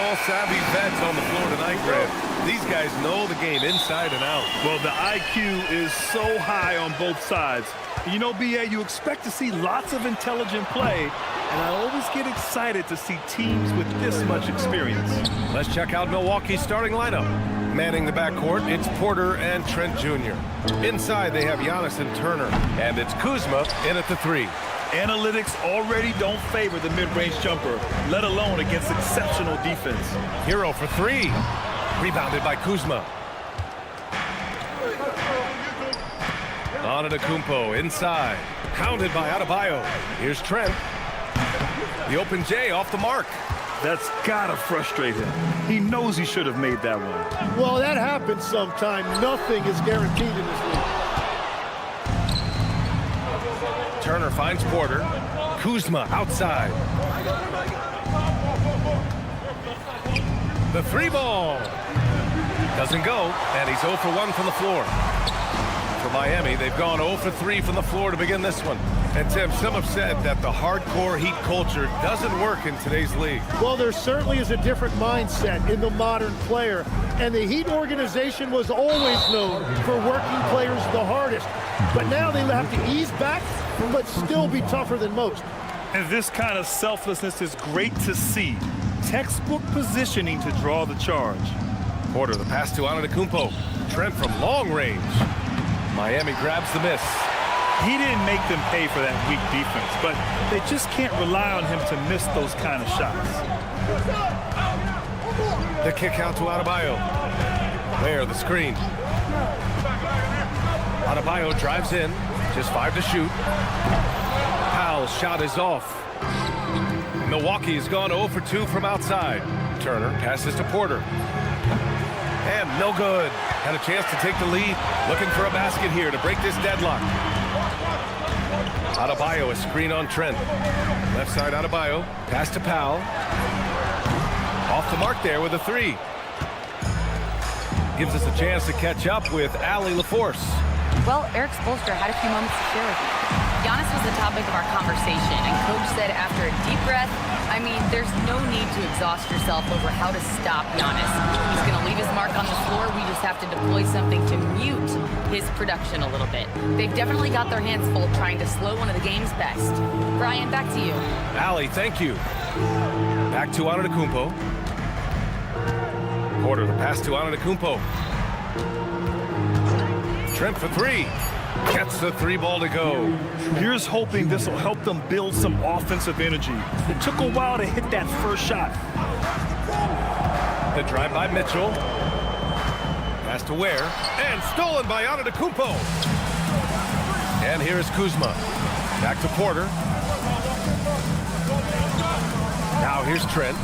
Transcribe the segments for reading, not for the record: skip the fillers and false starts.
ball-savvy vets on the floor tonight, Grant. These guys know the game inside and out. Well, the IQ is so high on both sides. You know, B.A., you expect to see lots of intelligent play, and I always get excited to see teams with this much experience. Let's check out Milwaukee's starting lineup. Manning the backcourt, it's Porter and Trent Jr. Inside, they have Giannis and Turner, and it's Kuzma in at the 3. Analytics already don't favor the mid-range jumper, let alone against exceptional defense. Hero for 3. Rebounded by Kuzma. Antetokounmpo inside. Pounded by Adebayo. Here's Trent. The open J off the mark. That's gotta frustrate him. He knows he should have made that one. Well, that happens sometime. Nothing is guaranteed in this league. Turner finds Porter. Kuzma outside. The 3 ball. Doesn't go, and he's 0 for 1 from the floor. For Miami, they've gone 0 for 3 from the floor to begin this one. And Tim, some have said that the hardcore Heat culture doesn't work in today's league. Well, there certainly is a different mindset in the modern player. And the Heat organization was always known for working players the hardest. But now they have to ease back, but still be tougher than most. And this kind of selflessness is great to see. Textbook positioning to draw the charge. Porter, the pass to Antetokounmpo. Trent from long range. Miami grabs the miss. He didn't make them pay for that weak defense, but they just can't rely on him to miss those kind of shots. The kick out to Adebayo. Where the screen. Adebayo drives in. Just 5 to shoot. Powell's shot is off. Milwaukee has gone 0 for 2 from outside. Turner passes to Porter. And no good. Had a chance to take the lead. Looking for a basket here to break this deadlock. Adebayo, a screen on Trent. Left side Adebayo. Pass to Powell. Off the mark there with a 3. Gives us a chance to catch up with Allie LaForce. Well, Eric Spoelstra had a few moments to share with you. Giannis was the topic of our conversation, and Coach said after a deep breath, I mean, there's no need to exhaust yourself over how to stop Giannis. He's going to leave his mark on the floor. We just have to deploy something to mute his production a little bit. They've definitely got their hands full trying to slow one of the game's best. Brian, back to you. Allie, thank you. Back to Antetokounmpo. Porter, the pass to Antetokounmpo. Trent for 3. Gets the 3 ball to go. Here's hoping this will help them build some offensive energy. It took a while to hit that first shot. The drive by Mitchell. Pass to Ware. And stolen by Antetokounmpo. And here's Kuzma. Back to Porter. Now here's Trent.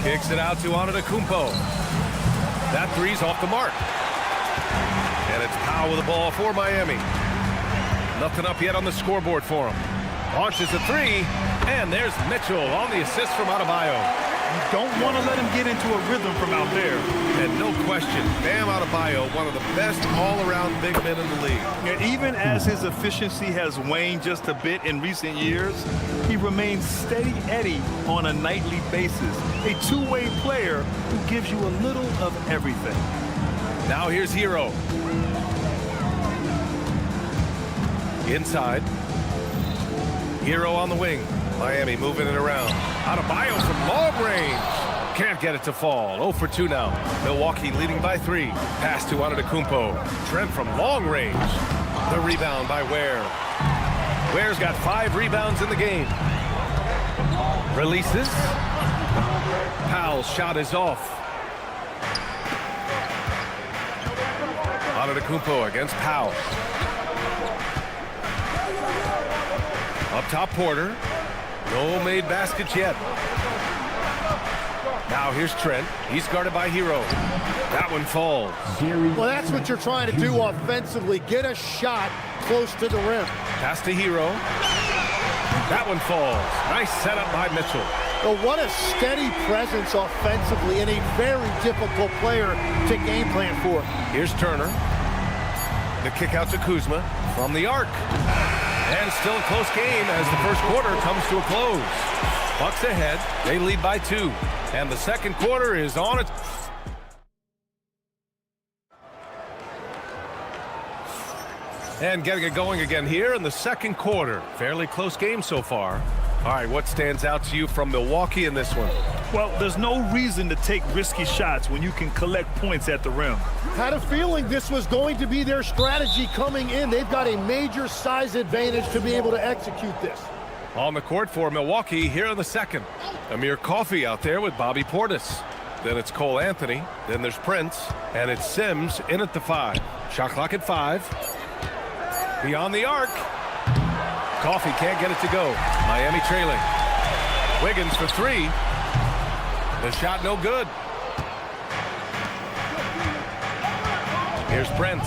Kicks it out to Antetokounmpo. That 3's off the mark. And it's Powell with the ball for Miami. Nothing up yet on the scoreboard for him. Launches a 3, and there's Mitchell on the assist from Adebayo. You don't want to let him get into a rhythm from out there. And no question, Bam Adebayo, one of the best all-around big men in the league. And even as his efficiency has waned just a bit in recent years, he remains steady Eddie on a nightly basis. A two-way player who gives you a little of everything. Now here's Hero. Inside. Hero on the wing. Miami moving it around. Adebayo from long range. Can't get it to fall. 0 for 2 now. Milwaukee leading by 3. Pass to Antetokounmpo. Trent from long range. The rebound by Ware. Ware's got 5 rebounds in the game. Releases. Powell's shot is off. Antetokounmpo against Powell. Up top, Porter. No made baskets yet. Now here's Trent. He's guarded by Hero. That one falls. Well, that's what you're trying to do offensively. Get a shot close to the rim. Pass to Hero. That one falls. Nice setup by Mitchell. Well, what a steady presence offensively and a very difficult player to game plan for. Here's Turner. The kick out to Kuzma from the arc. And still a close game as the first quarter comes to a close. Bucks ahead. They lead by 2. And the second quarter is on its... And getting it going again here in the second quarter. Fairly close game so far. All right, what stands out to you from Milwaukee in this one? Well, there's no reason to take risky shots when you can collect points at the rim. Had a feeling this was going to be their strategy coming in. They've got a major size advantage to be able to execute this. On the court for Milwaukee here in the second. Amir Coffey out there with Bobby Portis. Then it's Cole Anthony. Then there's Prince. And it's Sims in at the 5. Shot clock at 5. Beyond the arc. Coffey can't get it to go. Miami trailing. Wiggins for 3. The shot no good. Here's Prince.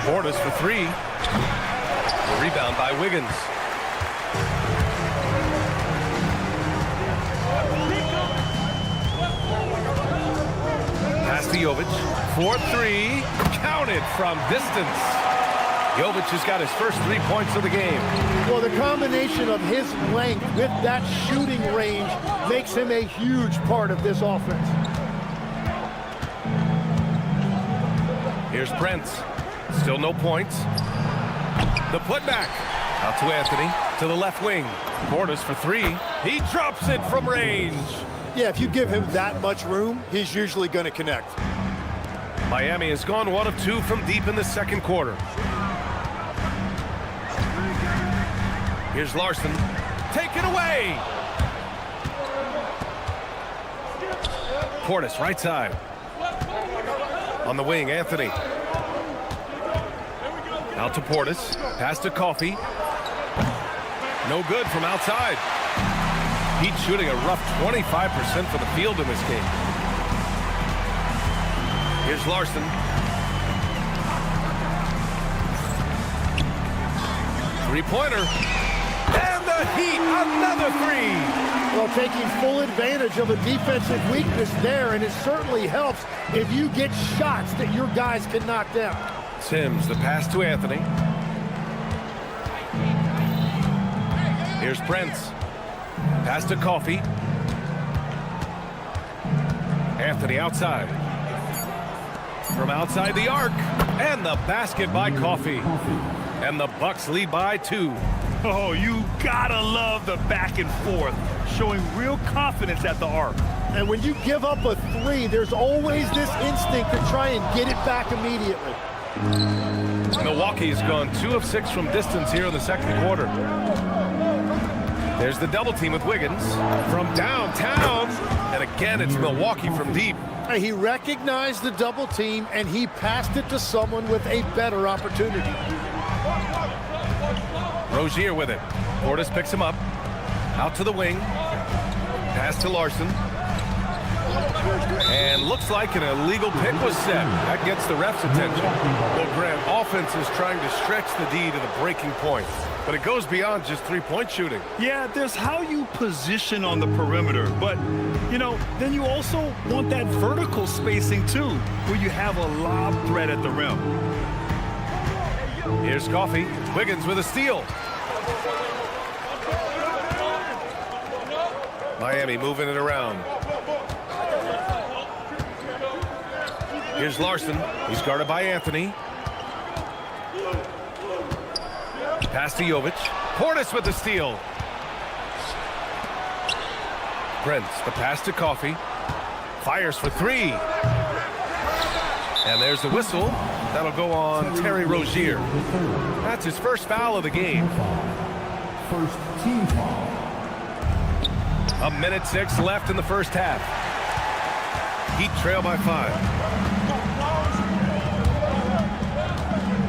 Portis for 3. The rebound by Wiggins. Pass to Jovic. 4-3. Counted from distance. Jovic has got his first 3 points of the game. Well, the combination of his length with that shooting range makes him a huge part of this offense. Here's Prince. Still no points. The putback. Out to Anthony. To the left wing. Portis for 3. He drops it from range. Yeah, if you give him that much room, he's usually going to connect. Miami has gone 1 of 2 from deep in the second quarter. Here's Larson. Take it away. Portis, right side. On the wing, Anthony. Out to Portis. Pass to Coffey. No good from outside. Heat shooting a rough 25% for the field in this game. Here's Larson. Three-pointer. And the Heat, another 3. Well, taking full advantage of a defensive weakness there, and it certainly helps if you get shots that your guys can knock down. Sims, the pass to Anthony. Here's Prince. Pass to Coffey. Anthony outside. From outside the arc. And the basket by Coffey. And the Bucks lead by 2. Oh, you gotta love the back and forth, showing real confidence at the arc. And when you give up a 3, there's always this instinct to try and get it back immediately. Milwaukee has gone 2 of 6 from distance here in the second quarter. There's the double team with Wiggins from downtown. And again, it's Milwaukee from deep. He recognized the double team, and he passed it to someone with a better opportunity. Rozier with it. Portis picks him up. Out to the wing. Pass to Larson. And looks like an illegal pick was set. That gets the ref's attention. Well, Grant, offense is trying to stretch the D to the breaking point. But it goes beyond just three-point shooting. Yeah, there's how you position on the perimeter. But, you know, then you also want that vertical spacing, too, where you have a lob threat at the rim. Here's Coffey. Wiggins with a steal. Miami moving it around. Here's Larson. He's guarded by Anthony. Pass to Jovic. Portis with the steal. Prince, the pass to Coffey. Fires for 3. And there's the whistle. That'll go on Terry Rozier. That's his first foul of the game. First team foul. 1:06 left in the first half. Heat trail by 5.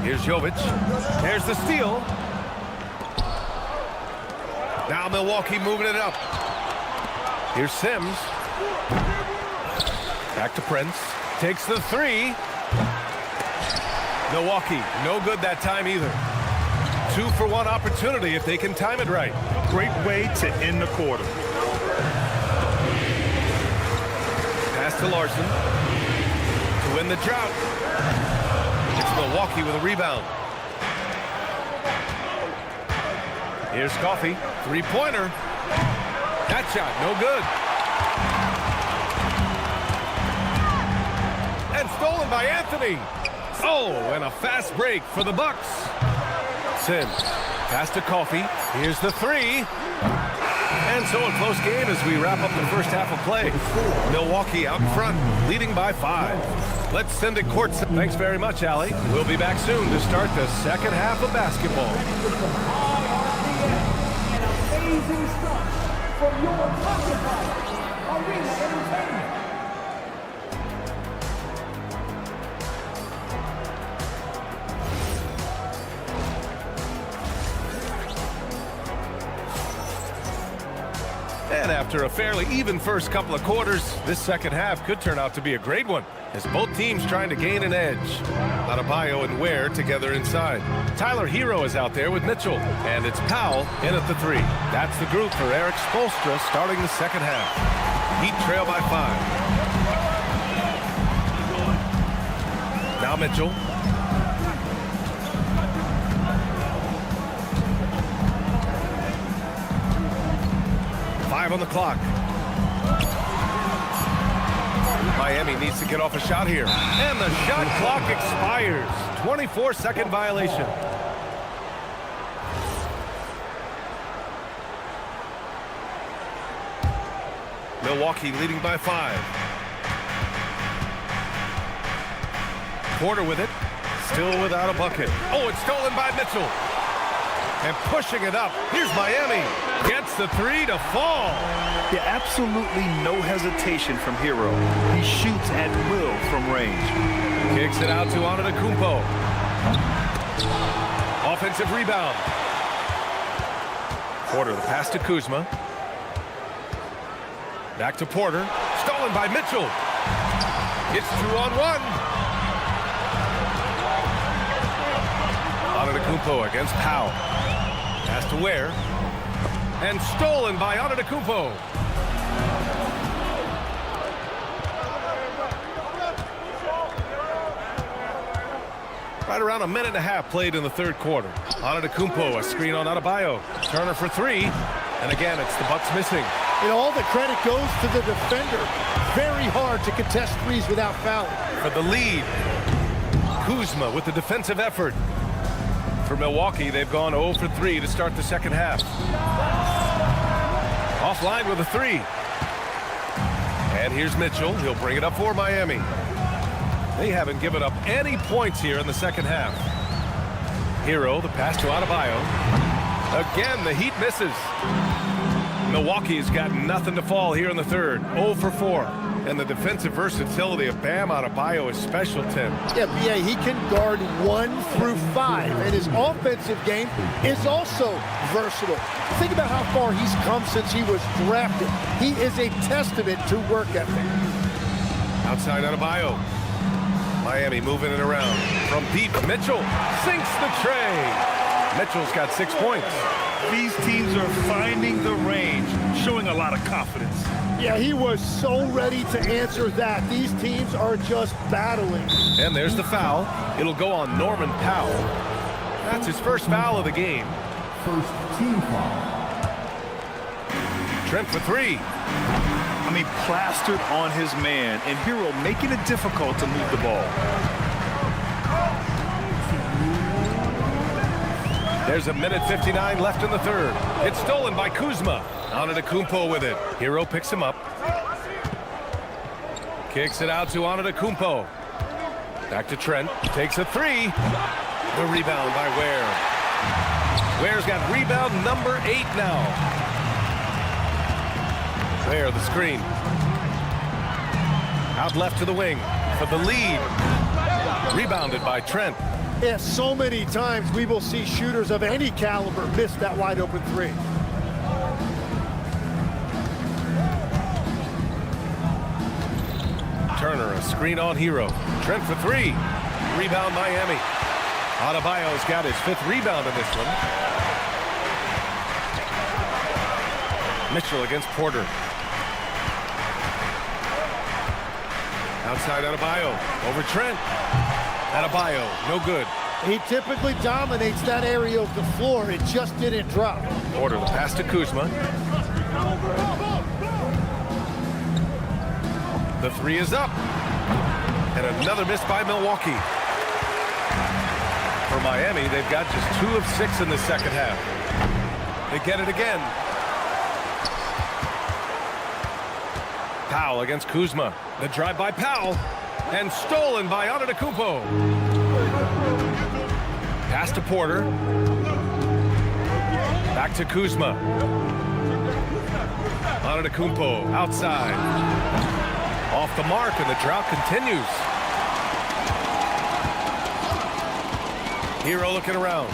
Here's Jovic. There's the steal. Now Milwaukee moving it up. Here's Sims. Back to Prince. Takes the 3. Milwaukee, no good that time either. 2-for-1 opportunity if they can time it right. Great way to end the quarter. Pass to Larson to win the drought. It's Milwaukee with a rebound. Here's Coffey, three-pointer. That shot, no good. And stolen by Anthony. Oh, and a fast break for the Bucks. Sim, pass to Coffey. Here's the three. And so a close game as we wrap up the first half of play. Milwaukee out in front, leading by 5. Let's send it court. Thanks very much, Allie. We'll be back soon to start the second half of basketball. Amazing stuff from your occupied Arena Entertainment. And after a fairly even first couple of quarters, this second half could turn out to be a great one, as both teams trying to gain an edge. Adebayo and Ware together inside. Tyler Hero is out there with Mitchell, and it's Powell in at the 3. That's the group for Eric Spoelstra starting the second half. Heat trail by 5. Now Mitchell. On the clock. Miami needs to get off a shot here. And the shot clock expires. 24-second violation. Milwaukee leading by 5. Porter with it. Still without a bucket. Oh, it's stolen by Mitchell. And pushing it up. Here's Miami. Gets the 3 to fall. Yeah, absolutely no hesitation from Hero. He shoots at will from range. Kicks it out to Antetokounmpo. Offensive rebound. Porter, the pass to Kuzma. Back to Porter. Stolen by Mitchell. It's 2-on-1. Antetokounmpo against Powell. Pass to Ware. And stolen by Antetokounmpo. Right around a minute and a half played in the third quarter. Antetokounmpo, a screen on Adebayo. Turner for 3. And again, it's the Bucks missing. And all the credit goes to the defender. Very hard to contest threes without fouling. For the lead, Kuzma with the defensive effort. For Milwaukee, they've gone 0 for 3 to start the second half. Offline with a 3. And here's Mitchell. He'll bring it up for Miami. They haven't given up any points here in the second half. Hero, the pass to Adebayo. Again, the Heat misses. Milwaukee's got nothing to fall here in the third. 0 for 4. And the defensive versatility of Bam Adebayo is special, Tim. Yeah, he can guard 1 through 5, and his offensive game is also versatile. Think about how far he's come since he was drafted. He is a testament to work ethic. Outside Adebayo. Miami moving it around. From deep, Mitchell sinks the tray. Mitchell's got 6 points. These teams are finding the range, showing a lot of confidence. Yeah, he was so ready to answer that. These teams are just battling. And there's the foul. It'll go on Norman Powell. That's his first foul of the game. First team foul. Trent for 3. I mean, plastered on his man, and Hero making it difficult to move the ball. There's a minute 59 left in the third. It's stolen by Kuzma. Antetokounmpo with it. Hero picks him up. Kicks it out to Antetokounmpo. Back to Trent. Takes a 3. The rebound by Ware. Ware's got rebound number 8 now. Ware, the screen. Out left to the wing for the lead. Rebounded by Trent. Yeah, so many times we will see shooters of any caliber miss that wide open 3. Turner, a screen on Hero. Trent for 3. Rebound Miami. Adebayo's got his 5th rebound in this one. Mitchell against Porter. Outside Adebayo. Over Trent. Adebayo, no good. He typically dominates that area of the floor. It just didn't drop. Porter, the pass to Kuzma. The three is up. And another miss by Milwaukee. For Miami, they've got just 2 of 6 in the second half. They get it again. Powell against Kuzma. The drive by Powell. And stolen by Antetokounmpo. Pass to Porter. Back to Kuzma. Antetokounmpo outside. Off the mark, and the drought continues. Hero looking around.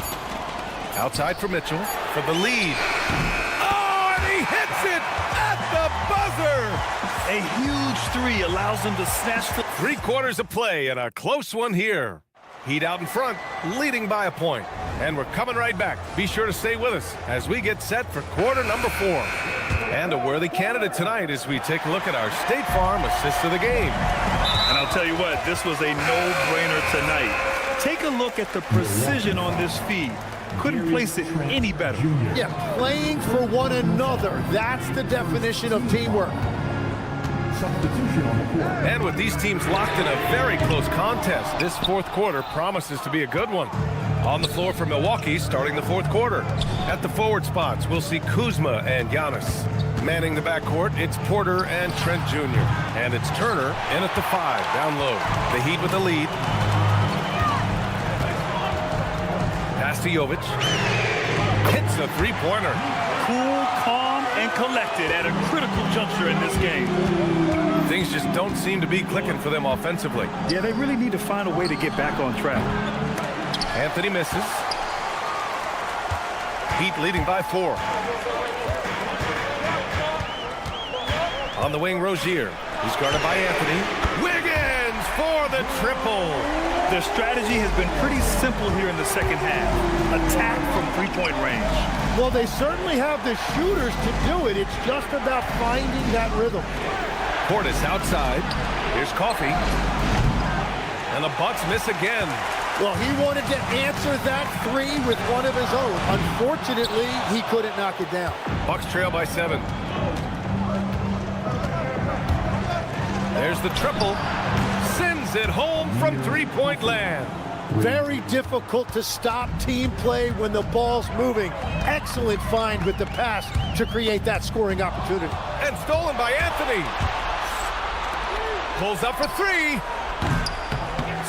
Outside for Mitchell for the lead. Oh, and he hits it at the buzzer! A huge three allows them to snatch the... 3 quarters of play and a close one here. Heat out in front, leading by a point. And we're coming right back. Be sure to stay with us as we get set for quarter number 4. And a worthy candidate tonight as we take a look at our State Farm assist of the game. And I'll tell you what, this was a no-brainer tonight. Take a look at the precision on this feed. Couldn't place it any better. Yeah, playing for one another. That's the definition of teamwork. Substitution on the court. And with these teams locked in a very close contest, this fourth quarter promises to be a good one. On the floor for Milwaukee, starting the fourth quarter. At the forward spots, we'll see Kuzma and Giannis. Manning the backcourt, it's Porter and Trent Jr. And it's Turner in at the 5, down low. The Heat with the lead. Pass to Jovic. Hits a three-pointer. Cool, calm, and collected at a critical juncture in this game. Things just don't seem to be clicking for them offensively. Yeah, they really need to find a way to get back on track. Anthony misses. Heat leading by 4. On the wing, Rozier. He's guarded by Anthony. Wiggins for the triple. Their strategy has been pretty simple here in the second half. Attack from three-point range. Well, they certainly have the shooters to do it. It's just about finding that rhythm. Portis outside. Here's Coffey. And the Bucks miss again. Well, he wanted to answer that 3 with one of his own. Unfortunately, he couldn't knock it down. Bucks trail by 7. There's the triple. Sends it home from three-point land. Very difficult to stop team play when the ball's moving. Excellent find with the pass to create that scoring opportunity. And stolen by Anthony. Pulls up for 3.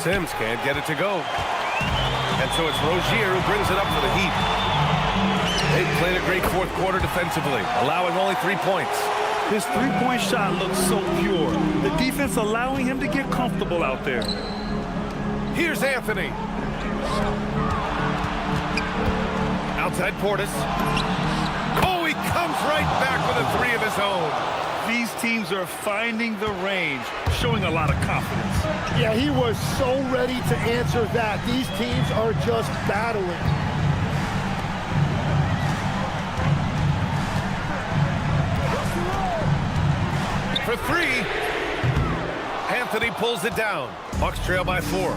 Sims can't get it to go. And so it's Rozier who brings it up for the Heat. They've played a great fourth quarter defensively, allowing only 3 points. His three-point shot looks so pure. The defense allowing him to get comfortable out there. Here's Anthony. Outside Portis. Oh, he comes right back with a 3 of his own. These teams are finding the range, showing a lot of confidence. Yeah, he was so ready to answer that. These teams are just battling. For 3. Anthony pulls it down. Bucks trail by 4.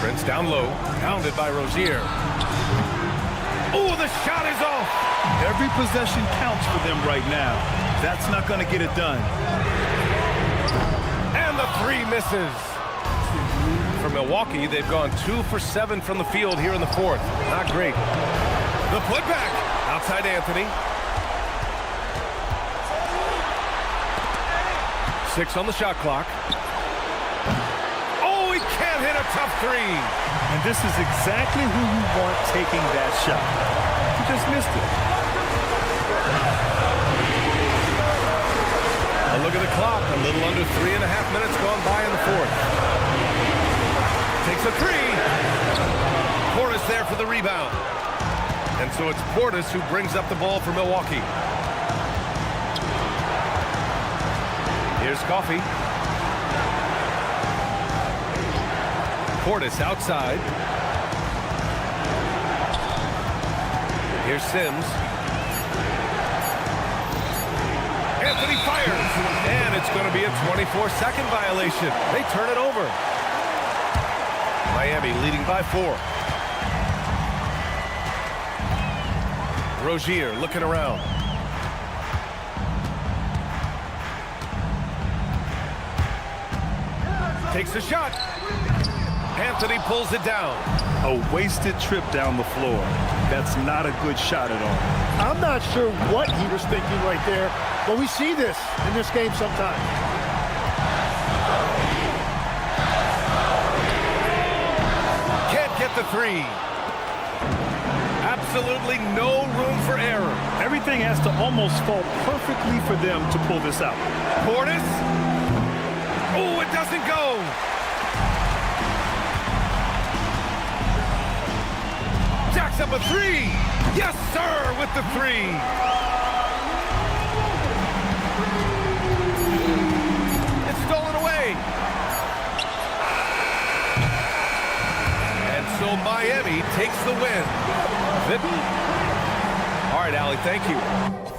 Prince down low. Pounded by Rozier. Oh, the shot is off. Every possession counts for them right now. That's not going to get it done. And the 3 misses. For Milwaukee, they've gone 2 for 7 from the field here in the fourth. Not great. The putback. Outside Anthony. 6 on the shot clock. Oh, he can't hit a tough 3. And this is exactly who you want taking that shot. He just missed it. A look at the clock. A little under 3.5 minutes gone by in the fourth. Takes a 3. Portis there for the rebound. And so it's Portis who brings up the ball for Milwaukee. Here's Coffey. Portis outside. Here's Sims. Anthony fires. And it's going to be a 24-second violation. They turn it over. Miami leading by 4. Rozier looking around. Takes a shot. Anthony pulls it down. A wasted trip down the floor. That's not a good shot at all. I'm not sure what he was thinking right there, but we see this in this game sometimes. Can't get the three. Absolutely no room for error. Everything has to almost fall perfectly for them to pull this out. Portis. Oh, it doesn't go. Jacks up a three. Yes, sir, with the three. It's stolen away. And so Miami takes the win. All right, Allie, thank you.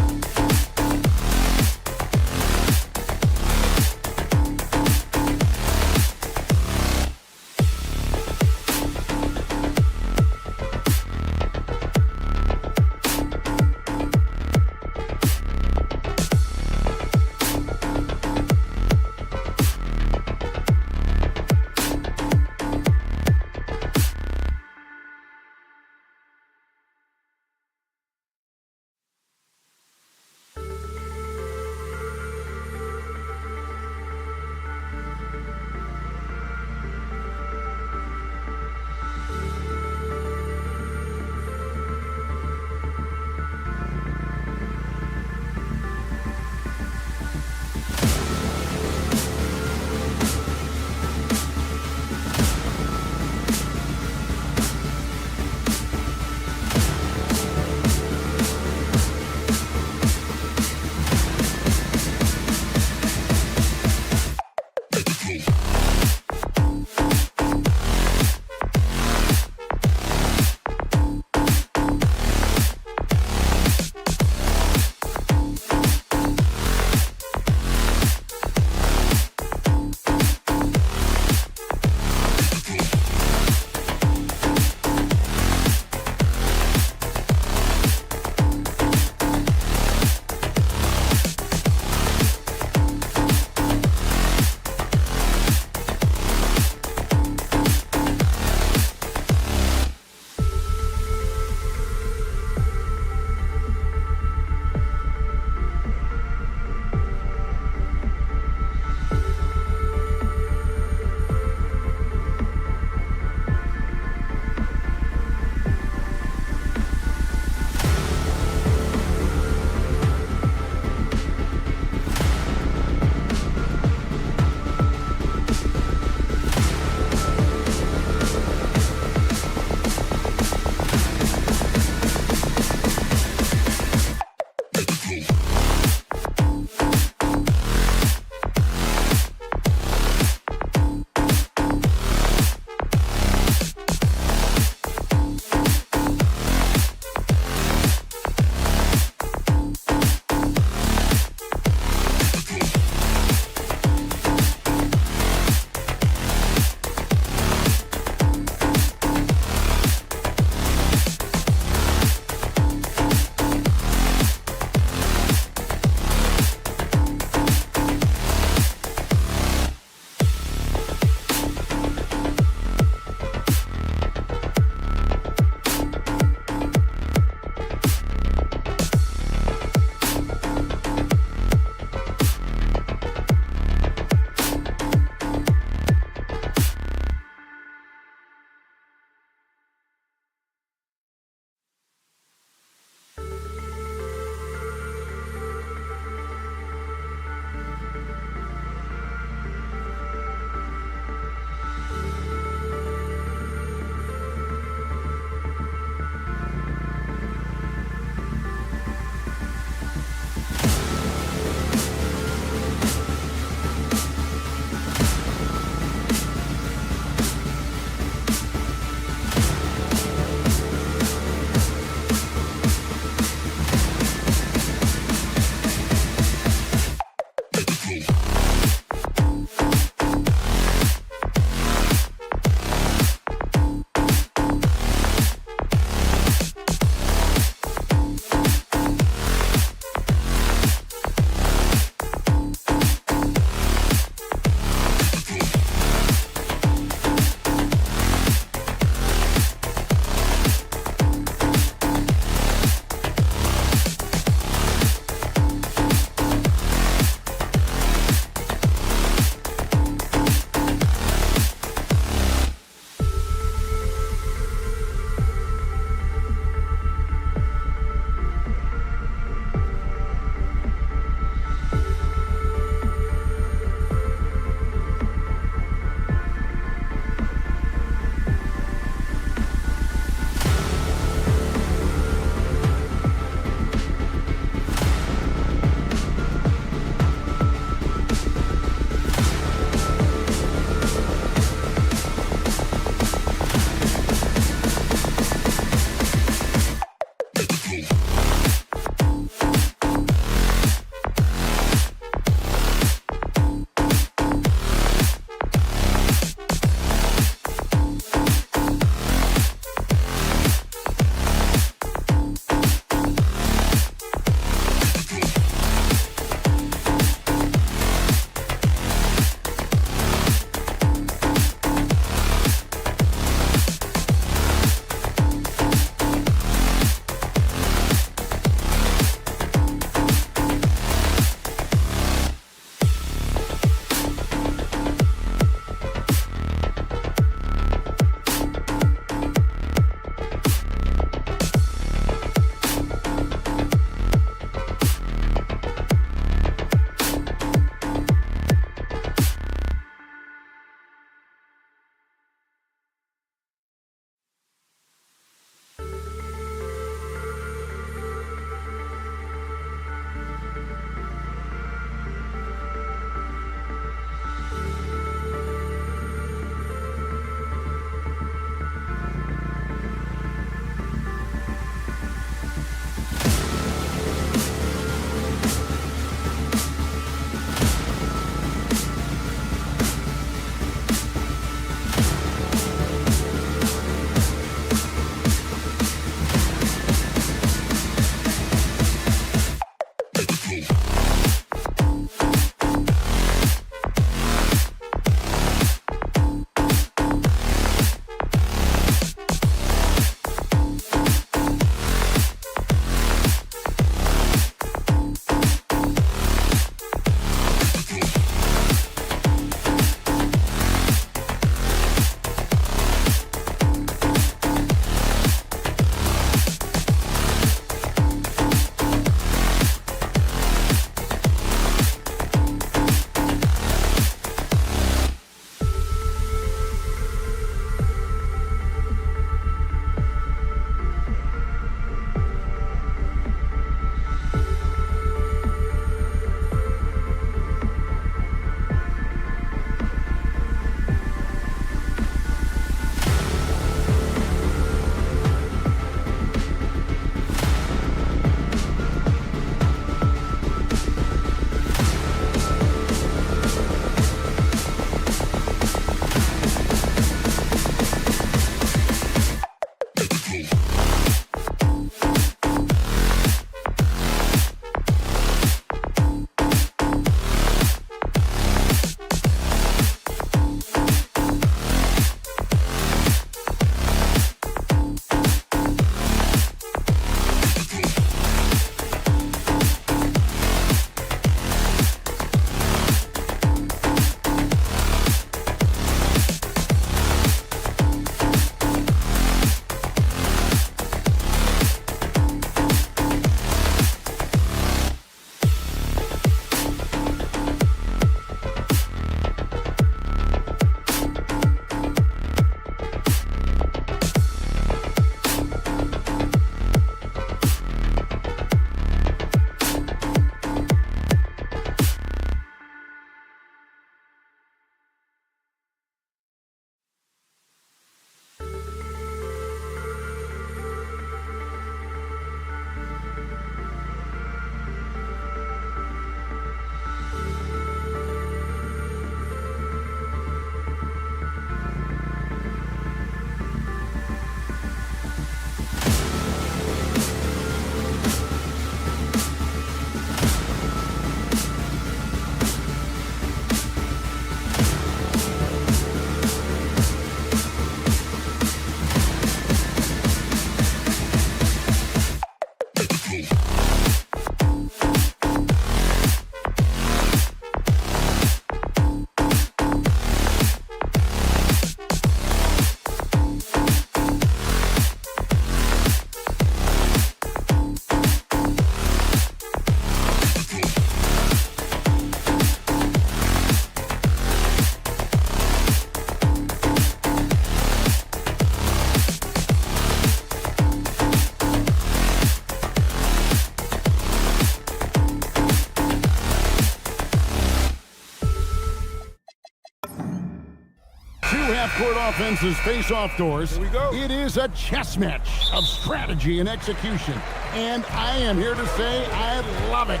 Half-court offenses face off doors. Here we go. It is a chess match of strategy and execution. And I am here to say I love it.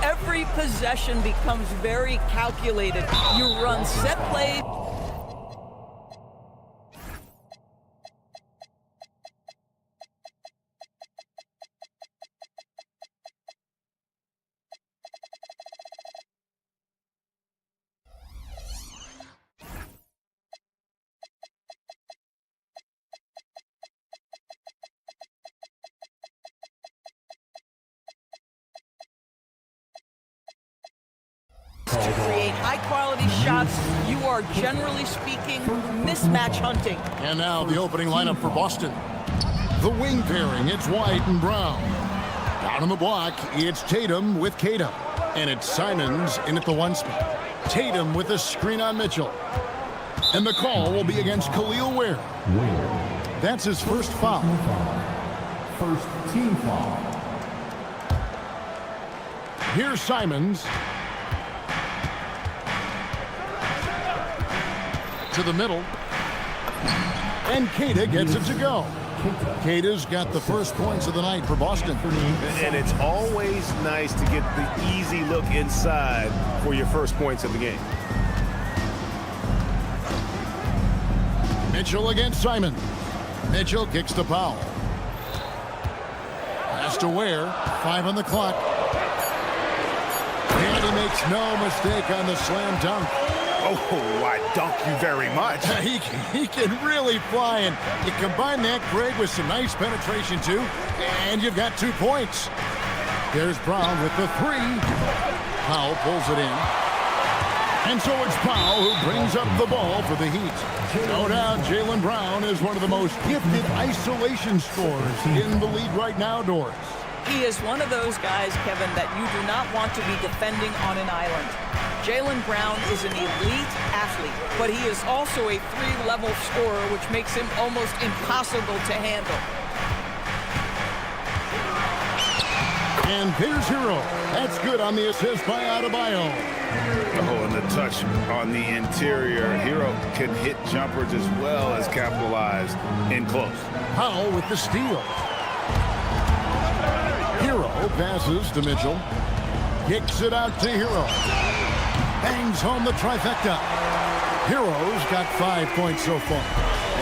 Every possession becomes very calculated. You run set plays. To create high-quality shots, you are, generally speaking, mismatch hunting. And now the opening lineup for Boston. The wing pairing, it's White and Brown. Down on the block, it's Tatum with Kata. And it's Simons in at the 1 spot. Tatum with a screen on Mitchell. And the call will be against Khalil Ware. That's his first foul. First team foul. Here's Simons. To the middle. And Kata gets it to go. Kata's got the first points of the night for Boston. And it's always nice to get the easy look inside for your first points of the game. Mitchell against Simon. Mitchell kicks to Powell. Pass to Ware. 5 on the clock. And he makes no mistake on the slam dunk. Oh, I dunk you very much. He can really fly, and you combine that, Greg, with some nice penetration, too, and you've got 2 points. There's Brown with the 3. Powell pulls it in. And so it's Powell who brings up the ball for the Heat. No doubt, Jaylen Brown is one of the most gifted isolation scorers in the league right now, Doris. He is one of those guys, Kevin, that you do not want to be defending on an island. Jaylen Brown is an elite athlete, but he is also a 3-level scorer, which makes him almost impossible to handle. And there's Hero. That's good on the assist by Adebayo. Oh, and the touch on the interior. Hero can hit jumpers as well as capitalize in close. Powell with the steal. Hero passes to Mitchell. Kicks it out to Hero. Bangs home the trifecta. Hero's got 5 points so far.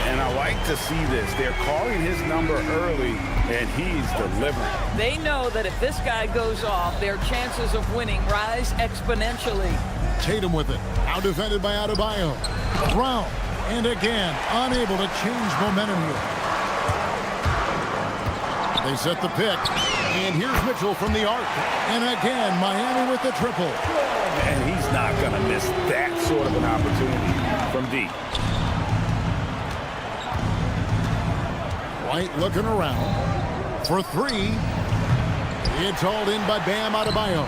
And I like to see this. They're calling his number early, and he's delivering. They know that if this guy goes off, their chances of winning rise exponentially. Tatum with it. Now defended by Adebayo. Brown. And again, unable to change momentum here. They set the pick. And here's Mitchell from the arc. And again, Miami with the triple. And he's not going to miss that sort of an opportunity from deep. White looking around for 3. It's hauled in by Bam Adebayo.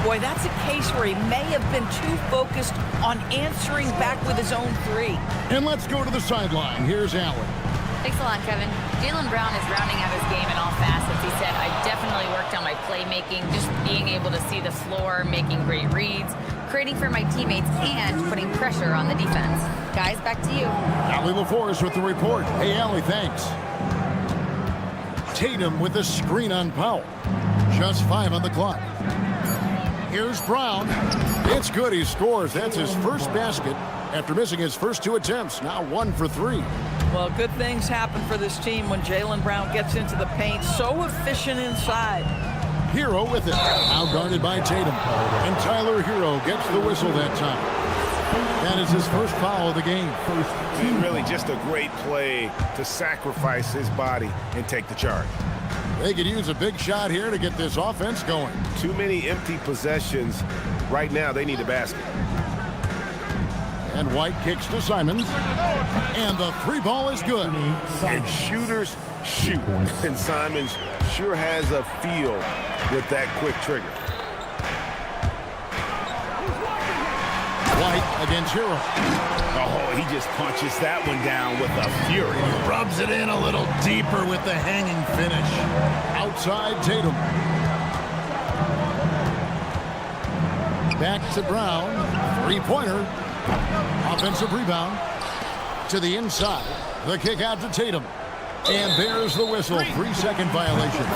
Boy, that's a case where he may have been too focused on answering back with his own 3. And let's go to the sideline. Here's Allen. Thanks a lot, Kevin. Jaylen Brown is rounding out his game in all facets. He said, I definitely worked on my playmaking, just being able to see the floor, making great reads, creating for my teammates, and putting pressure on the defense. Guys, back to you. Allie LaForce with the report. Hey, Allie, thanks. Tatum with a screen on Powell. Just 5 on the clock. Here's Brown. It's good. He scores. That's his first basket after missing his first 2 attempts. Now 1 for 3. Well, good things happen for this team when Jaylen Brown gets into the paint. So efficient inside. Hero with it. Now guarded by Tatum. And Tyler Hero gets the whistle that time. That is his first foul of the game. And really just a great play to sacrifice his body and take the charge. They could use a big shot here to get this offense going. Too many empty possessions. Right now, they need a basket. And White kicks to Simons. And the 3 ball is good. And shooters shoot. And Simons sure has a feel with that quick trigger. White against Hero. Oh, he just punches that one down with a fury. Rubs it in a little deeper with the hanging finish. Outside Tatum. Back to Brown. 3-pointer. Offensive rebound. to the inside. The kick out to Tatum. And there's the whistle. 3-second violation.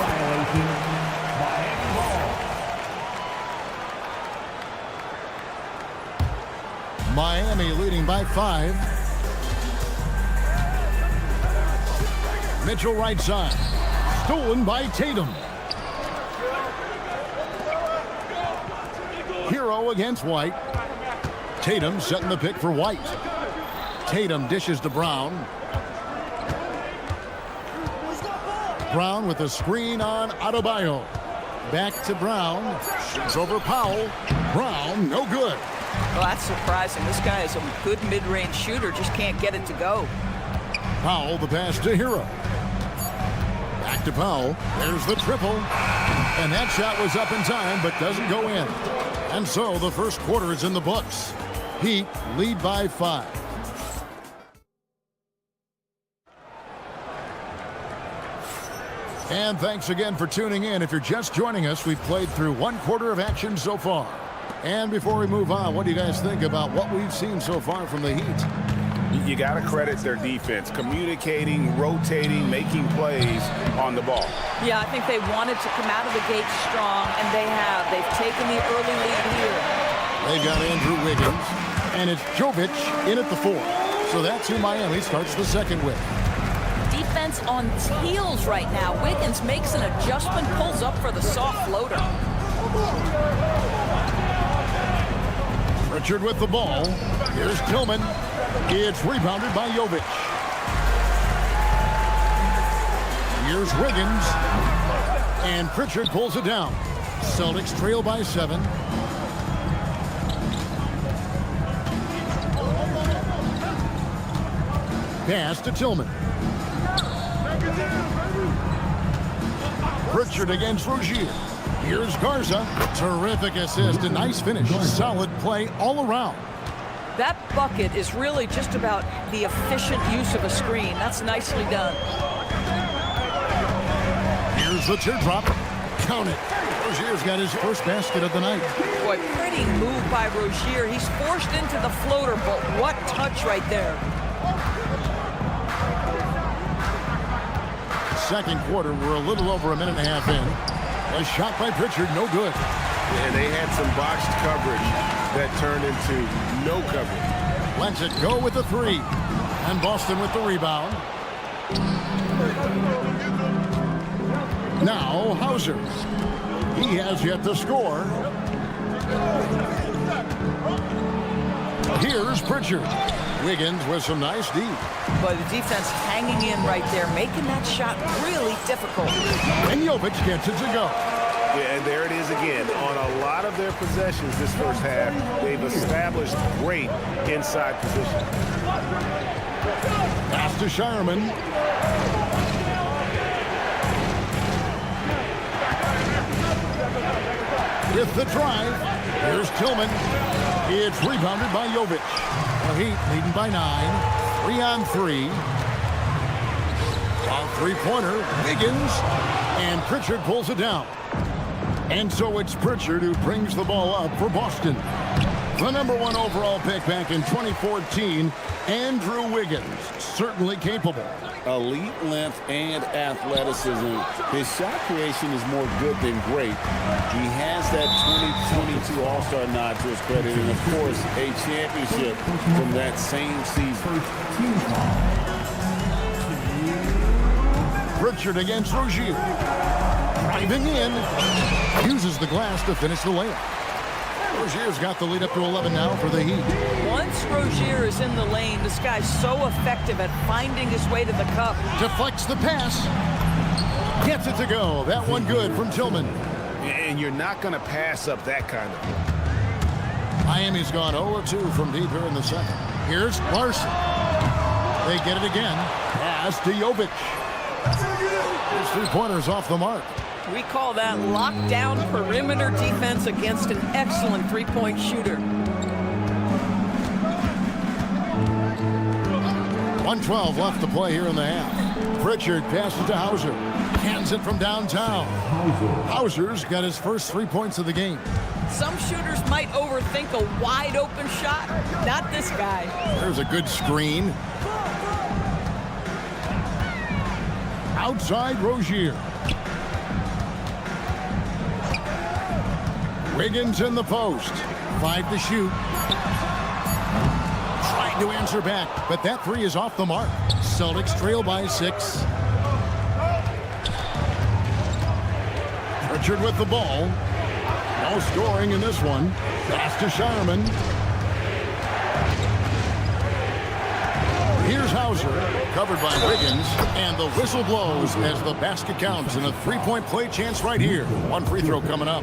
Miami leading by 5. Mitchell right side. Stolen by Tatum. Hero against White. Tatum setting the pick for White. Tatum dishes to Brown. Brown with a screen on Adebayo. Back to Brown. Shoots over Powell. Brown, no good. Well, that's surprising. This guy is a good mid-range shooter, just can't get it to go. Powell, the pass to Hero. Back to Powell. There's the triple. And that shot was up in time, but doesn't go in. And so the first quarter is in the books. Heat lead by 5. And thanks again for tuning in. If you're just joining us, we've played through 1 quarter of action so far. And before we move on, what do you guys think about what we've seen so far from the Heat? You got to credit their defense, communicating, rotating, making plays on the ball. Yeah, I think they wanted to come out of the gate strong, and they have. They've taken the early lead here. They got Andrew Wiggins, and it's Jovic in at the 4. So that's who Miami starts the second with. Defense on heels right now. Wiggins makes an adjustment, pulls up for the soft floater. Pritchard with the ball. Here's Tillman. It's rebounded by Jovic. Here's Wiggins. And Pritchard pulls it down. Celtics trail by 7. Pass to Tillman. Pritchard against Rozier. Here's Garza. Terrific assist. A nice finish. Solid play all around. That bucket is really just about the efficient use of a screen. That's nicely done. Here's the teardrop. Count it. Rozier's got his first basket of the night. Boy, pretty move by Rozier. He's forced into the floater, but what touch right there. Second quarter, we're a little over a minute and a half in. A shot by Pritchard, no good. And they had some botched coverage that turned into no coverage. Lets it go with the 3. And Boston with the rebound. Now Hauser. He has yet to score. Here's Pritchard. Wiggins with some nice D. But the defense hanging in right there, making that shot really difficult. And Jovic gets it to go. Yeah, and there it is again. On a lot of their possessions this first half, they've established great inside position. Pass to Shireman. With the drive, here's Tillman. It's rebounded by Jovic. The Heat leading by 9. 3-on-3. On three-pointer, Wiggins. And Pritchard pulls it down. And so it's Pritchard who brings the ball up for Boston. The #1 overall pick back in 2014, Andrew Wiggins, certainly capable. Elite length and athleticism. His shot creation is more good than great. He has that 2022 All-Star nod to his credit, and of course, a championship from that same season. Pritchard against Rozier. Driving in. Uses the glass to finish the layup. Rozier's got the lead up to 11 now for the Heat. Once Rozier is in the lane, this guy's so effective at finding his way to the cup. Deflects the pass. Gets it to go. That one good from Tillman. And you're not going to pass up that kind of play. Miami's gone 0-2 from deep here in the second. Here's Larson. They get it again. Pass to Jovic. His three-pointers off the mark. We call that lockdown perimeter defense against an excellent three-point shooter. 1:12 left to play here in the half. Pritchard passes to Hauser. Hands it from downtown. Hauser's got his first 3 points of the game. Some shooters might overthink a wide-open shot. Not this guy. There's a good screen. Outside Rozier. Wiggins in the post. 5 to shoot. Trying to answer back, but that three is off the mark. Celtics trail by 6. Richard with the ball. No scoring in this one. Pass to Shireman. Here's Hauser, covered by Wiggins, and the whistle blows as the basket counts, and a three-point play chance right here. One free throw coming up.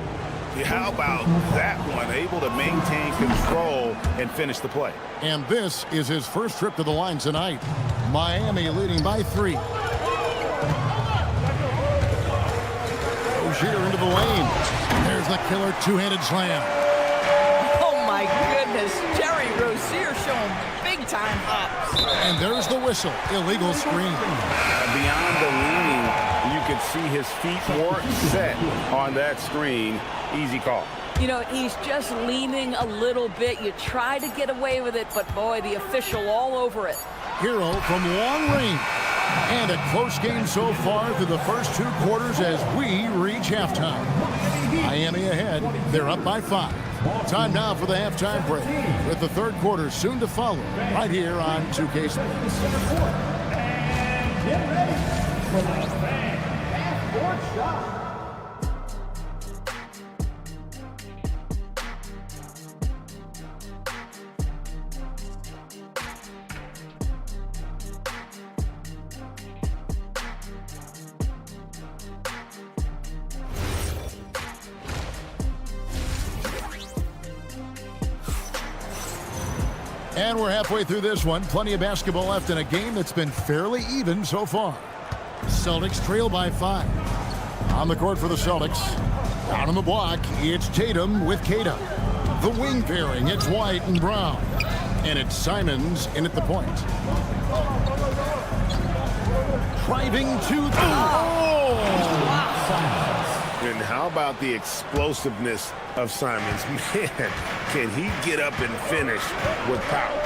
Yeah, how about that one? Able to maintain control and finish the play. And this is his first trip to the line tonight. Miami leading by 3. Rozier into the lane. There's the killer two-handed slam. Oh, my goodness. Terry Rozier showing big-time hops. And there's the whistle. Illegal screen. Beyond the leaning, you could see his feet weren't set on that screen. Easy call. You know, he's just leaning a little bit. You try to get away with it, but boy, the official all over it. Hero from long range. And a close game so far through the first 2 quarters as we reach halftime. Miami ahead. They're up by 5. Time now for the halftime break, with the third quarter soon to follow right here on 2K Sports. And get ready for the half-court shot. And we're halfway through this one. Plenty of basketball left in a game that's been fairly even so far. Celtics trail by 5. On the court for the Celtics. Down on the block, it's Tatum with Kata. The wing pairing, it's White and Brown. And it's Simons in at the point. Driving to the... Oh! And how about the explosiveness of Simons? Man, can he get up and finish with power?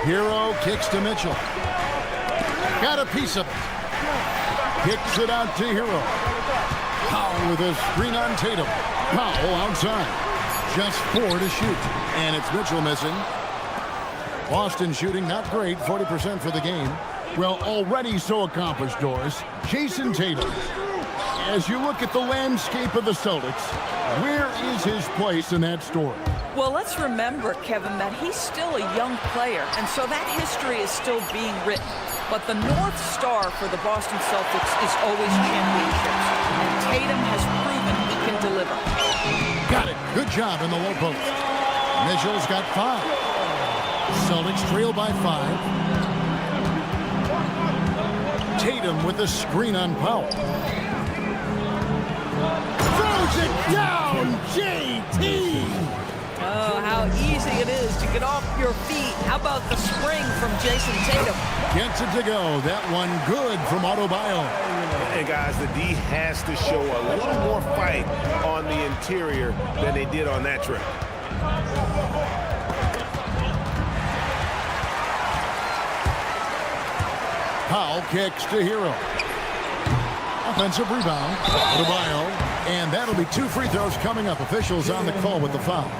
Hero kicks to Mitchell. Got a piece of it. Kicks it out to Hero. Powell with a screen on Tatum. Powell outside. Just 4 to shoot. And it's Mitchell missing. Boston shooting not great, 40% for the game. Well, already so accomplished, Doris. Jason Tatum. As you look at the landscape of the Celtics, where is his place in that story? Well, let's remember, Kevin, that he's still a young player, and so that history is still being written. But the North Star for the Boston Celtics is always championships, and Tatum has proven he can deliver. Got it. Good job in the low post. Mitchell's got 5. Celtics trail by 5. Tatum with the screen on Powell. Throws it down, JT! Oh, how easy it is to get off your feet. How about the spring from Jason Tatum? Gets it to go. That one good from Adebayo. And guys, the D has to show a little more fight on the interior than they did on that trip. Powell kicks to Hero. Offensive rebound. Adebayo. And that'll be 2 free throws coming up. Officials on the call with the foul.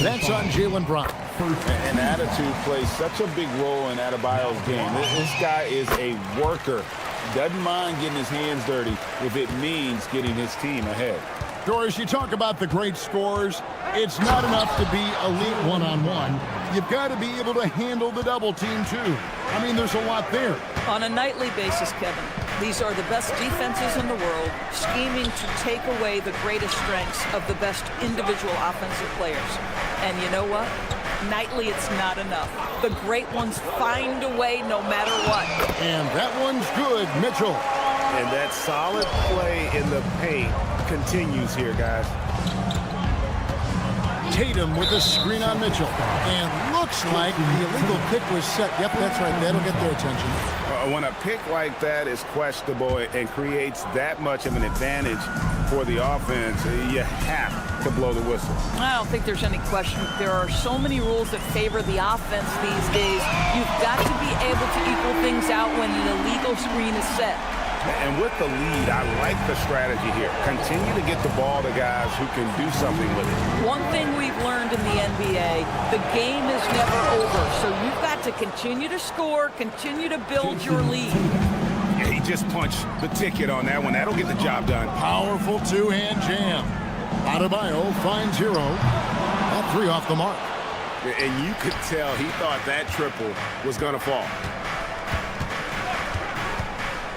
That's on Jaylen Brown. And attitude plays such a big role in Adebayo's game. This guy is a worker. Doesn't mind getting his hands dirty if it means getting his team ahead. Doris, you talk about the great scores. It's not enough to be elite one-on-one. You've got to be able to handle the double team, too. I mean, there's a lot there. On a nightly basis, Kevin, these are the best defenses in the world, scheming to take away the greatest strengths of the best individual offensive players. And you know what? Nightly, it's not enough. The great ones find a way no matter what. And that one's good, Mitchell. And that solid play in the paint continues here, guys. Tatum with a screen on Mitchell. And looks like the illegal pick was set. Yep, that's right. That'll get their attention. When a pick like that is questionable and creates that much of an advantage for the offense, you have to blow the whistle. I don't think there's any question. There are so many rules that favor the offense these days. You've got to be able to equal things out when an illegal screen is set. And with the lead, I like the strategy here. Continue to get the ball to guys who can do something with it. One thing we've learned in the NBA, the game is never over. So you've got to continue to score, continue to build your lead. Yeah, he just punched the ticket on that one. That'll get the job done. Powerful two-hand jam. Adebayo finds Hero. That three off the mark. And you could tell he thought that triple was going to fall.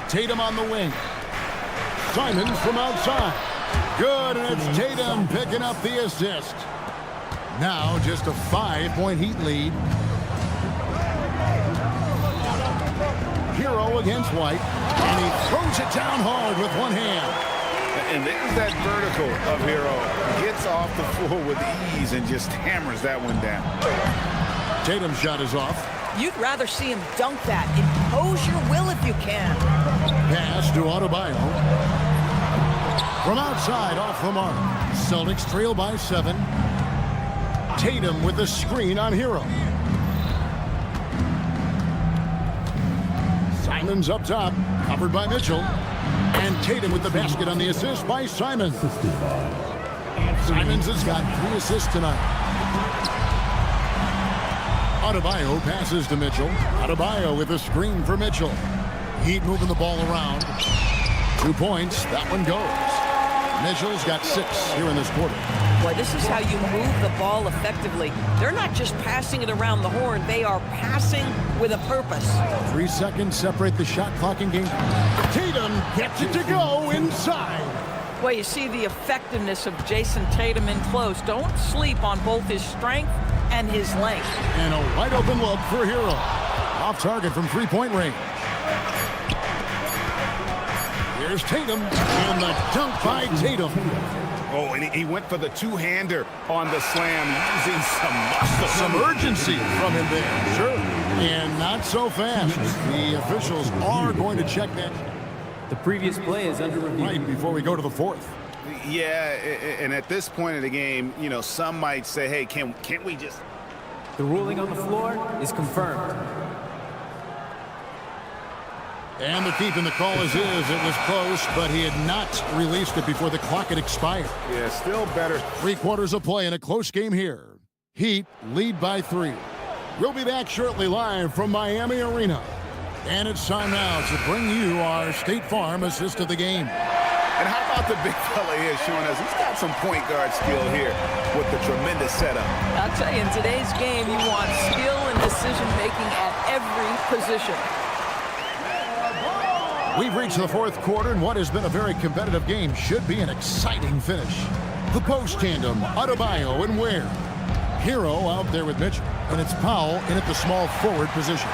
Tatum on the wing. Simons from outside. Good, and it's Tatum picking up the assist. Now just a 5-point Heat lead. Hero against White, and he throws it down hard with one hand. And there's that vertical of Hero. Gets off the floor with ease and just hammers that one down. Tatum's shot is off. You'd rather see him dunk that. Impose your will if you can. Pass to Adebayo. From outside, off the mark. Celtics trail by 7. Tatum with the screen on Hero. Simons up top, covered by Mitchell. And Tatum with the basket on the assist by Simons. Simons has got 3 assists tonight. Adebayo passes to Mitchell. Adebayo with a screen for Mitchell. Heat moving the ball around. 2 points. That one goes. Mitchell's got 6 here in this quarter. Boy, this is how you move the ball effectively. They're not just passing it around the horn. They are passing with a purpose. 3 seconds separate the shot clock and game. Tatum gets it to go inside. Well, you see the effectiveness of Jason Tatum in close. Don't sleep on both his strength and his length. And a wide open look for Hero. Off target from 3-point range. Here's Tatum, and the dunk by Tatum. Oh, and he went for the two-hander on the slam, using some muscle. Some urgency from him there. Sure. And not so fast. The officials are going to check that. The previous play is under review. Right before we go to the 4th. Yeah, and at this point of the game, you know, some might say, hey, can't we just... The ruling on the floor is confirmed. And the keep in the call is it was close, but he had not released it before the clock had expired. Yeah, still better. 3 quarters of play in a close game here. Heat lead by 3. We'll be back shortly live from Miami Arena. And it's time now to bring you our State Farm assist of the game. And how about the big fella here showing us he's got some point guard skill here with the tremendous setup. I'll tell you, in today's game, you want skill and decision-making at every position. We've reached the 4th quarter, and what has been a very competitive game should be an exciting finish. The post tandem, Adebayo and Ware. Hero out there with Mitchell, and it's Powell in at the small forward position.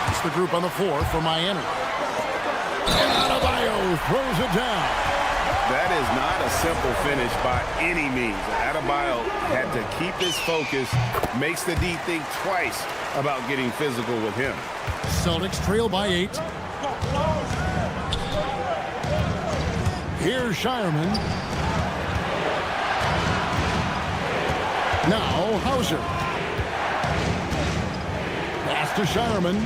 It's the group on the floor for Miami. And Adebayo throws it down. That is not a simple finish by any means. Adebayo had to keep his focus, makes the D think twice about getting physical with him. Celtics trail by 8. Here's Shireman. Now Hauser. Pass to Shireman.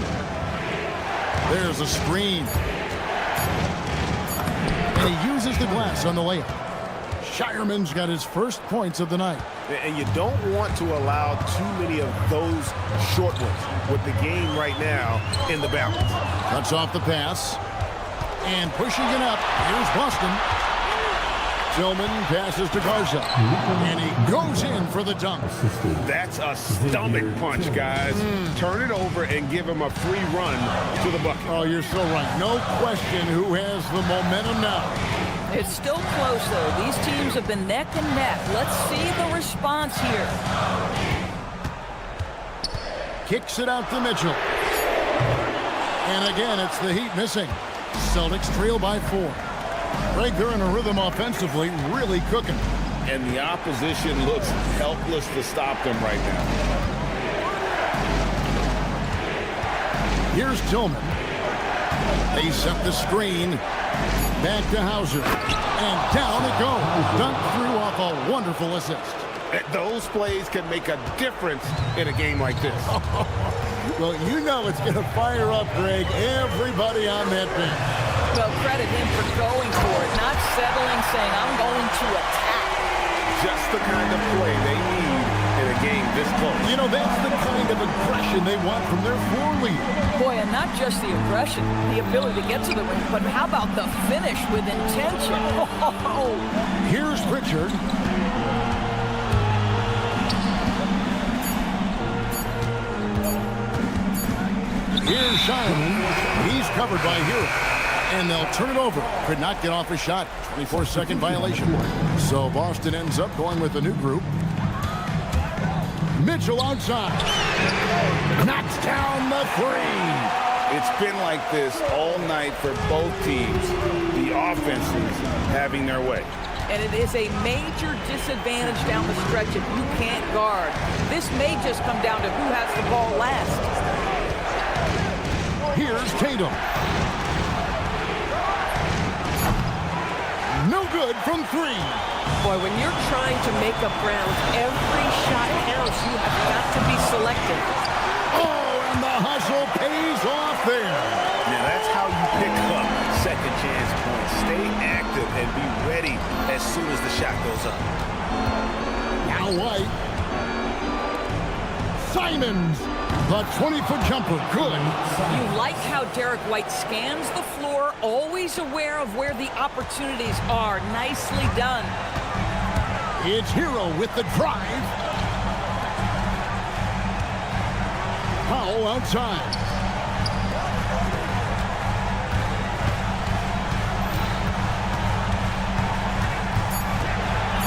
There's a screen. And he uses the glass on the layup. Shireman's got his first points of the night. And you don't want to allow too many of those short ones with the game right now in the balance. Cuts off the pass. And pushing it up. Here's Boston. Tillman passes to Garza. And he goes in for the dunk. That's a stomach punch, guys. Turn it over and give him a free run to the bucket. Oh, you're so right. No question who has the momentum now. It's still close, though. These teams have been neck and neck. Let's see the response here. Kicks it out to Mitchell. And again, it's the Heat missing. Celtics trail by 4. Greg, they're in a rhythm offensively, really cooking. And the opposition looks helpless to stop them right now. Here's Tillman. They set the screen. Back to Hauser. And down it goes. Dunked through off a wonderful assist. Those plays can make a difference in a game like this. Well, you know it's going to fire up, Greg, everybody on that bench. Well, credit him for going for it, not settling, saying, I'm going to attack. Just the kind of play they need in a game this close. You know, that's the kind of aggression they want from their floor leader. Boy, and not just the aggression, the ability to get to the ring, but how about the finish with intention? Oh. Here's Pritchard. Here's Simon. He's covered by Hero. And they'll turn it over. Could not get off a shot. 24-second violation. So Boston ends up going with a new group. Mitchell outside. Knocks down the three. It's been like this all night for both teams. The offenses having their way. And it is a major disadvantage down the stretch if you can't guard. This may just come down to who has the ball last. Here's Tatum. No good from three. Boy, when you're trying to make up ground, every shot counts. You have got to be selective. Oh, and the hustle pays off there. Now that's how you pick up second chance points. Stay active and be ready as soon as the shot goes up. Now White. Simons. The 20-foot jumper, good. You like how Derek White scans the floor, always aware of where the opportunities are. Nicely done. It's Hero with the drive. Powell outside.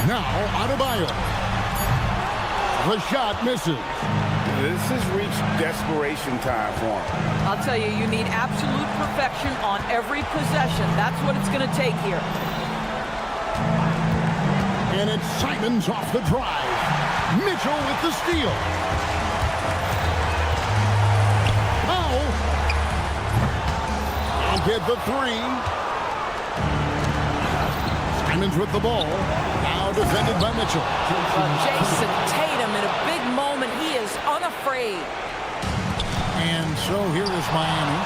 Now Adebayo. The shot misses. This has reached desperation time for him. I'll tell you, you need absolute perfection on every possession. That's what it's going to take here. And it's Simons off the drive. Mitchell with the steal. Powell. I'll get the three. Simons with the ball. Now defended by Mitchell. Jason Tatum in a big moment. He is unafraid. And so here is Miami.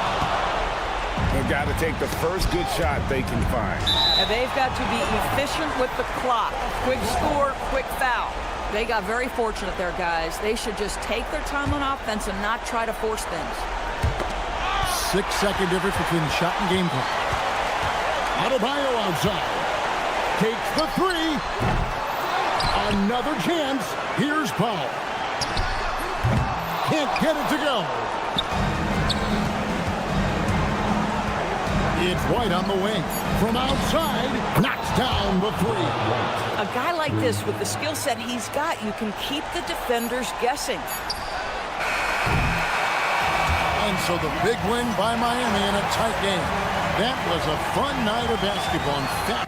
They've got to take the first good shot they can find. And they've got to be efficient with the clock. Quick score, quick foul. They got very fortunate there, guys. They should just take their time on offense and not try to force things. 6-second difference between the shot and game clock. Adebayo outside. Takes the three. Another chance. Here's Powell. Can't get it to go. It's White on the wing. From outside, knocks down the three. A guy like this, with the skill set he's got, you can keep the defenders guessing. And so the big win by Miami in a tight game. That was a fun night of basketball. In fact,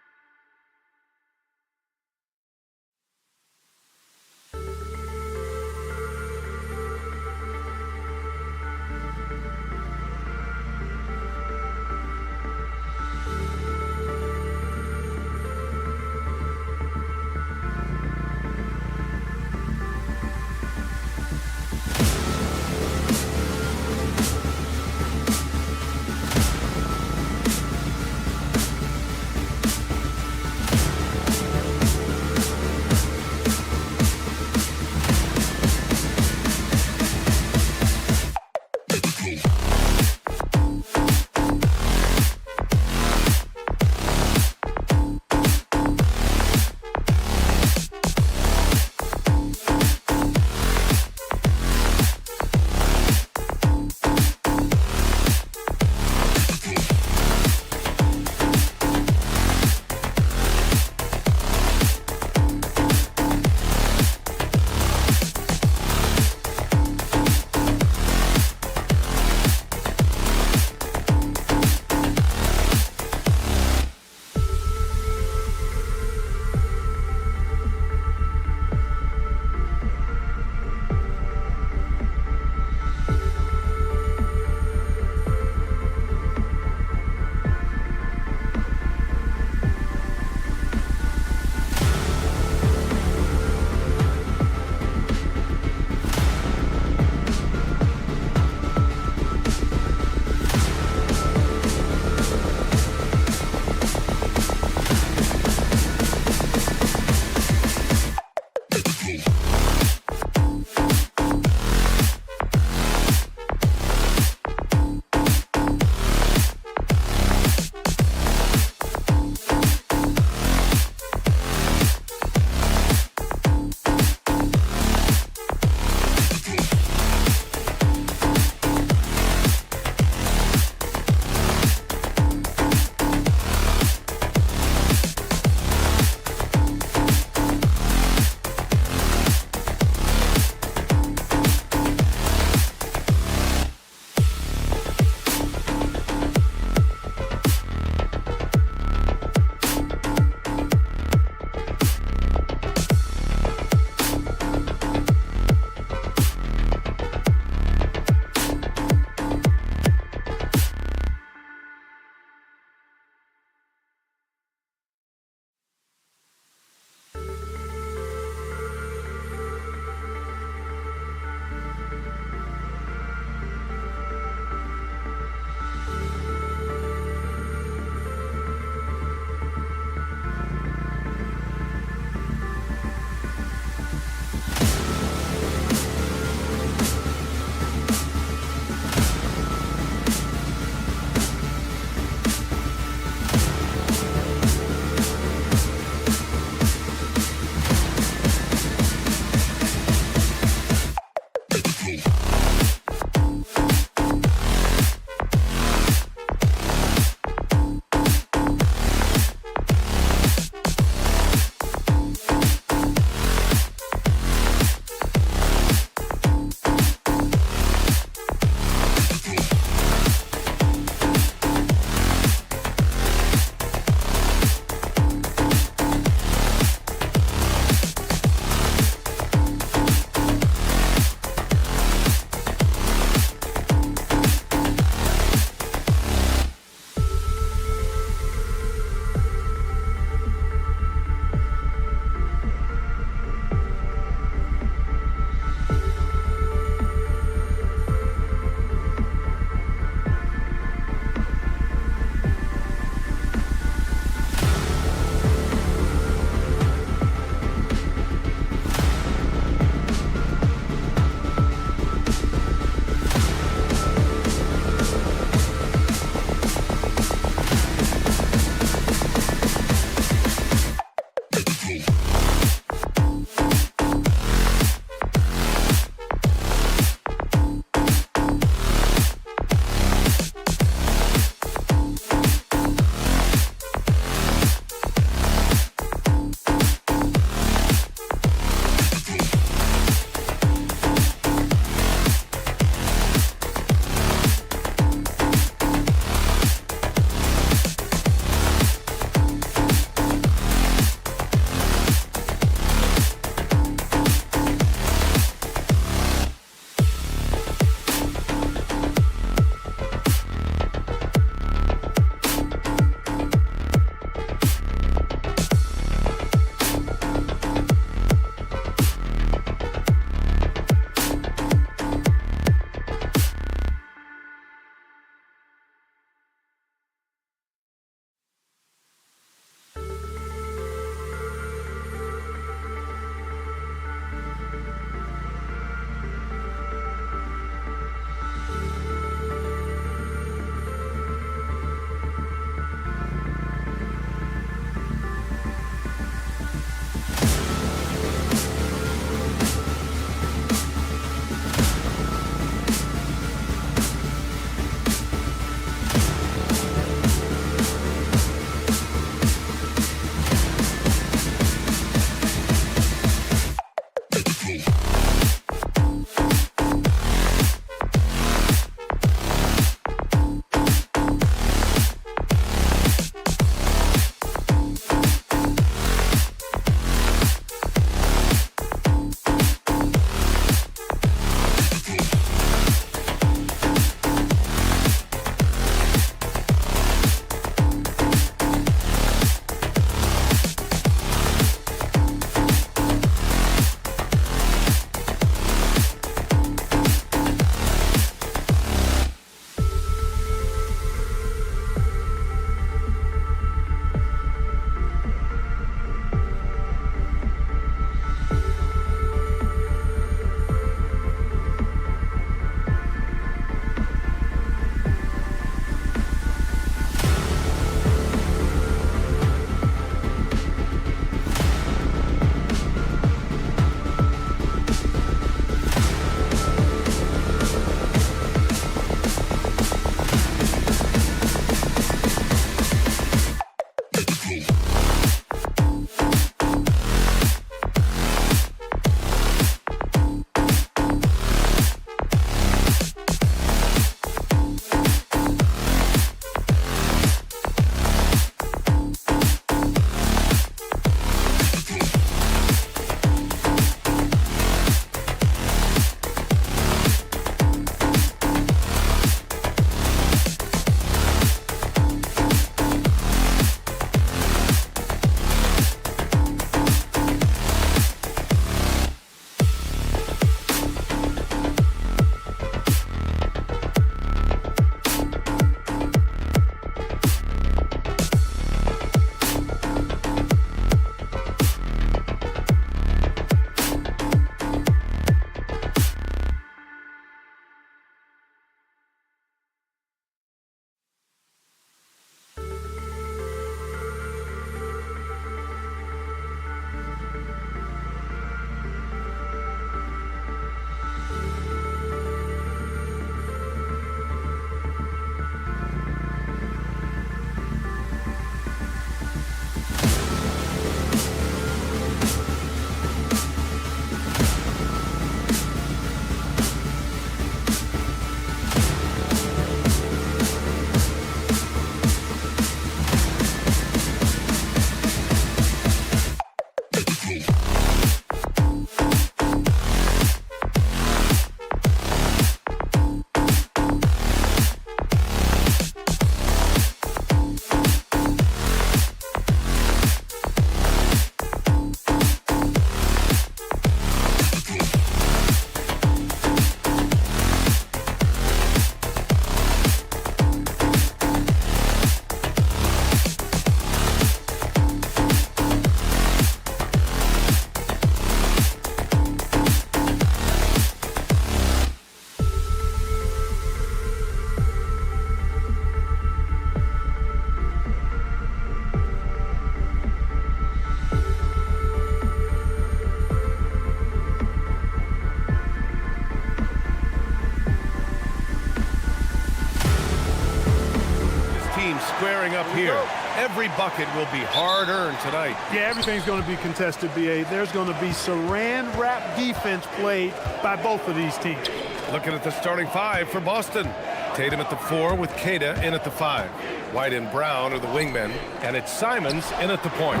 up here. Every bucket will be hard-earned tonight. Yeah, everything's going to be contested, B.A. There's going to be saran wrap defense played by both of these teams. Looking at the starting five for Boston. Tatum at the 4 with Queta in at the 5. White and Brown are the wingmen, and it's Simons in at the point.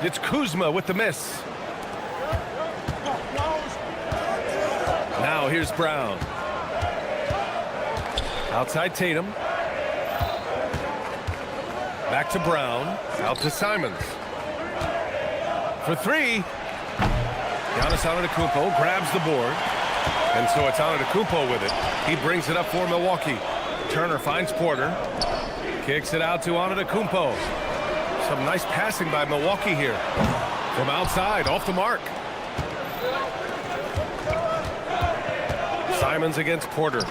It's Kuzma with the miss. Now here's Brown. Outside Tatum. Back to Brown. Out to Simons. For 3. Giannis Antetokounmpo grabs the board. And so it's Antetokounmpo with it. He brings it up for Milwaukee. Turner finds Porter. Kicks it out to Antetokounmpo. Some nice passing by Milwaukee here. From outside, off the mark. Simons against Porter.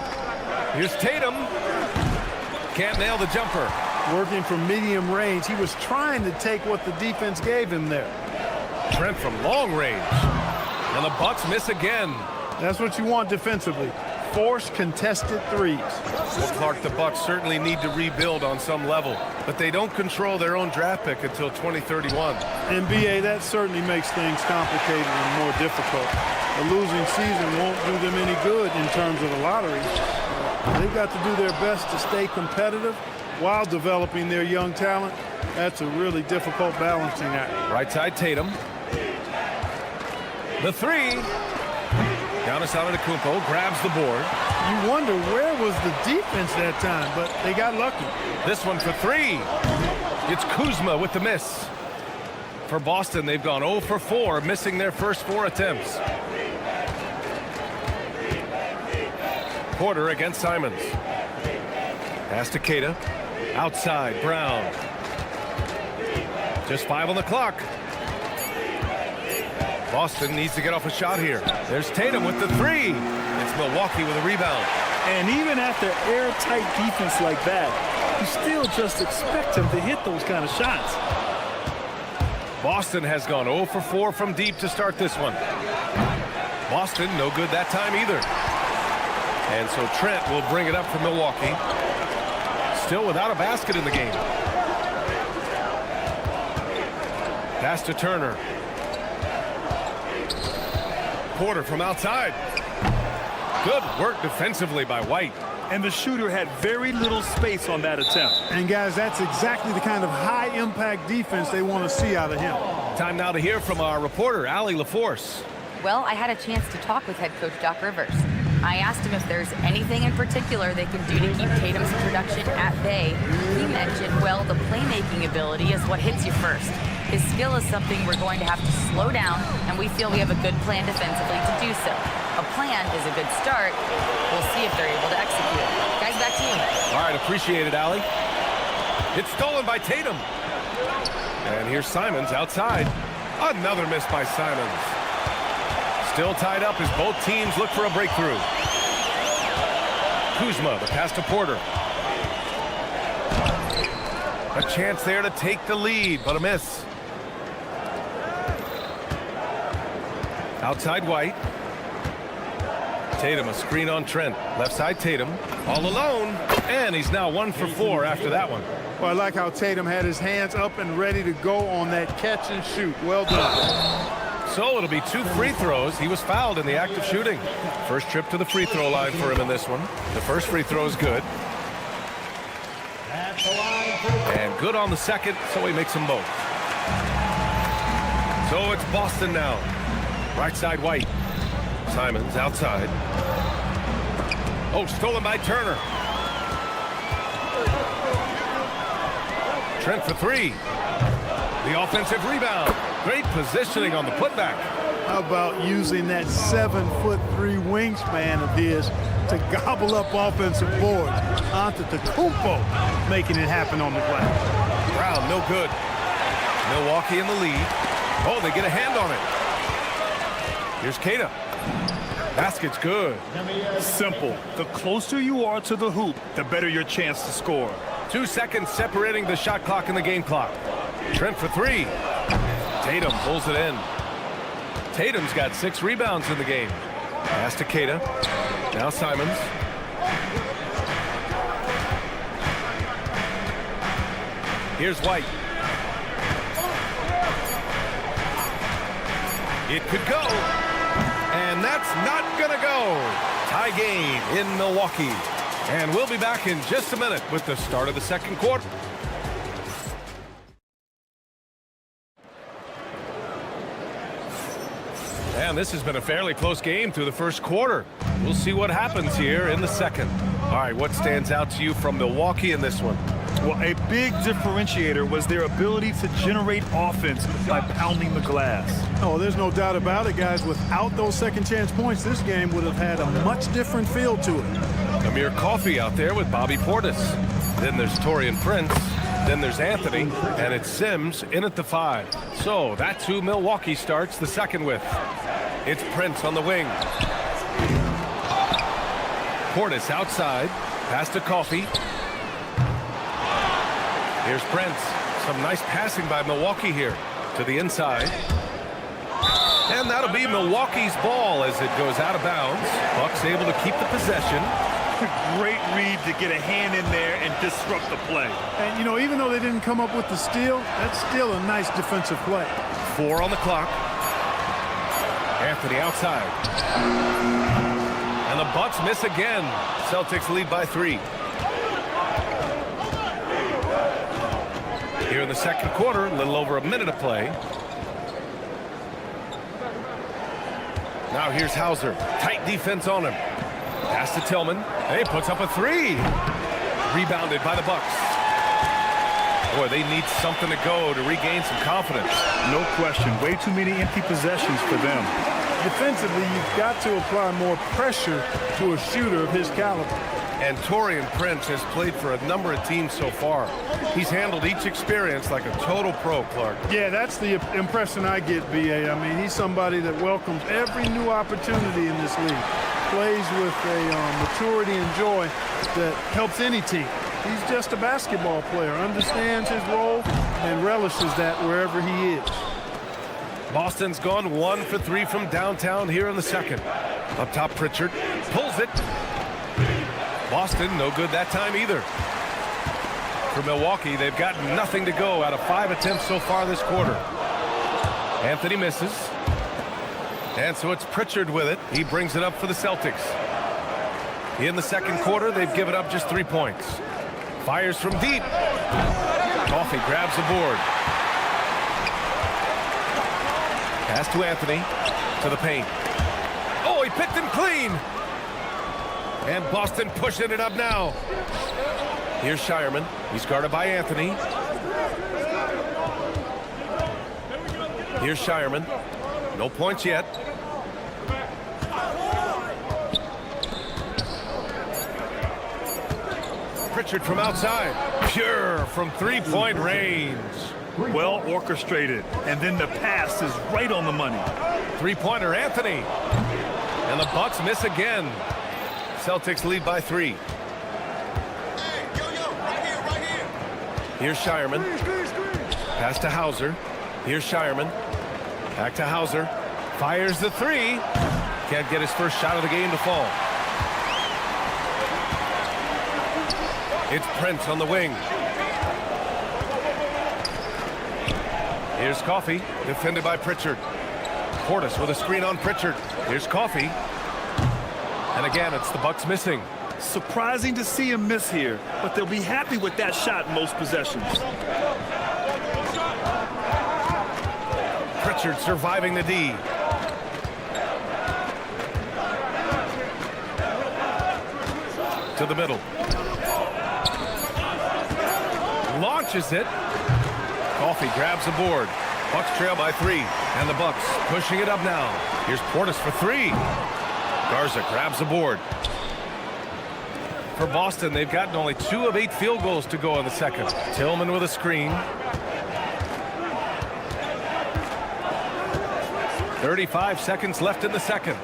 Here's Tatum. Can't nail the jumper. Working from medium range, he was trying to take what the defense gave him there. Trent from long range. And the Bucks miss again. That's what you want defensively. Force contested threes. Well, Clark, the Bucks certainly need to rebuild on some level, but they don't control their own draft pick until 2031. And B.A., that certainly makes things complicated and more difficult. A losing season won't do them any good in terms of the lottery. They've got to do their best to stay competitive while developing their young talent. That's a really difficult balancing act. Right side Tatum. The 3. Giannis Antetokounmpo grabs the board. You wonder where was the defense that time, but they got lucky. This one for 3. It's Kuzma with the miss. For Boston, they've gone 0 for 4, missing their first 4 attempts. Porter against Simons. Pass to Queta. Outside, Brown. Just 5 on the clock. Boston needs to get off a shot here. There's Tatum with the 3. It's Milwaukee with a rebound. And even after airtight defense like that, you still just expect him to hit those kind of shots. Boston has gone 0 for 4 from deep to start this one. Boston no good that time either. And so Trent will bring it up for Milwaukee. Still without a basket in the game. Pass to Turner. Porter from outside. Good work defensively by White. And the shooter had very little space on that attempt. And guys, that's exactly the kind of high impact defense they want to see out of him. Time now to hear from our reporter, Allie LaForce. Well, I had a chance to talk with head coach Doc Rivers. I asked him if there's anything in particular they can do to keep Tatum's production at bay. He mentioned, well, the playmaking ability is what hits you first. His skill is something we're going to have to slow down, and we feel we have a good plan defensively to do so. A plan is a good start. We'll see if they're able to execute. Guys, back to you. All right, appreciate it, Allie. It's stolen by Tatum. And here's Simons outside. Another miss by Simons. Still tied up as both teams look for a breakthrough. Kuzma, the pass to Porter. A chance there to take the lead, but a miss. Outside White. Tatum, a screen on Trent. Left side Tatum, all alone. And he's now 1 for 4 after that one. Well, I like how Tatum had his hands up and ready to go on that catch and shoot. Well done. So it'll be 2 free throws. He was fouled in the act of shooting. First trip to the free throw line for him in this one. The first free throw is good. And good on the second, so he makes them both. So it's Boston now. Right side White. Simons outside. Oh, stolen by Turner. Trent for 3. The offensive rebound. Great positioning on the putback. How about using that 7'3" wingspan of his to gobble up offensive boards? Antetokounmpo making it happen on the glass. Brown, no good. Milwaukee in the lead. Oh, they get a hand on it. Here's Queta. Basket's good. Simple. The closer you are to the hoop, the better your chance to score. 2 seconds separating the shot clock and the game clock. Trent for 3. Tatum pulls it in. Tatum's got 6 rebounds in the game. Pass to Queta. Now Simons. Here's White. It could go. And that's not going to go. Tie game in Milwaukee. And we'll be back in just a minute with the start of the second quarter. And this has been a fairly close game through the first quarter. We'll see what happens here in the second. All right, what stands out to you from Milwaukee in this one? Well, a big differentiator was their ability to generate offense by pounding the glass. Oh, there's no doubt about it, guys. Without those second chance points, this game would have had a much different feel to it. Amir Coffey out there with Bobby Portis. Then there's Taurean Prince. Then there's Anthony. And it's Sims in at the 5. So that's who Milwaukee starts the second with. It's Prince on the wing. Portis outside. Pass to Coffey. Here's Prince. Some nice passing by Milwaukee here to the inside. And that'll be Milwaukee's ball as it goes out of bounds. Bucks able to keep the possession. Great read to get a hand in there and disrupt the play. And, you know, even though they didn't come up with the steal, that's still a nice defensive play. 4 on the clock. Anthony outside. And the Bucks miss again. Celtics lead by 3. Here in the second quarter, a little over a minute of play. Now here's Hauser. Tight defense on him. Pass to Tillman. And he puts up a 3. Rebounded by the Bucks. Boy, they need something to go to regain some confidence. No question. Way too many empty possessions for them. Defensively, you've got to apply more pressure to a shooter of his caliber. And Taurean Prince has played for a number of teams so far. He's handled each experience like a total pro, Clark. Yeah, that's the impression I get, B.A. I mean, he's somebody that welcomes every new opportunity in this league. Plays with a maturity and joy that helps any team. He's just a basketball player, understands his role, and relishes that wherever he is. Boston's gone 1 for 3 from downtown here in the second. Up top, Pritchard pulls it. Boston, no good that time either. For Milwaukee, they've got nothing to go out of 5 attempts so far this quarter. Anthony misses. And so it's Pritchard with it. He brings it up for the Celtics. In the second quarter, they've given up just 3 points. Fires from deep. Coffey grabs the board. Pass to Anthony. To the paint. Oh, he picked him clean. And Boston pushing it up now. Here's Shireman. He's guarded by Anthony. Here's Shireman. No points yet. Pritchard from outside. Pure from three-point range. Well orchestrated. And then the pass is right on the money. Three-pointer, Anthony. And the Bucks miss again. Celtics lead by 3. Here's Shireman. Pass to Hauser. Here's Shireman. Back to Hauser. Fires the 3. Can't get his first shot of the game to fall. It's Prince on the wing. Here's Coffey, defended by Pritchard. Portis with a screen on Pritchard. Here's Coffey. And again, it's the Bucks missing. Surprising to see him miss here, but they'll be happy with that shot most possessions. Pritchard surviving the D. To the middle. Launches it. Coffey grabs the board. Bucks trail by 3. And the Bucks pushing it up now. Here's Portis for 3. Garza grabs the board. For Boston, they've gotten only 2 of 8 field goals to go in the second. Tillman with a screen. 35 seconds left in the second.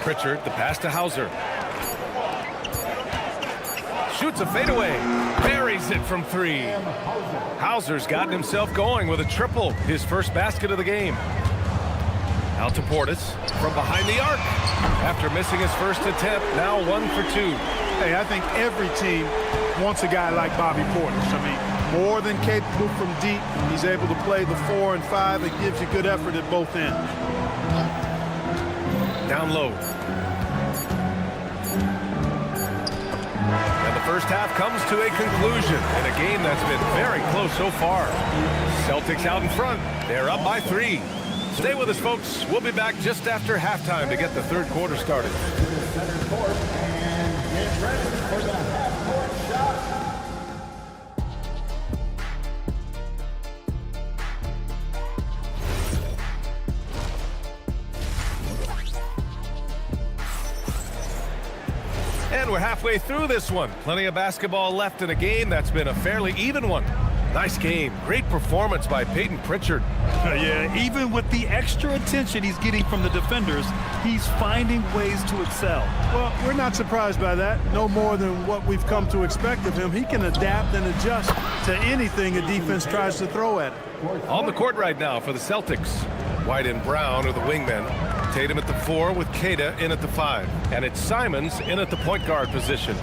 Pritchard, the pass to Hauser. Shoots a fadeaway. Buries it from 3. Hauser's gotten himself going with a triple. His first basket of the game. Out to Portis from behind the arc. After missing his first attempt, now 1 for 2. Hey, I think every team wants a guy like Bobby Portis. I mean, more than capable from deep. He's able to play the 4 and 5. It gives you good effort at both ends. Down low. And the first half comes to a conclusion in a game that's been very close so far. Celtics out in front. They're up by 3. Stay with us, folks. We'll be back just after halftime to get the third quarter started. Center court and get ready for the half-court shot. And we're halfway through this one. Plenty of basketball left in a game that's been a fairly even one. Nice game. Great performance by Peyton Pritchard. Yeah, even with the extra attention he's getting from the defenders, he's finding ways to excel. Well, we're not surprised by that. No more than what we've come to expect of him. He can adapt and adjust to anything a defense tries to throw at him. On the court right now for the Celtics. White and Brown are the wingmen. Tatum at the 4 with Keita in at the 5. And it's Simons in at the point guard position.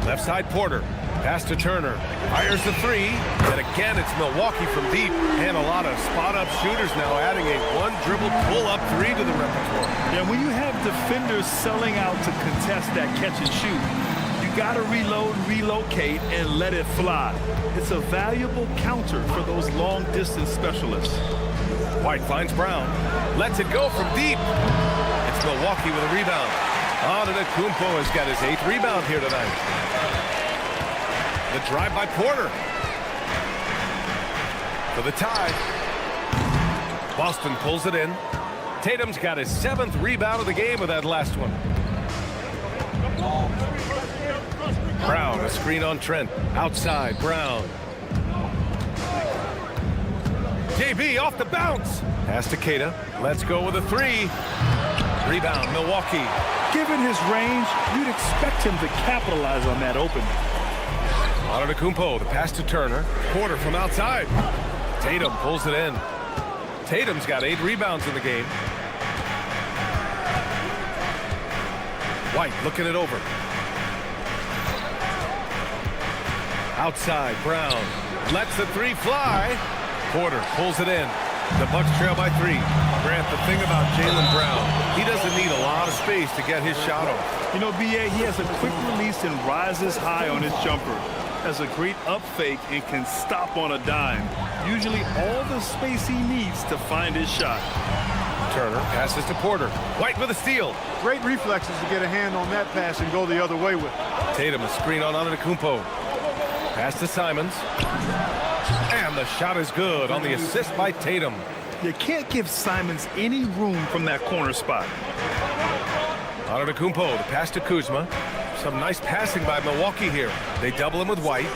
Left side Porter. Pass to Turner. Fires the 3. And again, it's Milwaukee from deep. And a lot of spot-up shooters now adding a one-dribble pull-up 3 to the repertoire. Yeah, when you have defenders selling out to contest that catch and shoot, you got to reload, relocate, and let it fly. It's a valuable counter for those long-distance specialists. White finds Brown. Lets it go from deep. It's Milwaukee with a rebound. Antetokounmpo has got his 8th rebound here tonight. The drive by Porter. For the tie. Boston pulls it in. Tatum's got his 7th rebound of the game with that last one. Brown, a screen on Trent. Outside, Brown. JB off the bounce. Pass to Keita. Let's go with a 3. Rebound, Milwaukee. Given his range, you'd expect him to capitalize on that opening. Antetokounmpo, the pass to Turner. Porter from outside. Tatum pulls it in. Tatum's got 8 rebounds in the game. White looking it over. Outside, Brown. Lets the 3 fly. Porter pulls it in. The Bucks trail by 3. Grant, the thing about Jaylen Brown, he doesn't need a lot of space to get his shot off. You know, B.A., he has a quick release and rises high on his jumper. Has a great up fake and can stop on a dime. Usually all the space he needs to find his shot. Turner passes to Porter. White with a steal. Great reflexes to get a hand on that pass and go the other way with it. Tatum, a screen on Antetokounmpo. Pass to Simons. And the shot is good on the assist by Tatum. You can't give Simons any room from that corner spot. Antetokounmpo, the pass to Kuzma. Some nice passing by Milwaukee here. They double him with White.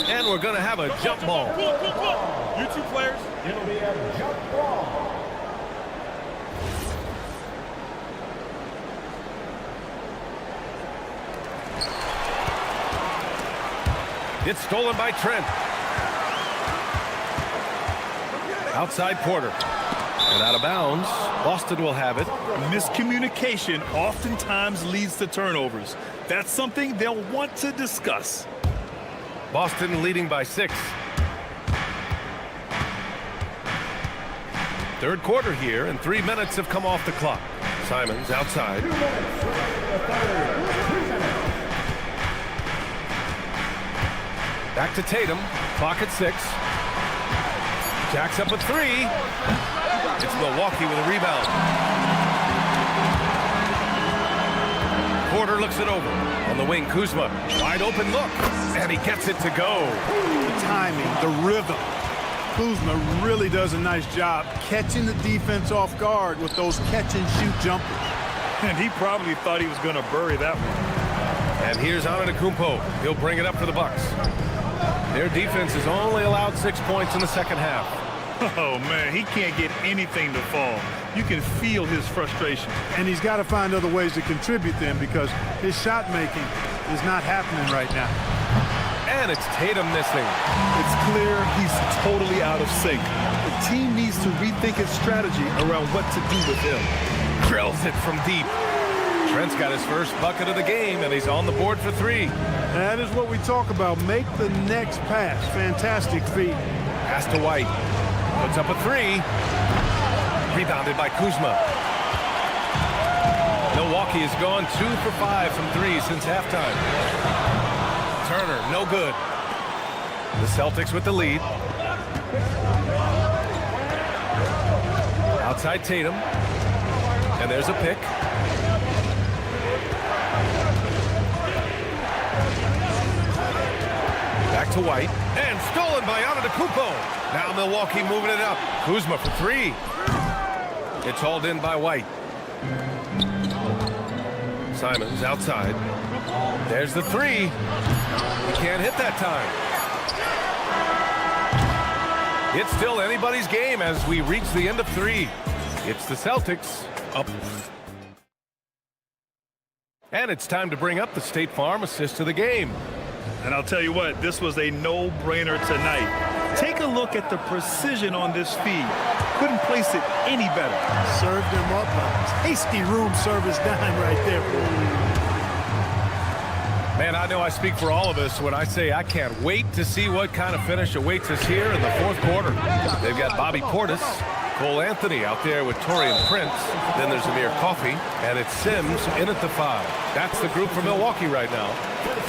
And we're going to have a jump ball. You two players. It'll be a jump ball. It's stolen by Trent. Outside Porter. And out of bounds. Boston will have it. Miscommunication oftentimes leads to turnovers. That's something they'll want to discuss. Boston leading by 6. Third quarter here, and 3 minutes have come off the clock. Simons outside. 2 minutes. The third. 3 minutes. Back to Tatum. Clock at 6. Jacks up a 3. It's Milwaukee with a rebound. Porter looks it over. On the wing, Kuzma. Wide open look. And he gets it to go. The timing, the rhythm. Kuzma really does a nice job catching the defense off guard with those catch-and-shoot jumpers. And he probably thought he was going to bury that one. And here's Antetokounmpo. He'll bring it up for the Bucks. Their defense has only allowed 6 points in the second half. Oh, man, he can't get anything to fall. You can feel his frustration. And he's got to find other ways to contribute then because his shot making is not happening right now. And it's Tatum missing. It's clear he's totally out of sync. The team needs to rethink its strategy around what to do with him. Drills it from deep. Trent's got his first bucket of the game, and he's on the board for 3. That is what we talk about. Make the next pass. Fantastic feat. Pass to White. Puts up a 3. Rebounded by Kuzma. Milwaukee has gone 2 for 5 from 3 since halftime. Turner, no good. The Celtics with the lead. Outside Tatum. And there's a pick. Back to White. And stolen by Antetokounmpo. Now Milwaukee moving it up. Kuzma for 3. It's hauled in by White. Simons outside. There's the 3. He can't hit that time. It's still anybody's game as we reach the end of 3. It's the Celtics up. And it's time to bring up the State Farm assist of the game. And I'll tell you what, this was a no-brainer tonight. Take a look at the precision on this feed. Couldn't place it any better. Served him up a tasty room service dime right there. Man, I know I speak for all of us when I say I can't wait to see what kind of finish awaits us here in the 4th quarter. They've got Bobby Portis, Cole Anthony out there with Torian Prince. Then there's Amir Coffey, and it's Sims in at the 5. That's the group for Milwaukee right now.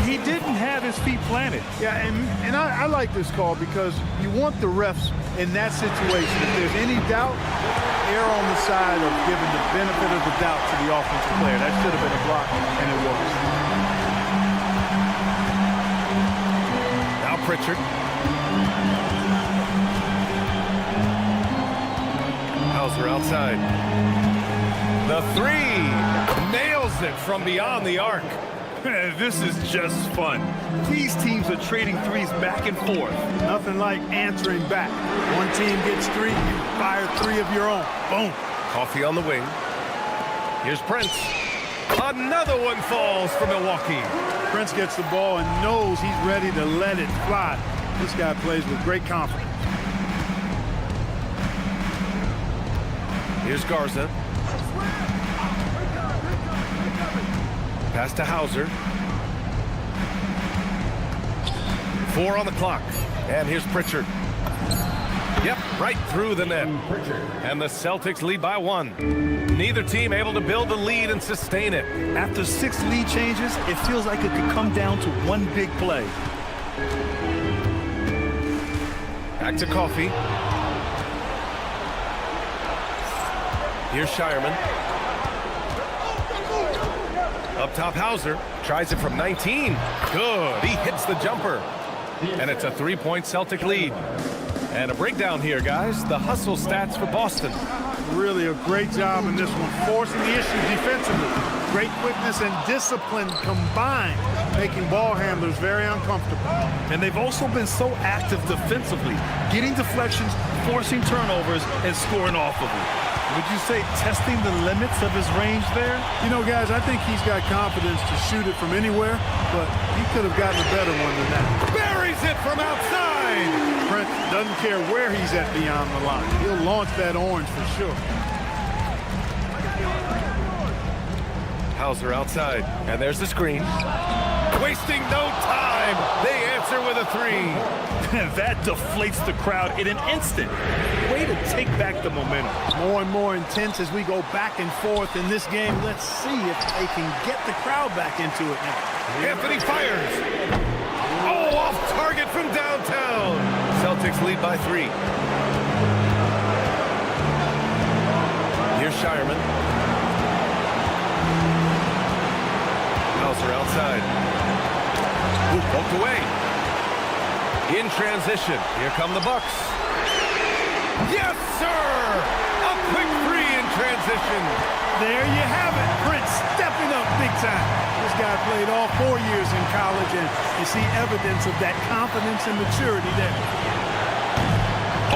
He didn't have his feet planted. Yeah, and I like this call because you want the refs in that situation. If there's any doubt, err on the side of giving the benefit of the doubt to the offensive player. That should have been a block, and it was. Now Pritchard. Hauser outside. The 3 nails it from beyond the arc. This is just fun. These teams are trading threes back and forth. Nothing like answering back. One team gets 3, you fire 3 of your own. Boom. Coffey on the wing. Here's Prince. Another one falls for Milwaukee. Prince gets the ball and knows he's ready to let it fly. This guy plays with great confidence. Here's Garza. Pass to Hauser. 4 on the clock. And here's Pritchard. Yep, right through the net. And the Celtics lead by 1. Neither team able to build the lead and sustain it. After 6 lead changes, it feels like it could come down to one big play. Back to Coffey. Here's Shireman. Up top, Hauser tries it from 19. Good. He hits the jumper. And it's a 3-point Celtic lead. And a breakdown here, guys. The hustle stats for Boston. Really a great job in this one, forcing the issue defensively. Great quickness and discipline combined, making ball handlers very uncomfortable. And they've also been so active defensively, getting deflections, forcing turnovers, and scoring off of them. Would you say testing the limits of his range there? You know, guys, I think he's got confidence to shoot it from anywhere, but he could have gotten a better one than that. Buries it from outside! Prince doesn't care where he's at beyond the line. He'll launch that orange for sure. Hauser outside, and there's the screen. Wasting no time. They answer with a 3. That deflates the crowd in an instant. Way to take back the momentum. More and more intense as we go back and forth in this game. Let's see if they can get the crowd back into it now. Anthony fires. Oh, off target from downtown. Celtics lead by 3. Here's Shireman. Hauser outside. Poked away. In transition. Here come the Bucks. Yes, sir! A quick 3 in transition. There you have it. Prince stepping up big time. This guy played all 4 years in college, and you see evidence of that confidence and maturity there.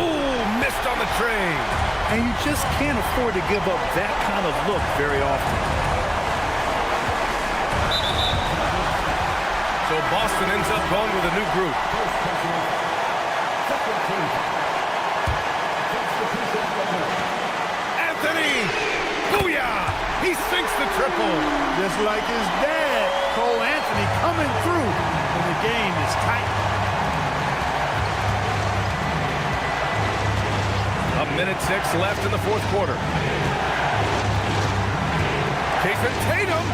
Oh, missed on the tray. And you just can't afford to give up that kind of look very often. So Boston ends up going with a new group. Anthony! Booyah! sinks the triple. Just like his dad, Cole Anthony, coming through when the game is tight. A minute 6 left in the fourth quarter. Jason Tatum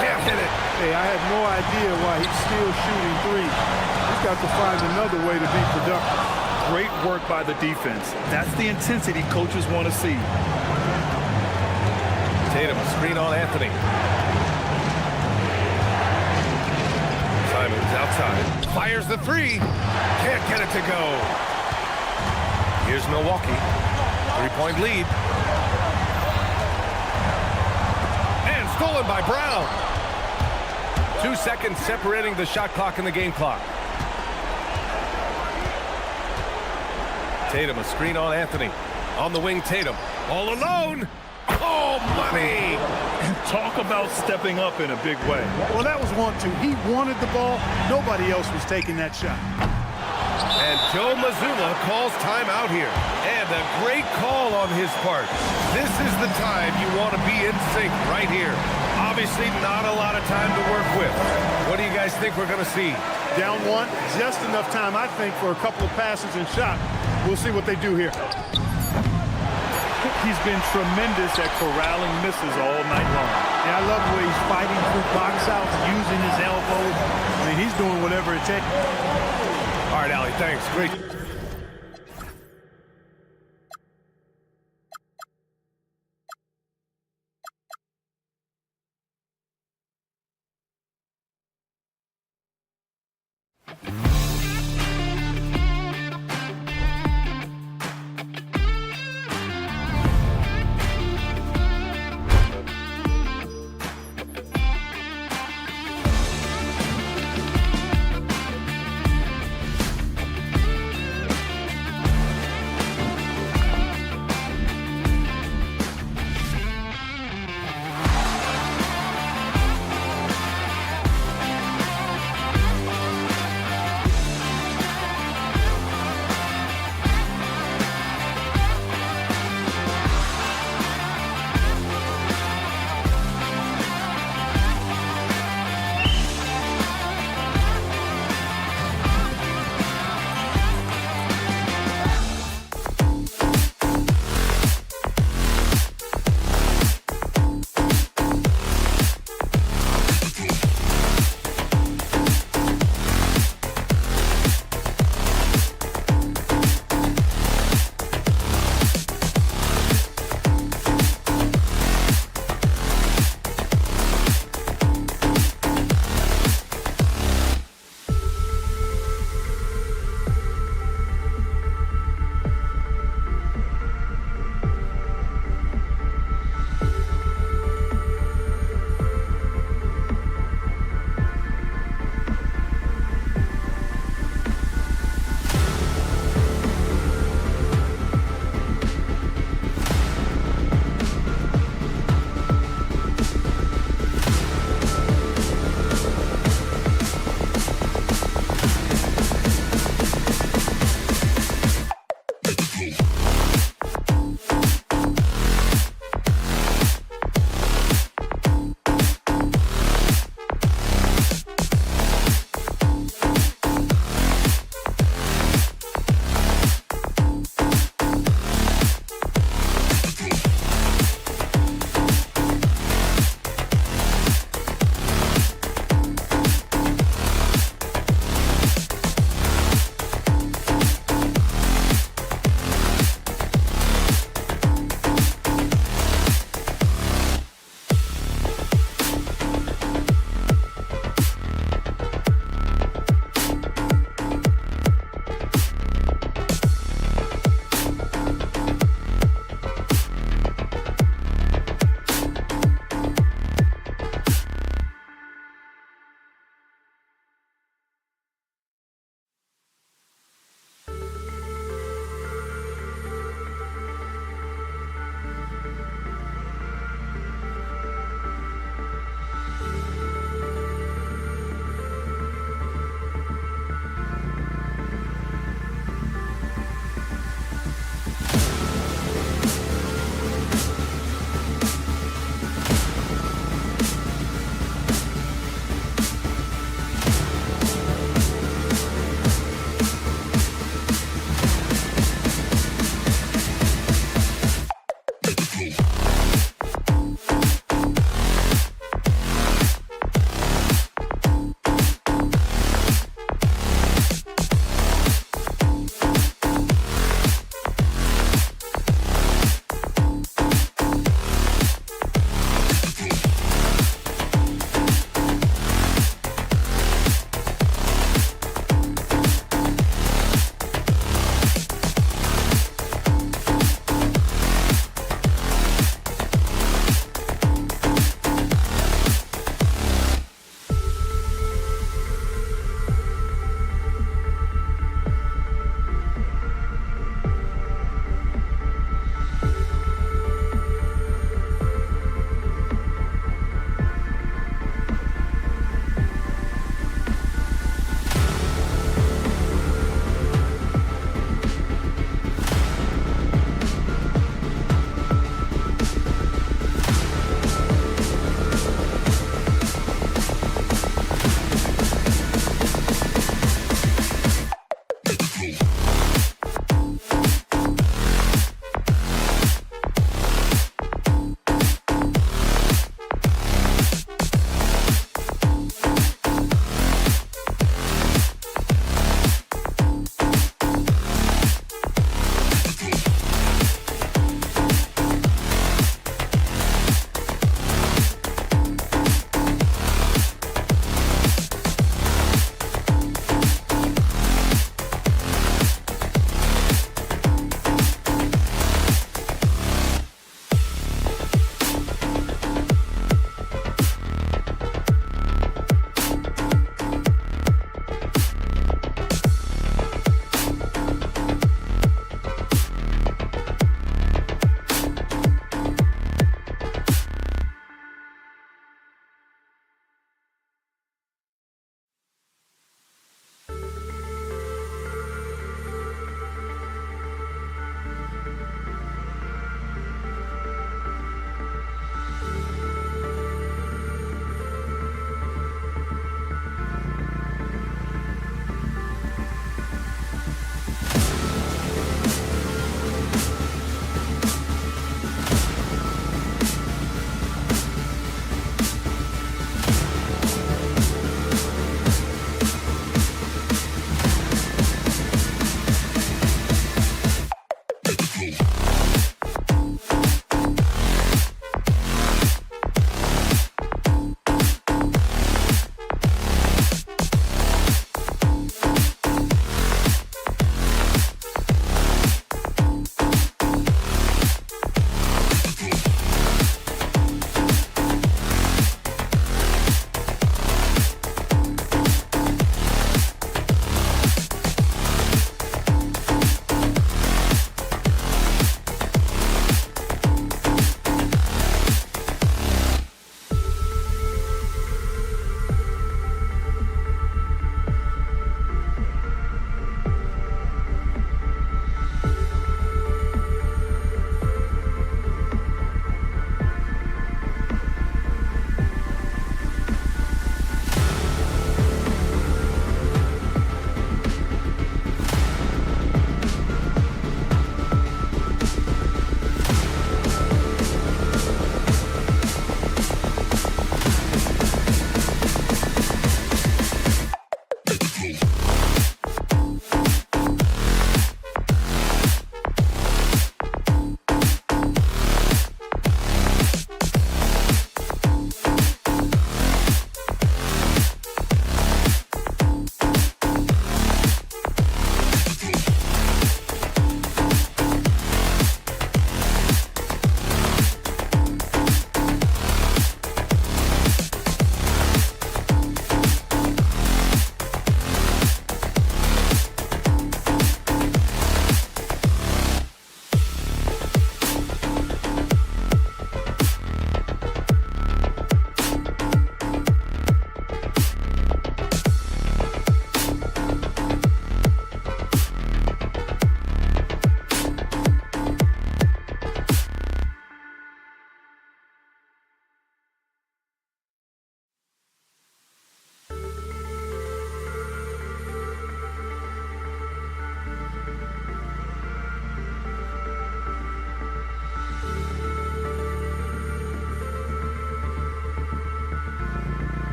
can't hit it. Hey, I had no idea why he's still shooting threes. He's got to find another way to be productive. Great work by the defense. That's the intensity coaches want to see. Tatum, a screen on Anthony. Simons outside. Fires the three. Can't get it to go. Here's Milwaukee. 3-point lead. And stolen by Brown. 2 seconds separating the shot clock and the game clock. Tatum, a screen on Anthony. On the wing, Tatum. All alone. Oh, money! Talk about stepping up in a big way. Well, that was 1-2. He wanted the ball. Nobody else was taking that shot. And Joe Mazzulla calls timeout here. And a great call on his part. This is the time you want to be in sync right here. Obviously not a lot of time to work with. What do you guys think we're going to see? Down 1, just enough time, I think, for a couple of passes and shot. We'll see what they do here. He's been tremendous at corralling misses all night long. Yeah, I love the way he's fighting through box outs, using his elbow. I mean, he's doing whatever it takes. All right, Allie, thanks. Great.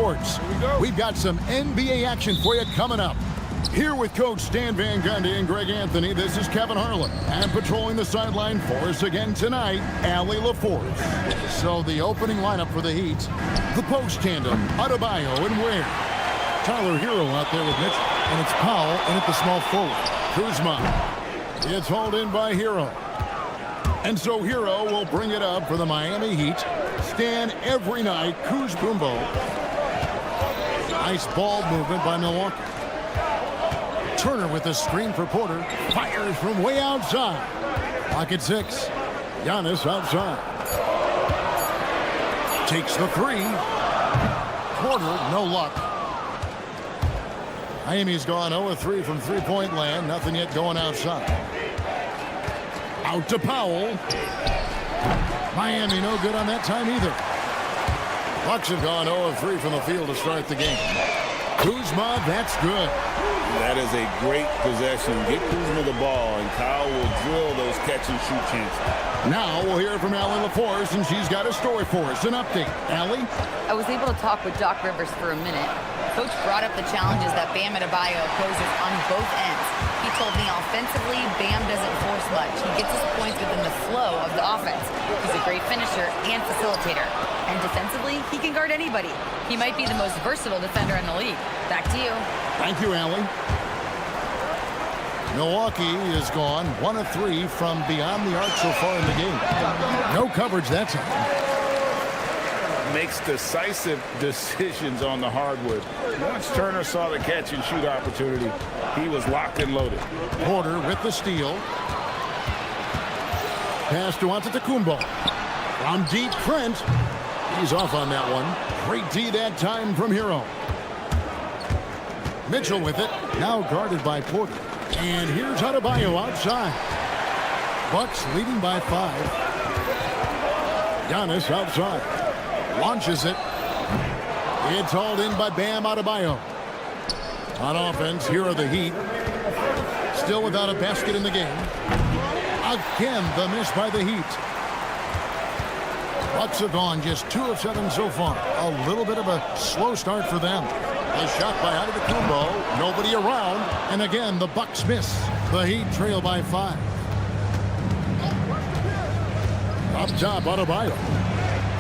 sports. We've got some NBA action for you coming up. Here with Coach Stan Van Gundy and Greg Anthony, this is Kevin Harlan. And patrolling the sideline for us again tonight, Allie LaForce. So the opening lineup for the Heat, the post tandem, Adebayo and Ware. Tyler Hero out there with Mitch, and it's Powell in at the small forward. Kuzma. It's hauled in by Hero. And so Hero will bring it up for the Miami Heat. Stan every night, Kuz Bumbo. Nice ball movement by Milwaukee. Turner with a screen for Porter. Fires from way outside. Pocket 6. Giannis outside. Takes the 3. Porter, no luck. Miami's gone 0-3 from three-point land. Nothing yet going outside. Out to Powell. Miami no good on that time either. Bucks have gone 0-3 from the field to start the game. Kuzma, that's good. That is a great possession. Get Kuzma the ball, and Kyle will drill those catch-and-shoot chances. Now we'll hear from Allie LaForce, and she's got a story for us. An update. Allie? I was able to talk with Doc Rivers for a minute. Coach brought up the challenges that Bam Adebayo poses on both ends. He told me offensively, Bam doesn't force much. He gets his points within the flow of the offense. He's a great finisher and facilitator. And defensively, he can guard anybody. He might be the most versatile defender in the league. Back to you. Thank you, Allie. Milwaukee is gone 1-3 from beyond the arc so far in the game. No coverage that time. Makes decisive decisions on the hardwood. Once Turner saw the catch and shoot opportunity, he was locked and loaded. Porter with the steal. Pass to Antetokounmpo. From deep, Trent. He's off on that one. Great D that time from Hero. Mitchell with it. Now guarded by Porter. And here's Adebayo outside. Bucks leading by 5. Giannis outside. Launches it. It's hauled in by Bam Adebayo. On offense, here are the Heat. Still without a basket in the game. Again, the miss by the Heat. Bucks have gone just 2 of 7 so far. A little bit of a slow start for them. A shot by Antetokounmpo. Nobody around. And again, the Bucks miss. The Heat trail by 5. Up top, Adebayo.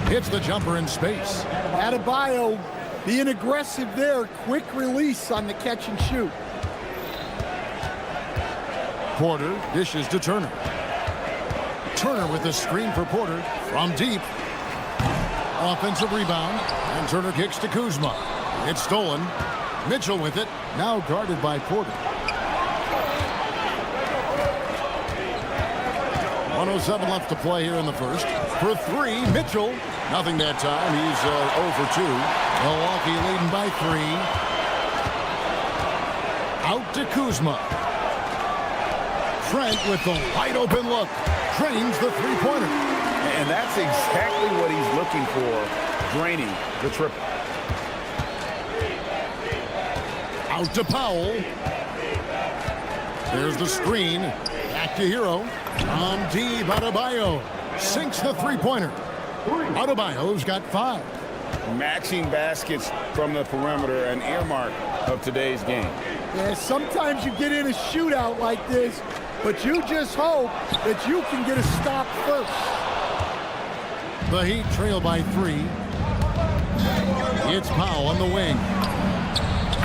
Hits the jumper in space. Adebayo being aggressive there. Quick release on the catch and shoot. Porter dishes to Turner. Turner with the screen for Porter from deep. Offensive rebound. And Turner kicks to Kuzma. It's stolen. Mitchell with it. Now guarded by Porter. 1:07 left to play here in the first. For 3, Mitchell. Nothing that time. He's 0 for 2. Milwaukee leading by 3. Out to Kuzma. Trent with the wide open look. Drains the three-pointer. And that's exactly what he's looking for, draining the triple. Out to Powell. There's the screen. Back to Hero. Deep, Adebayo sinks the three-pointer. Adebayo's got 5. Matching baskets from the perimeter, an earmark of today's game. Yeah, sometimes you get in a shootout like this, but you just hope that you can get a stop first. The Heat trail by 3. It's Powell on the wing.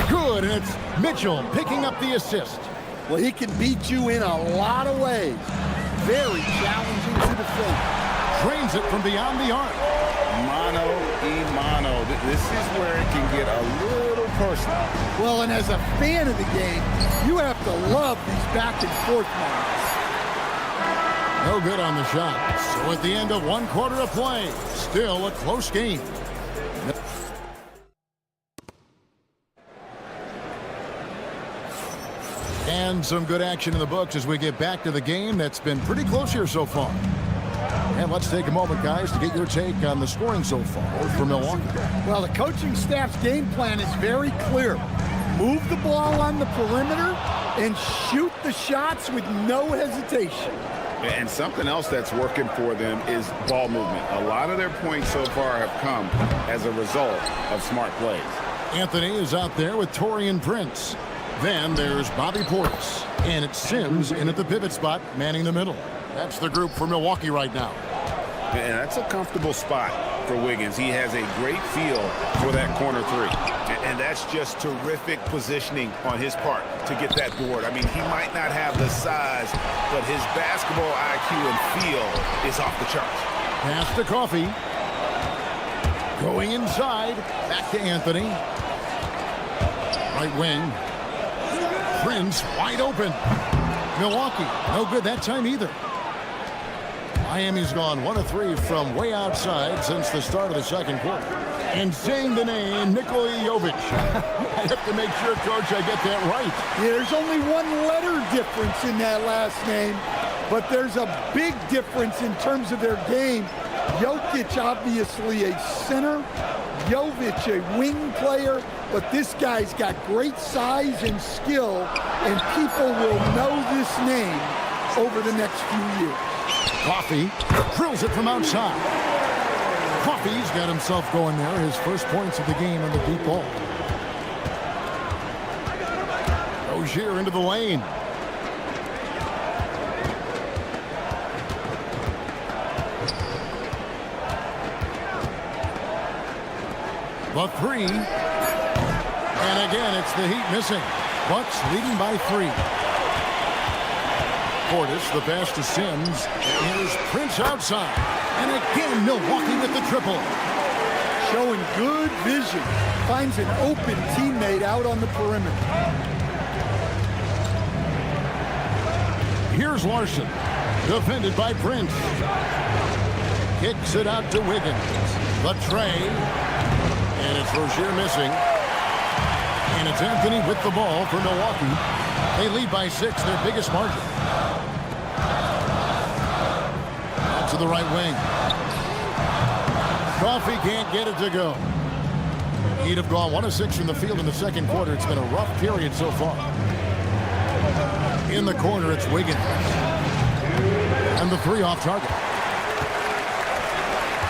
Good, and it's Mitchell picking up the assist. Well, he can beat you in a lot of ways. Very challenging to defend. Drains it from beyond the arc. Mano. This is where it can get a little personal. Well, and as a fan of the game, you have to love these back and forth moments. No good on the shot. So at the end of 1 quarter of play, still a close game. And some good action in the books as we get back to the game that's been pretty close here so far. And let's take a moment, guys, to get your take on the scoring so far for Milwaukee. Well, the coaching staff's game plan is very clear. Move the ball on the perimeter and shoot the shots with no hesitation. And something else that's working for them is ball movement. A lot of their points so far have come as a result of smart plays. Anthony is out there with Taurean Prince. Then there's Bobby Portis. And it's Sims in at the pivot spot, manning the middle. That's the group for Milwaukee right now. And that's a comfortable spot for Wiggins. He has a great feel for that corner three. And that's just terrific positioning on his part to get that board. I mean, he might not have the size, but his basketball IQ and feel is off the charts. Pass to Coffey. Going inside. Back to Anthony. Right wing. Prince wide open. Milwaukee, no good that time either. Miami's gone 1 of 3 from way outside since the start of the second quarter. And saying the name, Nikola Jovic. I have to make sure, Coach, I get that right. Yeah, there's only one letter difference in that last name, but there's a big difference in terms of their game. Jokic, obviously a center. Jovic, a wing player, but this guy's got great size and skill, and people will know this name over the next few years. Coffey drills it from outside. Coffey's got himself going there. His first points of the game on the deep ball. Rozier into the lane. The three. And again, it's the Heat missing. Bucks leading by 3. Portis, the pass to Sims. Here's Prince outside. And again, Milwaukee with the triple. Showing good vision. Finds an open teammate out on the perimeter. Here's Larson. Defended by Prince. Kicks it out to Wiggins. The tray. And it's Rozier missing. And it's Anthony with the ball for Milwaukee. They lead by 6, their biggest margin. To the right wing. Coffey can't get it to go. He'd have gone 1 of 6 from the field in the second quarter. It's been a rough period so far. In the corner, it's Wiggins. And the 3 off target.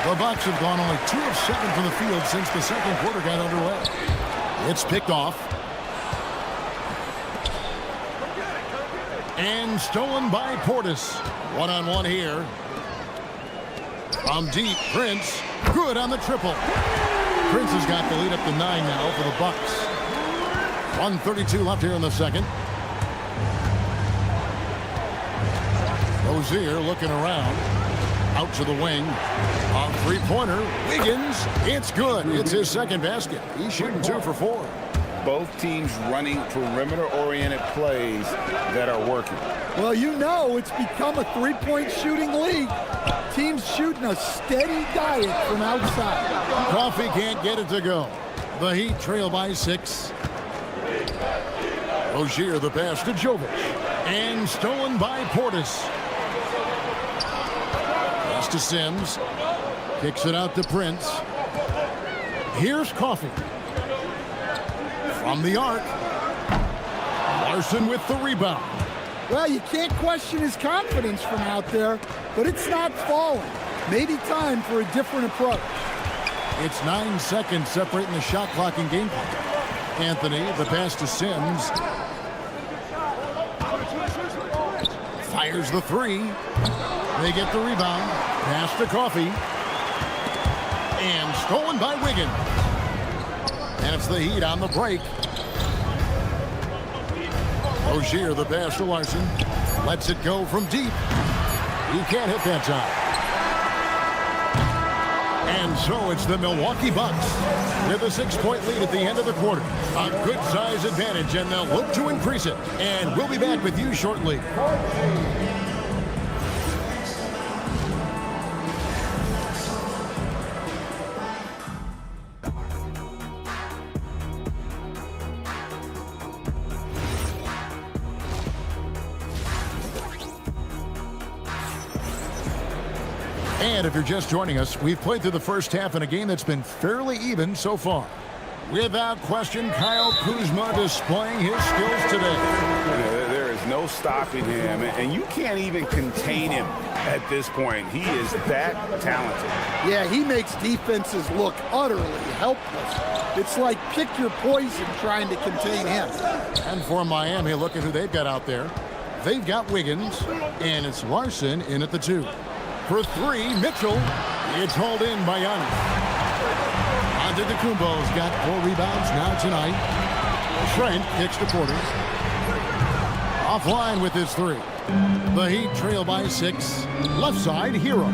The Bucks have gone only 2 of 7 from the field since the second quarter got underway. It's picked off. And stolen by Portis. One-on-one here. From deep, Prince. Good on the triple. Prince has got the lead up to 9 now for the Bucks. 1:32 left here in the second. Rozier looking around. Out to the wing. On three-pointer. Wiggins. It's good. It's his second basket. He's shooting 2 for 4. Both teams running perimeter-oriented plays that are working. Well, you know it's become a three-point shooting league. Teams shooting a steady diet from outside. Coffey can't get it to go. The Heat trail by 6. Rozier the pass to Jovic. And stolen by Portis. Pass to Sims. Kicks it out to Prince. Here's Coffey. From the arc. Larson with the rebound. Well, you can't question his confidence from out there, but it's not falling. Maybe time for a different approach. It's 9 seconds separating the shot clock and game clock. Anthony, the pass to Sims. Fires the 3. They get the rebound. Pass to Coffey. And stolen by Wiggins. And it's the Heat on the break. Rozier, the pass to Larson. Lets it go from deep. He can't hit that time. And so it's the Milwaukee Bucks with a 6-point lead at the end of the quarter. A good size advantage, and they'll look to increase it. And we'll be back with you shortly. And if you're just joining us, we've played through the first half in a game that's been fairly even so far. Without question, Kyle Kuzma displaying his skills today. There is no stopping him, and you can't even contain him at this point. He is that talented. Yeah, he makes defenses look utterly helpless. It's like pick your poison trying to contain him. And for Miami, look at who they've got out there. They've got Wiggins, and it's Larson in at the 2. For 3, Mitchell. It's hauled in by Giannis. Antetokounmpo's got 4 rebounds now tonight. Trent kicks to Porter. Offline with his 3. The Heat trail by 6. Left side, Hero.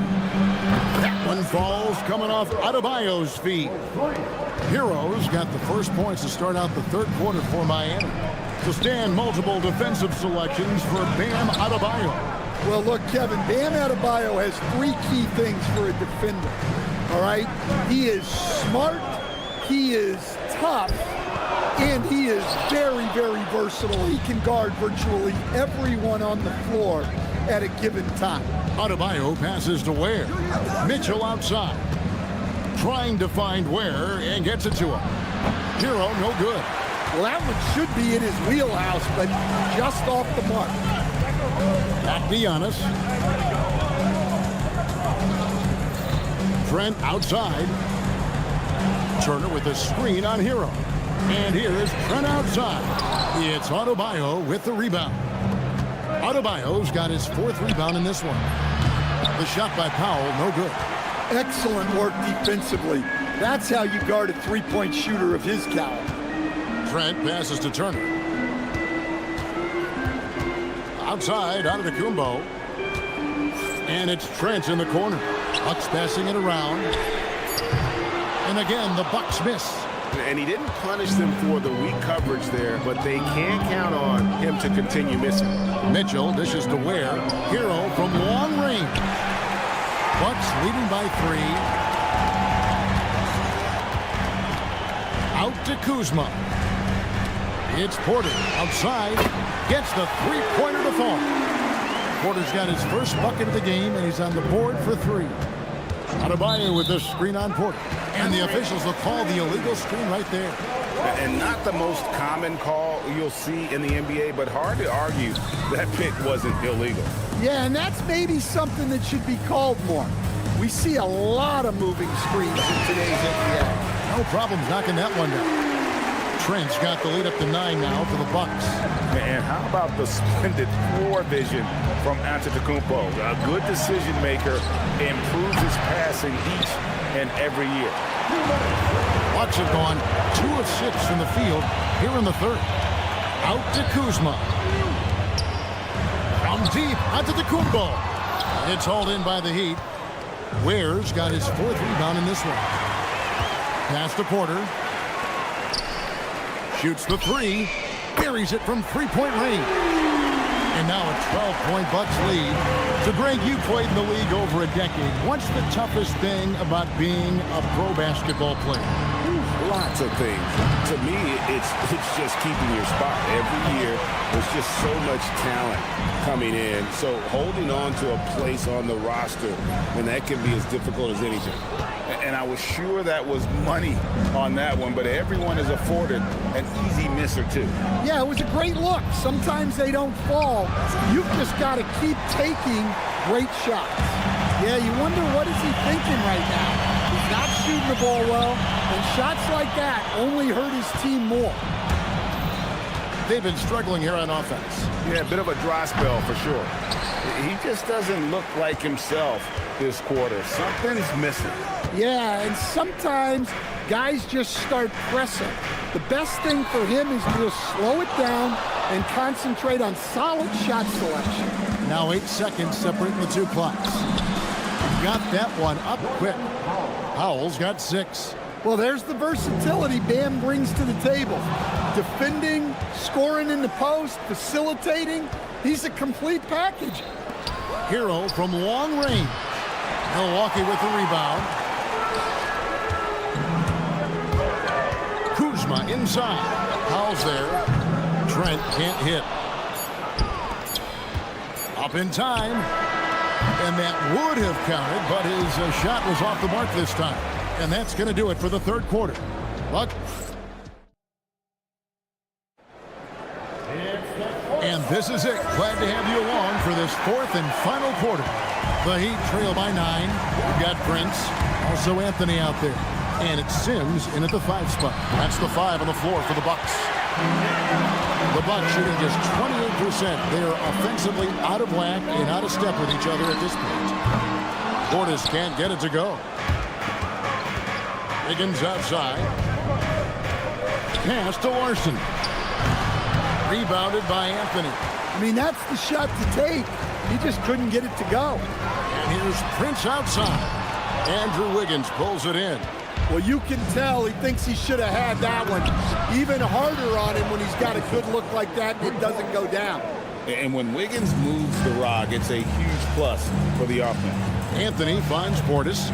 That one falls coming off Adebayo's feet. Hero's got the first points to start out the third quarter for Miami. To stand multiple defensive selections for Bam Adebayo. Well, look, Kevin, Bam Adebayo has 3 key things for a defender. All right? He is smart, he is tough, and he is very, very versatile. He can guard virtually everyone on the floor at a given time. Adebayo passes to Ware. Mitchell outside. Trying to find Ware and gets it to him. Hero, no good. Well, that one should be in his wheelhouse, but just off the mark. Back to Giannis. Trent outside. Turner with a screen on Hero. And here is Trent outside. It's Adebayo with the rebound. Adebayo's got his 4th rebound in this one. The shot by Powell, no good. Excellent work defensively. That's how you guard a 3-point shooter of his caliber. Trent passes to Turner. Outside, Antetokounmpo. And it's Trent in the corner. Bucks passing it around. And again, the Bucks miss. And he didn't punish them for the weak coverage there, but they can count on him to continue missing. Mitchell dishes to Ware. Hero from long range. Bucks leading by 3. Out to Kuzma. It's Porter outside. Gets the 3-pointer to fall. Porter's got his first bucket of the game, and he's on the board for 3. Adebayo with the screen on Porter. And the officials will call the illegal screen right there. And not the most common call you'll see in the NBA, but hard to argue that pick wasn't illegal. Yeah, and that's maybe something that should be called more. We see a lot of moving screens in today's NBA. No problems knocking that one down. Trent's got the lead up to 9 now for the Bucks. And how about the splendid floor vision from Antetokounmpo? A good decision maker, improves his passing each and every year. Bucks have gone 2 of 6 from the field here in the third. Out to Kuzma. From deep, Antetokounmpo. It's hauled in by the Heat. Ware's got his 4th rebound in this one. Pass to Porter. Shoots the 3. Buries it from 3-point range. And now a 12-point Bucks lead. So, Greg, you played in the league over a decade. What's the toughest thing about being a pro basketball player? Lots of things. To me, it's just keeping your spot. Every year, there's just so much talent coming in. So holding on to a place on the roster, and that can be as difficult as anything. And I was sure that was money on that one, but everyone is afforded an easy miss or 2. Yeah, it was a great look. Sometimes they don't fall. You've just got to keep taking great shots. Yeah, you wonder what is he thinking right now. He's not shooting the ball well, and shots like that only hurt his team more. They've been struggling here on offense. Yeah, a bit of a dry spell for sure. He just doesn't look like himself this quarter. Something's missing. Yeah, and sometimes guys just start pressing. The best thing for him is to just slow it down and concentrate on solid shot selection. Now 8 seconds separating the 2 clocks. Got that one up quick. Powell's got 6. Well, there's the versatility Bam brings to the table. Defending, scoring in the post, facilitating. He's a complete package. Hero from long range. Milwaukee with the rebound. Kuzma inside. Powell's there. Trent can't hit. Up in time. And that would have counted, but his shot was off the mark this time. And that's going to do it for the third quarter. Buck. It's And this is it. Glad to have you along for this fourth and final quarter. The Heat trail by 9. We've got Prince, also Anthony out there. And it's Sims in at the 5 spot. That's the 5 on the floor for the Bucks. The Bucks shooting just 28%. They are offensively out of whack and out of step with each other at this point. Portis can't get it to go. Higgins outside. Pass to Larson. Rebounded by Anthony. I mean, that's the shot to take. He just couldn't get it to go. And here's Prince outside. Andrew Wiggins pulls it in. Well, you can tell he thinks he should have had that one. Even harder on him when he's got a good look like that and it doesn't go down. And when Wiggins moves the rock, it's a huge plus for the offense. Anthony finds Portis.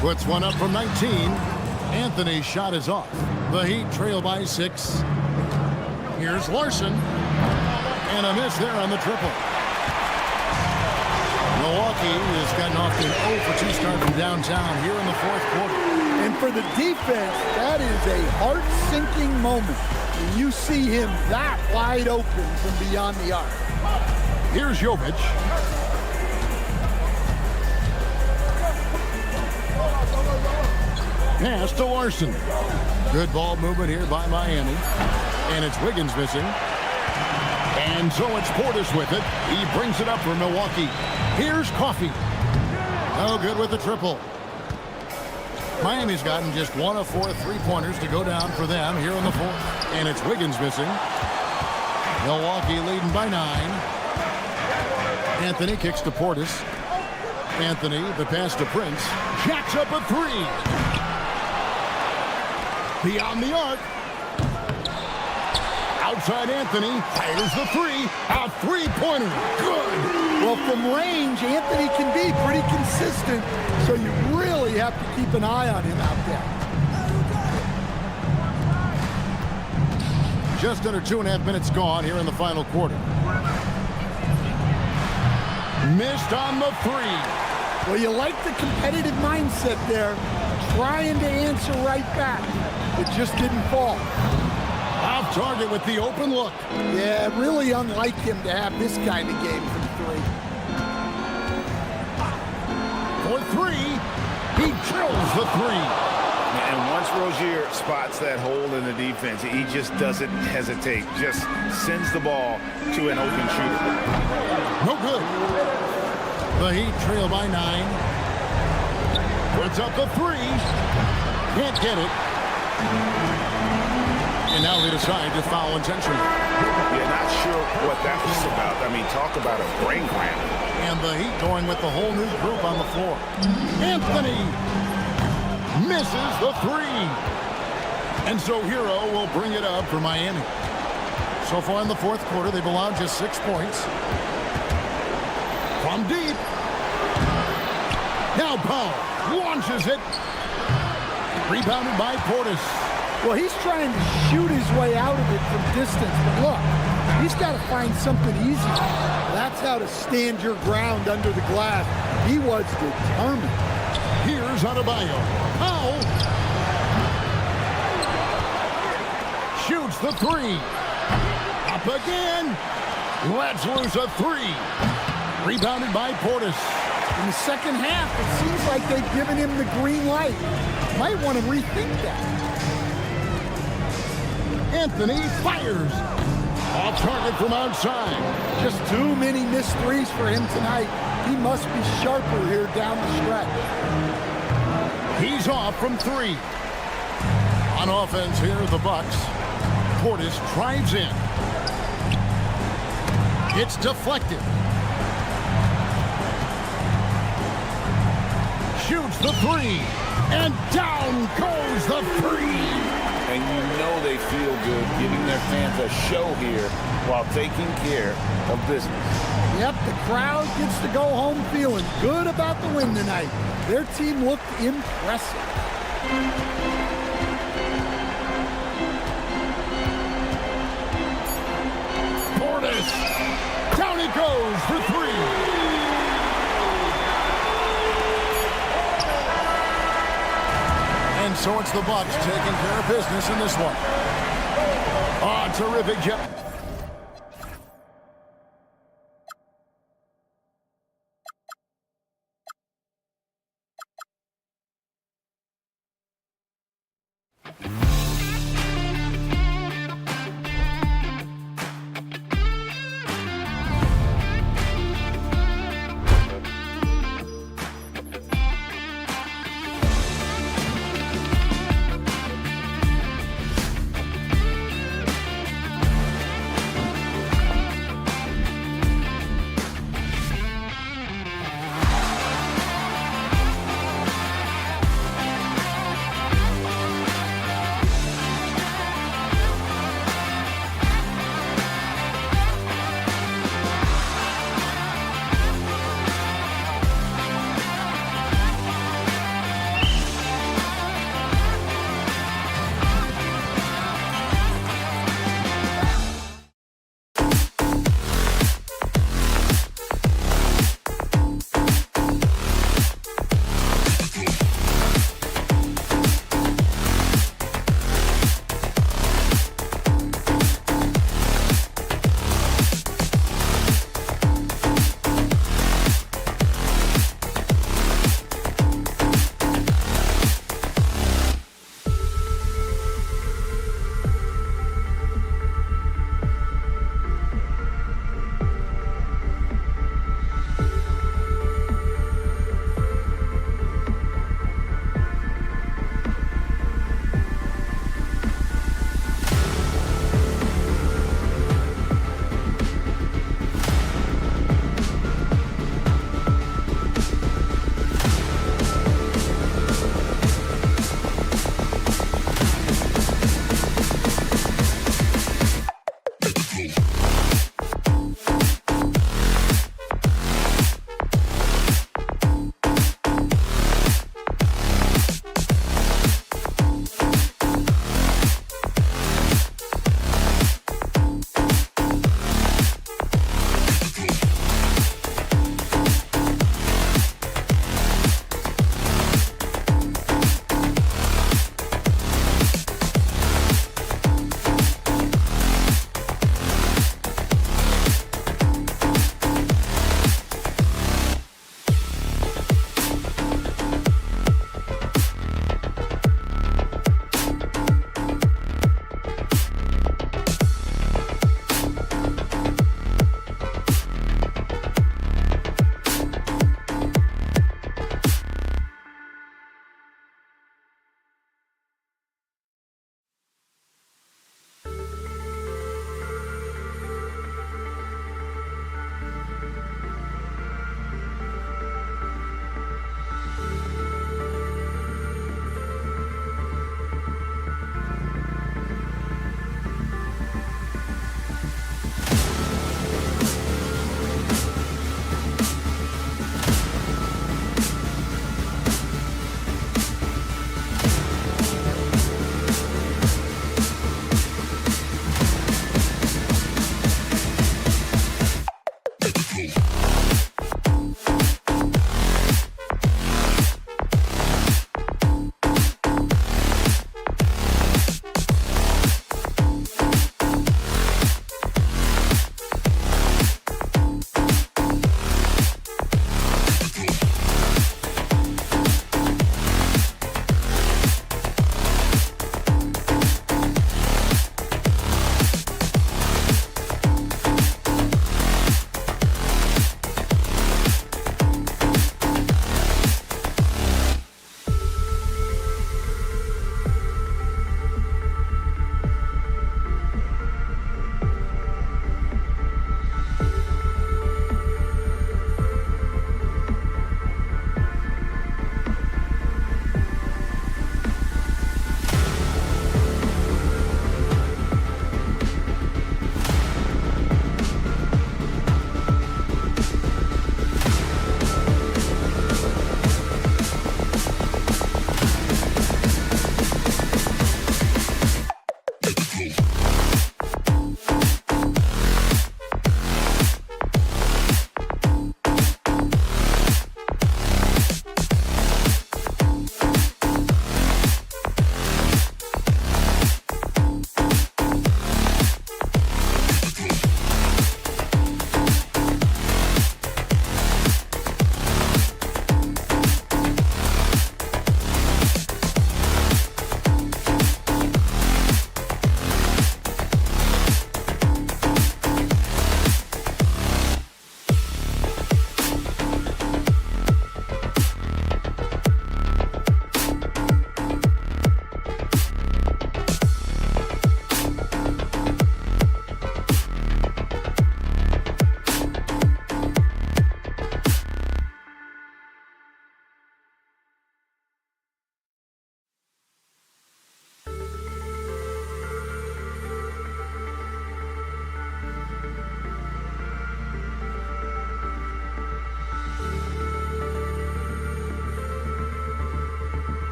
Puts one up from 19. Anthony's shot is off. The Heat trail by 6. Here's Larson. And a miss there on the triple. Milwaukee has gotten off to an 0-for-2 start from downtown here in the fourth quarter. And for the defense, that is a heart-sinking moment when you see him that wide open from beyond the arc. Here's Jovic. Pass to Larson. Good ball movement here by Miami. And it's Wiggins missing. And so it's Portis with it. He brings it up for Milwaukee. Here's Coffey. No good with the triple. Miami's gotten just 1 of 4 3-pointers to go down for them here in the fourth. And it's Wiggins missing. Milwaukee leading by 9. Anthony kicks to Portis. Anthony, the pass to Prince. Jacks up a 3. Beyond the arc. Outside Anthony. Fires the 3. A 3-pointer. Good. Well, from range, Anthony can be pretty consistent, so you really have to keep an eye on him out there. Just under 2.5 minutes gone here in the final quarter. Missed on the 3. Well, you like the competitive mindset there, trying to answer right back. It just didn't fall. Off target with the open look. Yeah, really unlike him to have this kind of game from 3. For 3, he drills the 3. And once Rozier spots that hole in the defense, he just doesn't hesitate. Just sends the ball to an open shooter. No good. The Heat trail by 9. Puts up the 3. Can't get it. And now they decide to foul intentionally. Yeah, not sure what that was about. I mean, talk about a brain cramp. And the Heat going with the whole new group on the floor. Anthony misses the 3. And so Hero will bring it up for Miami. So far in the fourth quarter, they've allowed just 6 points. From deep. Now Powell launches it. Rebounded by Portis. Well, he's trying to shoot his way out of it from distance, but look, he's got to find something easy. That's how to stand your ground under the glass. He was determined. Here's Adebayo. Powell shoots the 3. Up again. Lets loose a 3. Rebounded by Portis. In the second half, it seems like they've given him the green light. Might want to rethink that. Anthony fires. Off target from outside. Just too many missed threes for him tonight. He must be sharper here down the stretch. He's off from 3. On offense here, the Bucks. Portis drives in. It's deflected. Shoots the 3. And down goes the 3. And you know they feel good giving their fans a show here while taking care of business. Yep, the crowd gets to go home feeling good about the win tonight. Their team looked impressive. Portis. Down he goes for 3. And so it's the Bucks taking care of business in this one. Terrific job.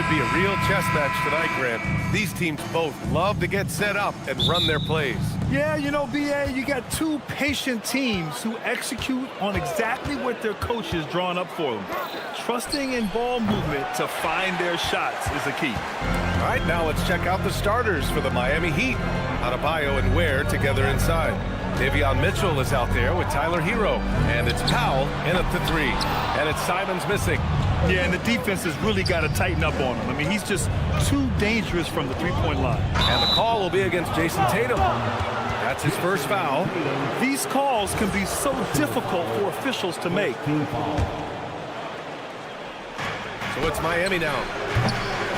Should be a real chess match tonight, Grant. These teams both love to get set up and run their plays. Yeah, you know, B.A., you got two patient teams who execute on exactly what their coach has drawn up for them. Trusting in ball movement to find their shots is the key. All right, now let's check out the starters for the Miami Heat. Adebayo and Ware together inside. Davion Mitchell is out there with Tyler Hero. And it's Powell in at the 3. And it's Simons missing. Yeah, and the defense has really got to tighten up on him. I mean, he's just too dangerous from the three-point line. And the call will be against Jason Tatum. That's his first foul. These calls can be so difficult for officials to make. So it's Miami now.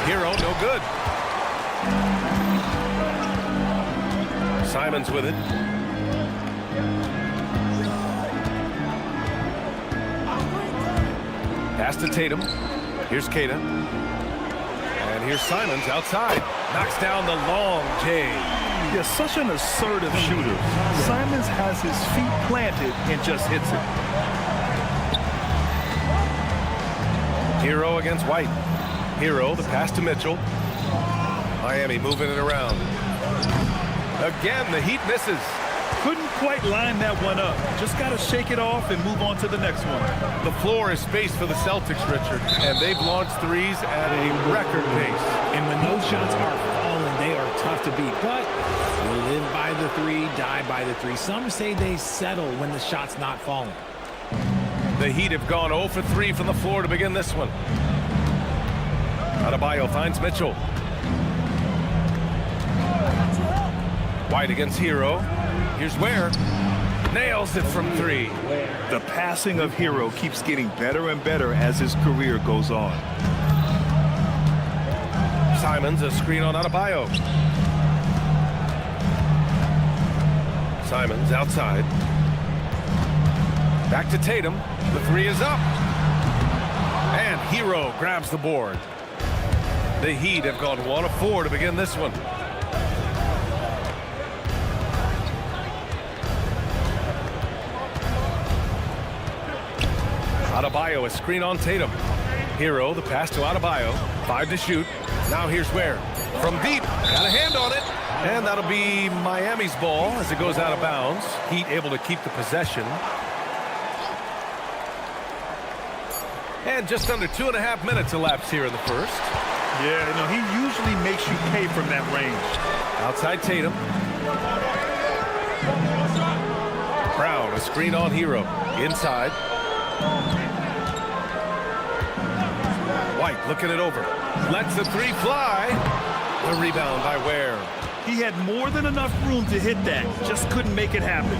Hero, no good. Simons with it. Pass to Tatum. Here's Keita. And here's Simons outside. Knocks down the long J. Yeah, such an assertive shooter. Simons has his feet planted and just hits it. Hero against White. Hero, the pass to Mitchell. Miami moving it around. Again, the Heat misses. Couldn't quite line that one up. Just got to shake it off and move on to the next one. The floor is space for the Celtics, Richard, and they've launched threes at a record pace. And when those shots are falling, they are tough to beat. But you live by the 3, die by the 3. Some say they settle when the shot's not falling. The Heat have gone 0 for 3 from the floor to begin this one. Adebayo finds Mitchell. White against Hero. Here's Ware. Nails it from 3. The passing of Hero keeps getting better and better as his career goes on. Simons, a screen on Adebayo. Simons outside. Back to Tatum. The 3 is up. And Hero grabs the board. The Heat have gone 1 of 4 to begin this one. Adebayo, a screen on Tatum. Hero, the pass to Adebayo. 5 to shoot. Now here's Ware. From deep. Got a hand on it. And that'll be Miami's ball as it goes out of bounds. Heat able to keep the possession. And just under 2.5 minutes elapsed here in the first. Yeah, you know, he usually makes you pay from that range. Outside Tatum. Brown, a screen on Hero. Inside. White looking it over. Lets the 3 fly. The rebound by Ware. He had more than enough room to hit that. Just couldn't make it happen.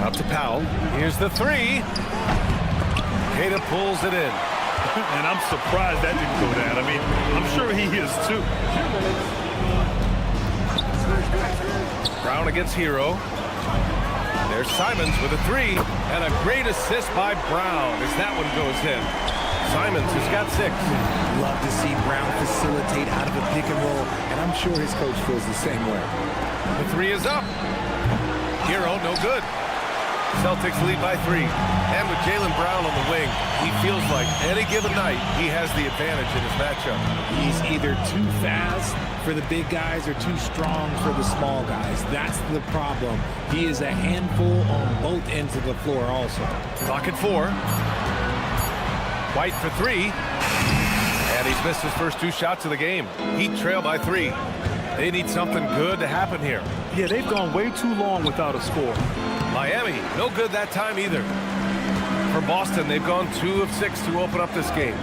Out to Powell. Here's the 3. Keita pulls it in. And I'm surprised that didn't go down. I mean, I'm sure he is too. Brown against Hero. There's Simons with a 3. And a great assist by Brown as that one goes in. Simons has got 6. Love to see Brown facilitate out of a pick and roll, and I'm sure his coach feels the same way. The 3 is up. Hero, no good. Celtics lead by 3. And with Jaylen Brown on the wing, he feels like any given night he has the advantage in his matchup. He's either too fast for the big guys or too strong for the small guys. That's the problem. He is a handful on both ends of the floor also. Clock at 4. White for 3. And he's missed his first 2 shots of the game. Heat trail by 3. They need something good to happen here. Yeah, they've gone way too long without a score. Miami, no good that time either. For Boston, they've gone 2 of 6 to open up this game.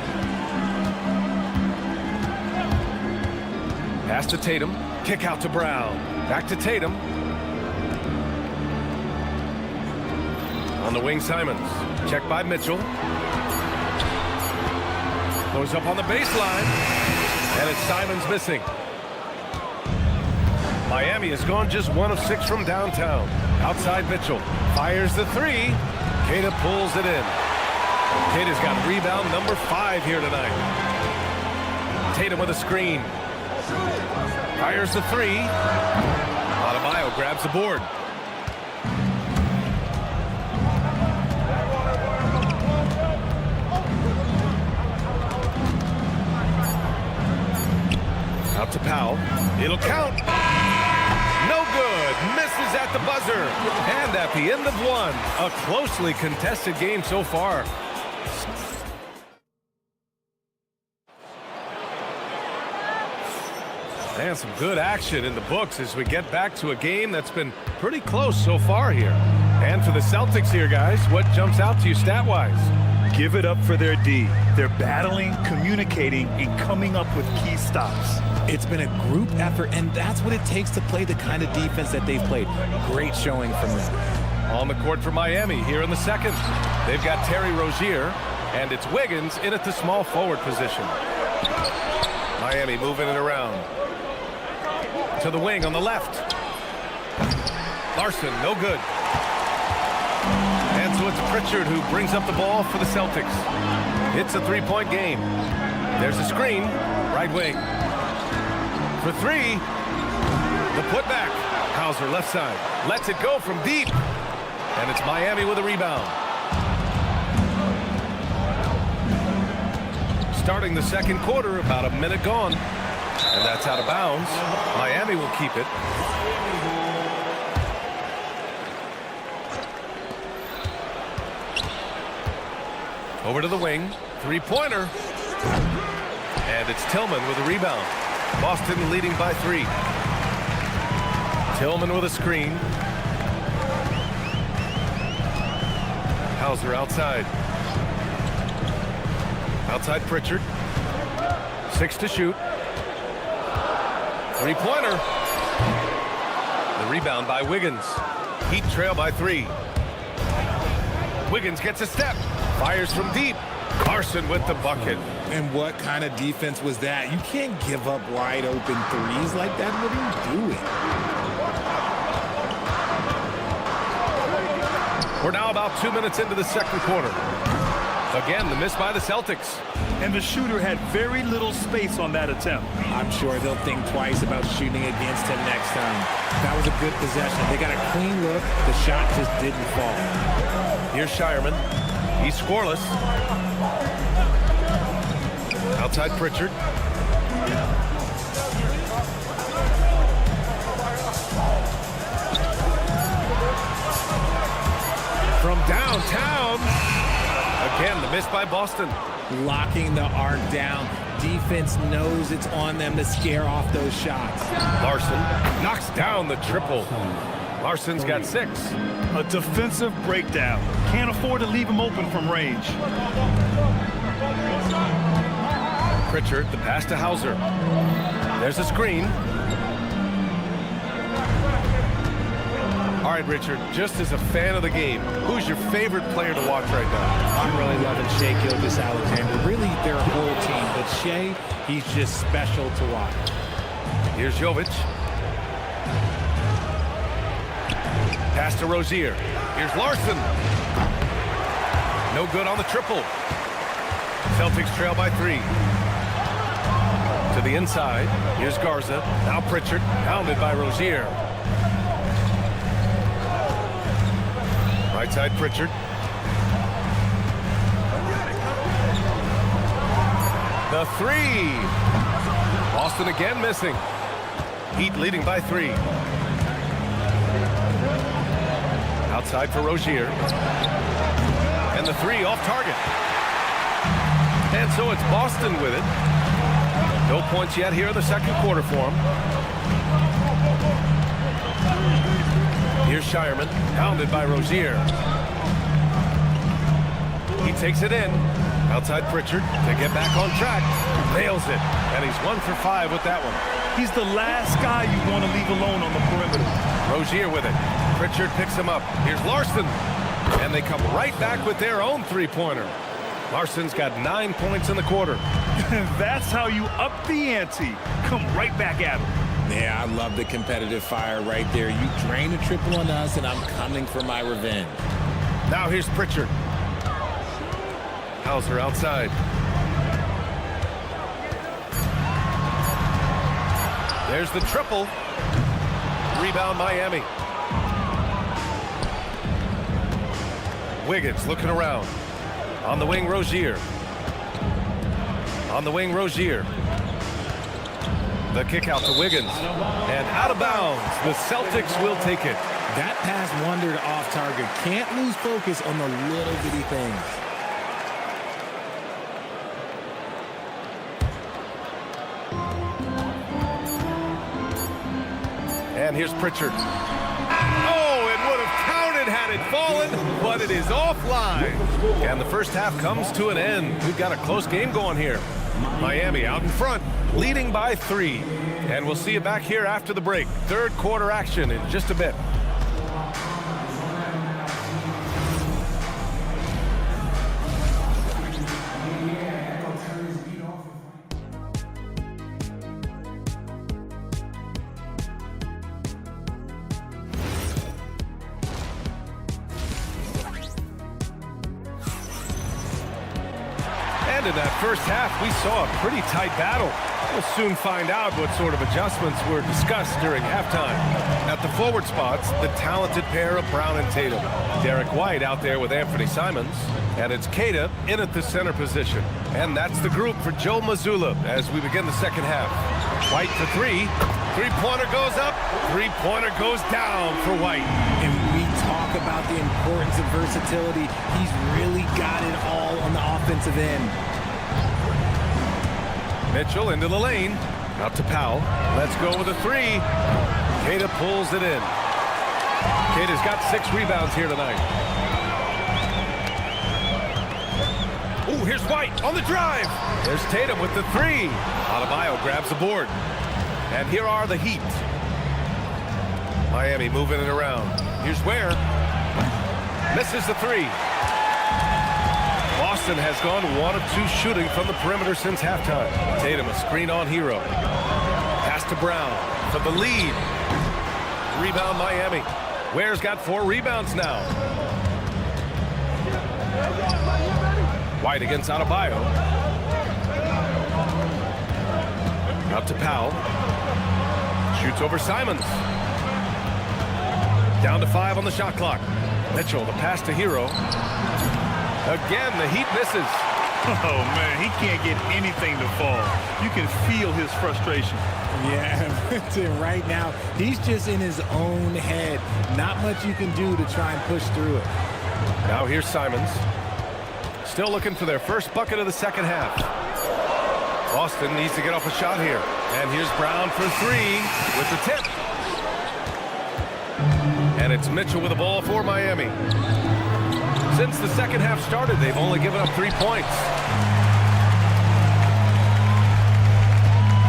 Pass to Tatum. Kick out to Brown. Back to Tatum. On the wing, Simons. Check by Mitchell. Goes up on the baseline. And it's Simons missing. Miami has gone just 1 of 6 from downtown. Outside Mitchell. Fires the 3. Keita pulls it in. Keita's got rebound number 5 here tonight. Tatum with a screen. Fires the 3. Adebayo grabs the board. Out to Powell. It'll count. No good. Misses at the buzzer. And at the end of one, a closely contested game so far. And some good action in the books as we get back to a game that's been pretty close so far here. And for the Celtics here, guys, what jumps out to you stat-wise? Give it up for their D. They're battling, communicating, and coming up with key stops. It's been a group effort, and that's what it takes to play the kind of defense that they've played. Great showing from them. On the court for Miami here in the second. They've got Terry Rozier, and it's Wiggins in at the small forward position. Miami moving it around. To the wing on the left. Larson, no good. And so it's Pritchard who brings up the ball for the Celtics. It's a three-point game. There's a screen, right wing. For three, the putback. Hauser left side, lets it go from deep. And it's Miami with a rebound. Starting the second quarter, about a minute gone. And that's out of bounds. Miami will keep it. Over to the wing. Three-pointer. And it's Tillman with a rebound. Boston leading by 3. Tillman with a screen. Hauser outside. Outside Pritchard. 6 to shoot. Three-pointer. The rebound by Wiggins. Heat trail by 3. Wiggins gets a step. Fires from deep. Larson with the bucket. And what kind of defense was that? You can't give up wide open threes like that. What are you doing? We're now about 2 minutes into the second quarter. Again, the miss by the Celtics. And the shooter had very little space on that attempt. I'm sure they'll think twice about shooting against him next time. That was a good possession. They got a clean look. The shot just didn't fall. Here's Shireman. He's scoreless. Outside Pritchard. From downtown. Again, the miss by Boston. Locking the arc down. Defense knows it's on them to scare off those shots. Larson knocks down the triple. Larson's got 6. A defensive breakdown. Can't afford to leave him open from range. Pritchard, the pass to Hauser. There's a screen. All right, Richard, just as a fan of the game, who's your favorite player to watch right now? I'm really loving Shai Gilgeous-Alexander. Really, their whole team. But Shai, he's just special to watch. Here's Jovic. Pass to Rozier. Here's Larson. No good on the triple. Celtics trail by 3. To the inside. Here's Garza. Now Pritchard. Pounded by Rozier. Right side Pritchard. The 3. Boston again missing. Heat leading by 3. Outside for Rozier. And the 3 off target. And so it's Boston with it. No points yet here in the second quarter for him. Here's Shireman, pounded by Rozier. He takes it in. Outside Pritchard to get back on track. Nails it. And he's 1 for 5 with that one. He's the last guy you want to leave alone on the perimeter. Rozier with it. Pritchard picks him up. Here's Larson. And they come right back with their own three-pointer. Larson's got 9 points in the quarter. That's how you up the ante. Come right back at him. Yeah, I love the competitive fire right there. You drain a triple on us, and I'm coming for my revenge. Now here's Pritchard. Hauser outside. There's the triple. Rebound Miami. Wiggins looking around. On the wing, Rozier. On the wing, Rozier. The kick out to Wiggins. And out of bounds. The Celtics will take it. That pass wandered off target. Can't lose focus on the little bitty things. And here's Pritchard. Oh, it would have counted had it fallen, but it is offline. And the first half comes to an end. We've got a close game going here. Miami out in front, leading by 3. And we'll see you back here after the break. Third quarter action in just a bit. In that first half, we saw a pretty tight battle. We'll soon find out what sort of adjustments were discussed during halftime. At the forward spots, the talented pair of Brown and Tatum. Derek White out there with Anthony Simons. And it's Queta in at the center position. And that's the group for Joe Mazzulla as we begin the second half. White for 3. Three-pointer goes up. Three-pointer goes down for White. And we talk about the importance of versatility. He's really got it all on the offensive end. Mitchell into the lane. Out to Powell. Let's go with a 3. Queta pulls it in. Queta's got 6 rebounds here tonight. Ooh, here's White on the drive. There's Tatum with the 3. Adebayo grabs the board. And here are the Heat. Miami moving it around. Here's Ware. Misses the 3. Boston has gone 1 of 2 shooting from the perimeter since halftime. Tatum a screen on Hero. Pass to Brown for the lead. Rebound Miami. Ware's got 4 rebounds now. White against Adebayo. Out to Powell. Shoots over Simons. Down to 5 on the shot clock. Mitchell, the pass to Hero. Again, the Heat misses. Oh, man, he can't get anything to fall. You can feel his frustration. Yeah, right now, he's just in his own head. Not much you can do to try and push through it. Now here's Simons. Still looking for their first bucket of the second half. Boston needs to get off a shot here. And here's Brown for 3 with the tip. And it's Mitchell with the ball for Miami. Since the second half started, they've only given up 3 points.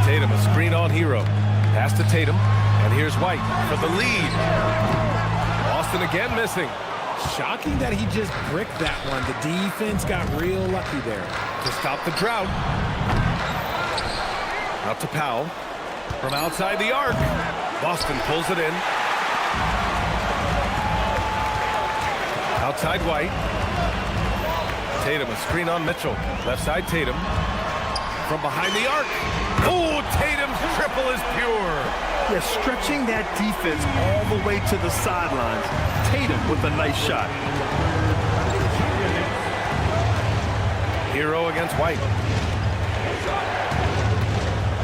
Tatum a screen on Hero. Pass to Tatum. And here's White for the lead. Boston again missing. Shocking that he just bricked that one. The defense got real lucky there. To stop the drought. Out to Powell. From outside the arc. Boston pulls it in. Outside White. Tatum a screen on Mitchell. Left side Tatum. From behind the arc. Oh, Tatum's triple is pure. Yeah, stretching that defense all the way to the sidelines. Tatum with a nice shot. Hero against White.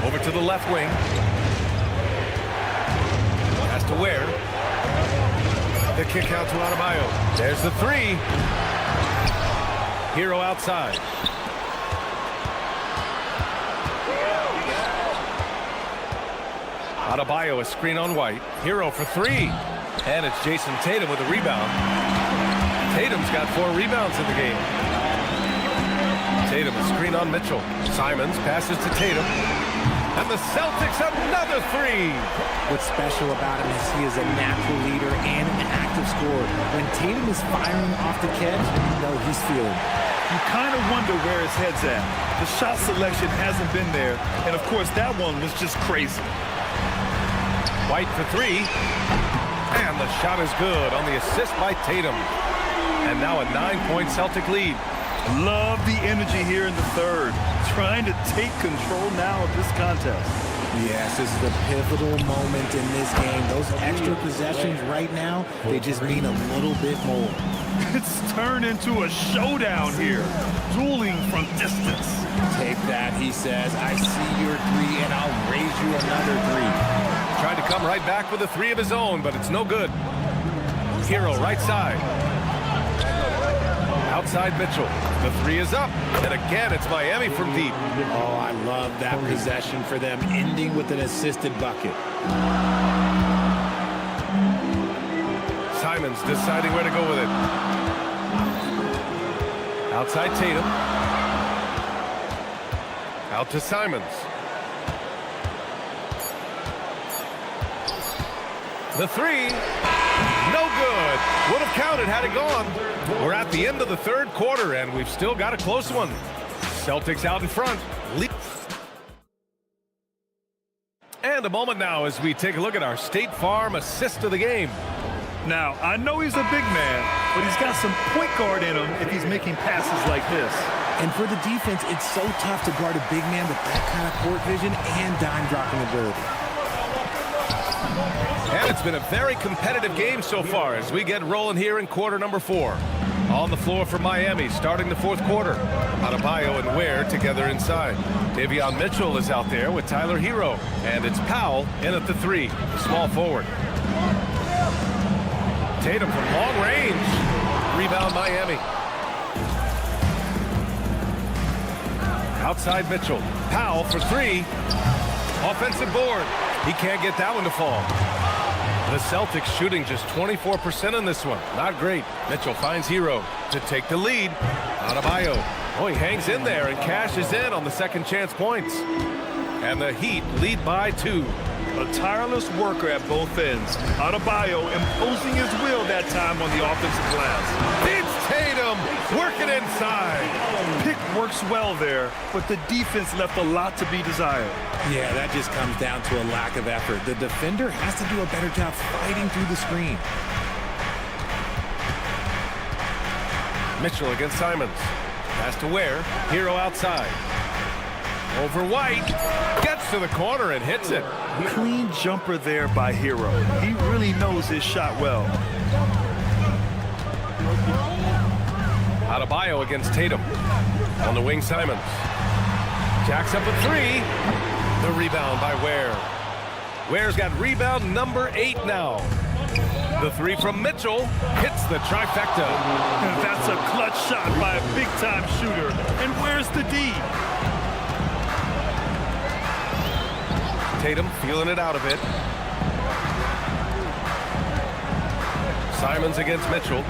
Over to the left wing. Pass to Ware. The kick out to Adebayo. There's the 3. Hero outside. Adebayo a screen on White. Hero for 3. And it's Jason Tatum with a rebound. Tatum's got 4 rebounds in the game. Tatum a screen on Mitchell. Simons passes to Tatum. And the Celtics another 3. What's special about him is he is a natural leader and an active scorer. When Tatum is firing off the catch, you know he's feeling it. You kind of wonder where his head's at. The shot selection hasn't been there. And, of course, that one was just crazy. White for 3. And the shot is good on the assist by Tatum. And now a 9-point Celtic lead. Love the energy here in the third. Trying to take control now of this contest. Yes, this is a pivotal moment in this game. Those extra possessions right now, they just mean a little bit more. It's turned into a showdown here, dueling from distance. Take that, he says. I see your three, and I'll raise you another three. Tried to come right back with a three of his own, but it's no good. Hero right side. Outside Mitchell. The three is up. And again, it's Miami from deep. Oh, I love that possession for them, ending with an assisted bucket. Simons deciding where to go with it. Outside Tatum. Out to Simons. The three. No good. Would have counted had it gone. We're at the end of the third quarter, and we've still got a close one. Celtics out in front. And a moment now as we take a look at our State Farm assist of the game. Now, I know he's a big man, but he's got some point guard in him if he's making passes like this. And for the defense, it's so tough to guard a big man with that kind of court vision and dime dropping ability. And it's been a very competitive game so far as we get rolling here in quarter number 4. On the floor for Miami starting the fourth quarter. Adebayo and Ware together inside. Davion Mitchell is out there with Tyler Hero. And it's Powell in at the 3, the small forward. Tatum from long range. Rebound Miami. Outside Mitchell. Powell for 3. Offensive board. He can't get that one to fall. The Celtics shooting just 24% in this one. Not great. Mitchell finds Hero to take the lead. Adebayo. Oh, he hangs in there and cashes in on the second chance points. And the Heat lead by 2. A tireless worker at both ends. Adebayo imposing his will that time on the offensive glass. It's Tatum working inside. Pick works well there, but the defense left a lot to be desired. Yeah, that just comes down to a lack of effort. The defender has to do a better job fighting through the screen. Mitchell against Simons. Pass to Ware. Hero outside. Over White. Gets to the corner and hits it. Clean jumper there by Hero. He really knows his shot well. Adebayo against Tatum. On the wing, Simons. Jacks up a 3. The rebound by Ware. Ware's got rebound number 8 now. The 3 from Mitchell hits the trifecta. And that's a clutch shot by a big-time shooter. And where's the D? Tatum feeling it out a bit. Simons against Mitchell.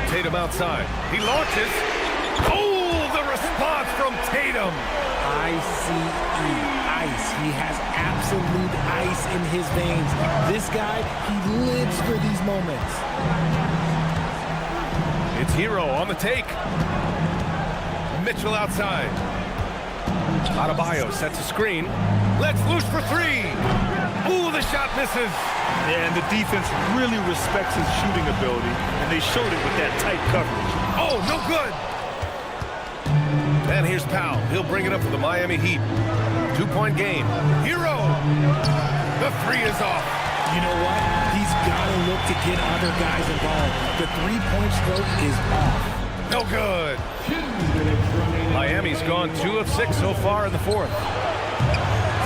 Tatum outside. He launches. Oh, the response from Tatum. I-C-E, ice. He has absolute ice in his veins. This guy, he lives for these moments. It's Hero on the take. Mitchell outside. Adebayo sets a screen. Let's loose for 3. Ooh, the shot misses. And the defense really respects his shooting ability, and they showed it with that tight coverage. Oh, no good. And here's Powell. He'll bring it up for the Miami Heat. 2-point game. Hero. The 3 is off. You know what? He's got to look to get other guys involved. The 3-point stroke is off. No good. Miami's gone 2 of 6 so far in the fourth.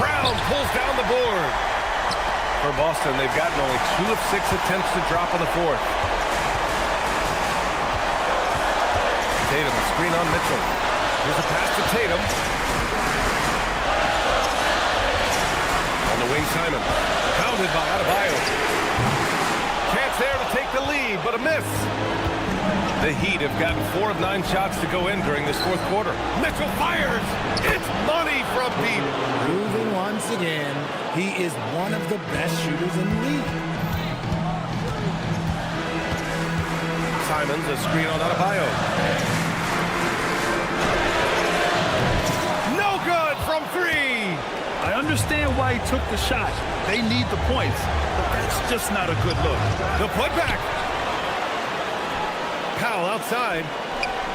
Brown pulls down the board. For Boston, they've gotten only 2 of 6 attempts to drop in the fourth. Tatum, screen on Mitchell. Here's a pass to Tatum. On the wing, Simon. Pounded by Adebayo. Chance there to take the lead, but a miss. The Heat have gotten 4 of 9 shots to go in during this fourth quarter. Mitchell fires. It's money from deep. Proving once again, he is one of the best shooters in the league. Simons, a screen on Adebayo. No good from 3. I understand why he took the shot. They need the points, but that's just not a good look. The putback. Powell outside.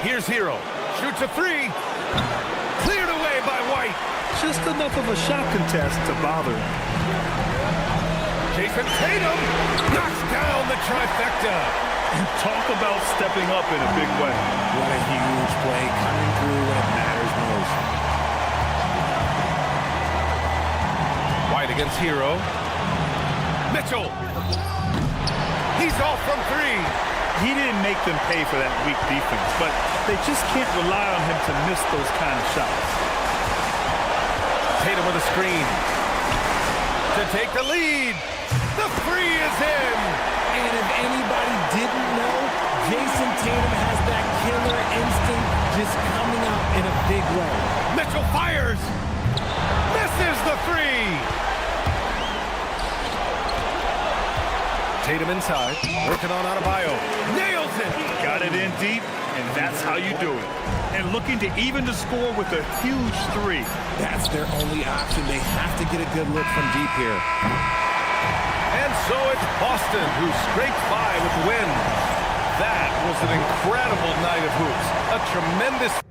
Here's Hero. Shoots a 3. Cleared away by White. just enough of a shot contest to bother him. Jason Tatum knocks down the trifecta. And talk about stepping up in a big way. What a huge play coming through when it matters most. White against Hero. Mitchell. He's off from three. He didn't make them pay for that weak defense, but they just can't rely on him to miss those kind of shots. Tatum with a screen to take the lead. The three is in. And if anybody didn't know, Jason Tatum has that killer instinct just coming out in a big way. Mitchell fires. Misses the three. Tatum inside, working on Adebayo. Nails it. Got it in deep, and that's how you do it. And looking to even the score with a huge three. That's their only option. They have to get a good look from deep here. And so it's Boston who scrapes by with the win. That was an incredible night of hoops. A tremendous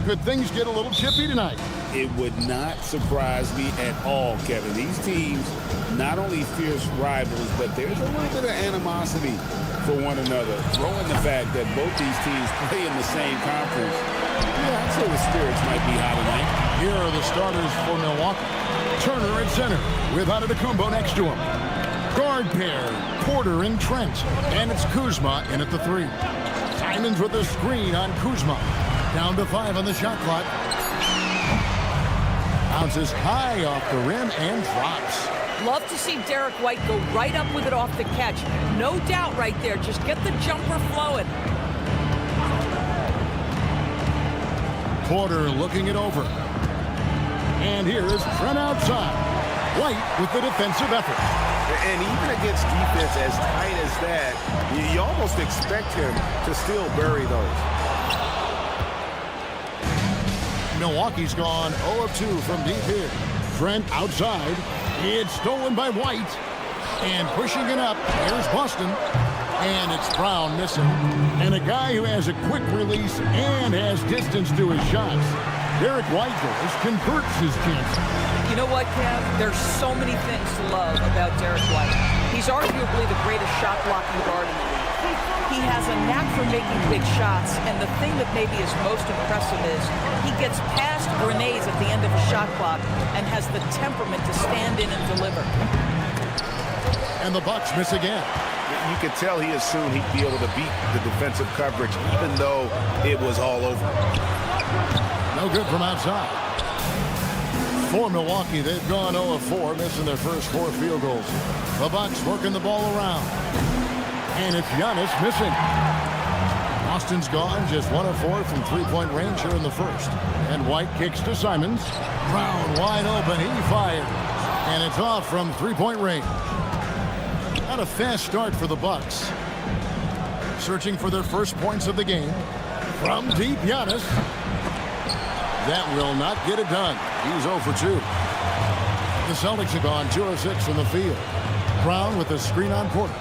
Could things get a little chippy tonight? It would not surprise me at all, Kevin. These teams, not only fierce rivals, but there's a little bit of animosity for one another. Throw in the fact that both these teams play in the same conference. Yeah, I'd say the spirits might be high tonight. Here are the starters for Milwaukee. Turner at center with Antetokounmpo next to him. Guard pair, Porter and Trent. And it's Kuzma in at the 3. Simons with the screen on Kuzma. Down to 5 on the shot clock. Bounces high off the rim and drops. Love to see Derek White go right up with it off the catch. No doubt right there. Just get the jumper flowing. Porter looking it over. And here's Trent outside. White with the defensive effort. And even against defense as tight as that, you almost expect him to still bury those. Milwaukee's gone 0 of 2 from deep here. Trent outside. It's stolen by White. And pushing it up, here's Boston. And it's Brown missing. And a guy who has a quick release and has distance to his shots. Derek White goes, converts his chances. You know what, Kev? There's so many things to love about Derek White. He's arguably the greatest shot-blocking guard in the league. He has a knack for making big shots, and the thing that maybe is most impressive is he gets past grenades at the end of a shot clock and has the temperament to stand in and deliver. And the Bucks miss again. You could tell he assumed he'd be able to beat the defensive coverage, even though it was all over. No good from outside. For Milwaukee, they've gone 0 of 4, missing their first 4 field goals. The Bucks working the ball around. And it's Giannis missing. Boston's gone just 1 of 4 from three-point range here in the first. And White kicks to Simons. Brown wide open. He fires. And it's off from three-point range. Not a fast start for the Bucks. Searching for their first points of the game. From deep, Giannis. That will not get it done. He's 0 for 2. The Celtics have gone 2 of 6 from the field. Brown with the screen on Porter.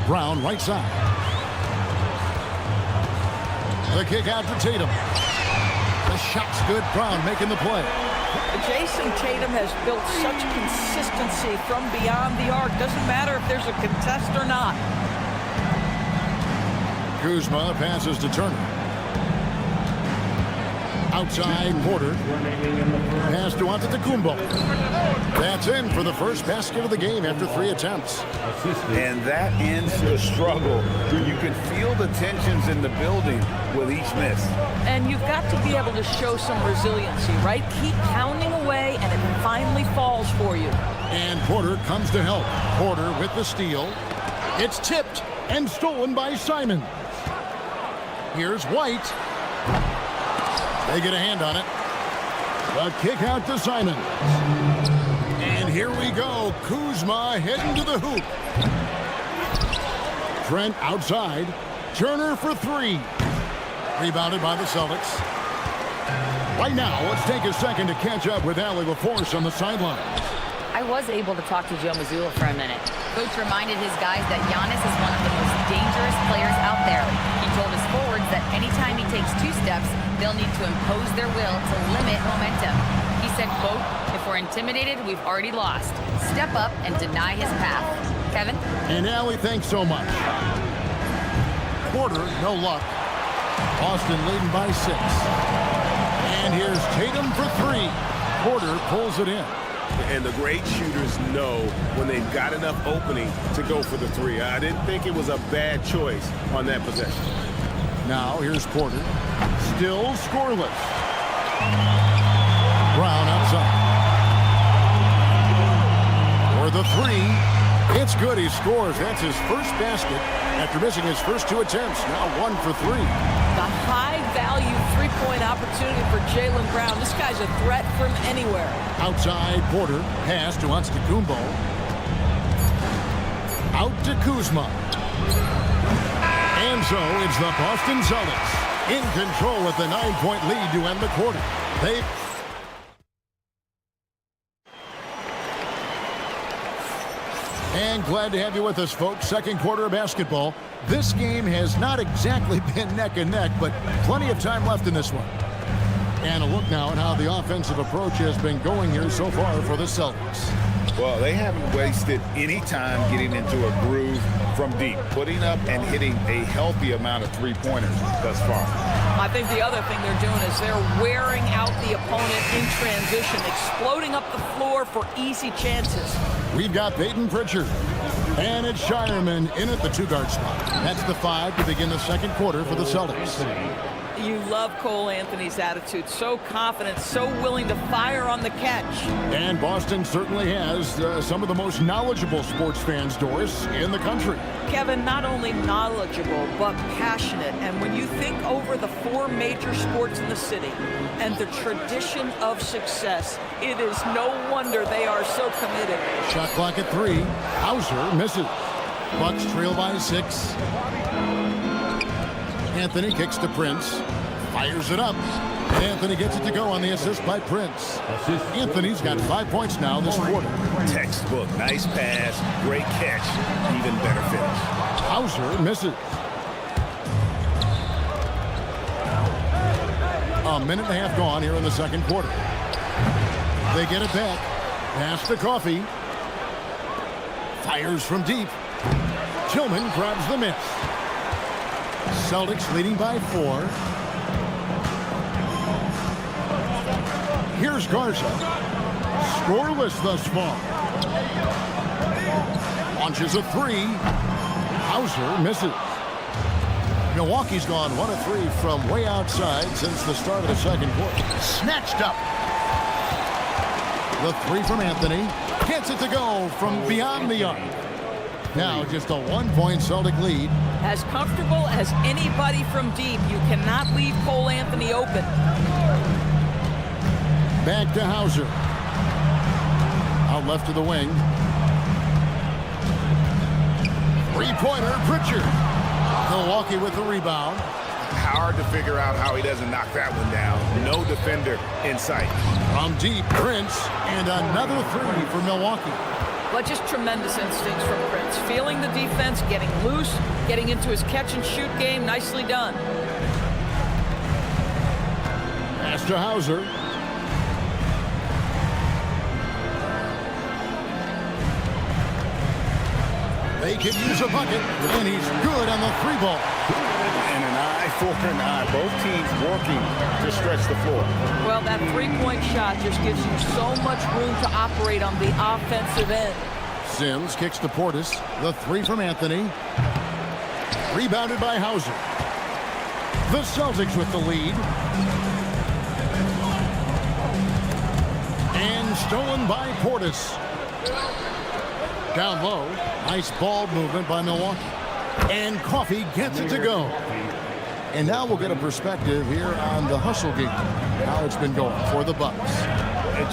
Brown right side. The kick out to Tatum. The shot's good. Brown making the play. Jason Tatum has built such consistency from beyond the arc. Doesn't matter if there's a contest or not. Kuzma passes to Turner. Outside Porter. Pass to Antetokounmpo. That's in for the first basket of the game after 3 attempts. And that ends the struggle. You can feel the tensions in the building with each miss. And you've got to be able to show some resiliency, right? Keep pounding away, and it finally falls for you. And Porter comes to help. Porter with the steal. It's tipped and stolen by Simon. Here's White. They get a hand on it. The kick out to Simon. And here we go. Kuzma heading to the hoop. Trent outside. Turner for 3. Rebounded by the Celtics. Right now, let's take a second to catch up with Allie LaForce on the sideline. I was able to talk to Joe Mazzulla for a minute. Coach reminded his guys that Giannis is one of the most dangerous players out there. He told his forwards that anytime he takes 2 steps, they'll need to impose their will to limit momentum. He said, quote, "If we're intimidated, we've already lost. Step up and deny his path." Kevin? And Allie, thanks so much. Porter, no luck. Boston leading by 6. And here's Tatum for 3. Porter pulls it in. And the great shooters know when they've got enough opening to go for the 3. I didn't think it was a bad choice on that possession. Now here's Porter. Still scoreless. Brown outside. For the 3. It's good. He scores. That's his first basket after missing his first 2 attempts. Now 1 for 3. The high-value three-point opportunity for Jaylen Brown. This guy's a threat from anywhere. Outside Porter. Pass to Antetokounmpo. Out to Kuzma. And so it's the Boston Celtics in control with the 9-point lead to end the quarter. And glad to have you with us, folks. Second quarter of basketball. This game has not exactly been neck and neck, but plenty of time left in this one. And a look now at how the offensive approach has been going here so far for the Celtics. Well, they haven't wasted any time getting into a groove from deep, putting up and hitting a healthy amount of three-pointers thus far. I think the other thing they're doing is they're wearing out the opponent in transition, exploding up the floor for easy chances. We've got Peyton Pritchard. And it's Shireman in at the two-guard spot. That's the 5 to begin the second quarter for the Celtics. You love Cole Anthony's attitude. So confident, so willing to fire on the catch. And Boston certainly has some of the most knowledgeable sports fans, Doris, in the country. Kevin, not only knowledgeable, but passionate. And when you think over the 4 major sports in the city and the tradition of success, it is no wonder they are so committed. Shot clock at 3. Hauser misses. Bucks trail by 6. Anthony kicks to Prince. Fires it up. Anthony gets it to go on the assist by Prince. Anthony's got 5 points now this quarter. Textbook. Nice pass. Great catch. Even better finish. Hauser misses. A minute and a half gone here in the second quarter. They get it back. Pass to Coffee. Fires from deep. Tillman grabs the miss. Celtics leading by 4. Here's Garza. Scoreless thus far. Launches a 3. Hauser misses. Milwaukee's gone 1 of 3 from way outside since the start of the second quarter. Snatched up. The 3 from Anthony. Gets it to go from beyond the arc. Now just a 1-point Celtic lead. As comfortable as anybody from deep, you cannot leave Cole Anthony open. Back to Hauser. Out left to the wing. 3-pointer, Pritchard. Milwaukee with the rebound. Hard to figure out how he doesn't knock that one down. No defender in sight. From deep, Prince, and another 3 for Milwaukee. But just tremendous instincts from Prince. Feeling the defense, getting loose, getting into his catch-and-shoot game. Nicely done. Pass to Hauser. They could use a bucket, and he's good on the 3-ball. And an eye for an eye. Both teams working to stretch the floor. Well, that 3-point shot just gives you so much room to operate on the offensive end. Sims kicks to Portis. The 3 from Anthony. Rebounded by Hauser. The Celtics with the lead. And stolen by Portis. Down low. Nice ball movement by Milwaukee. And Coffee gets it to go. And now we'll get a perspective here on the hustle game. How it's been going for the Bucks.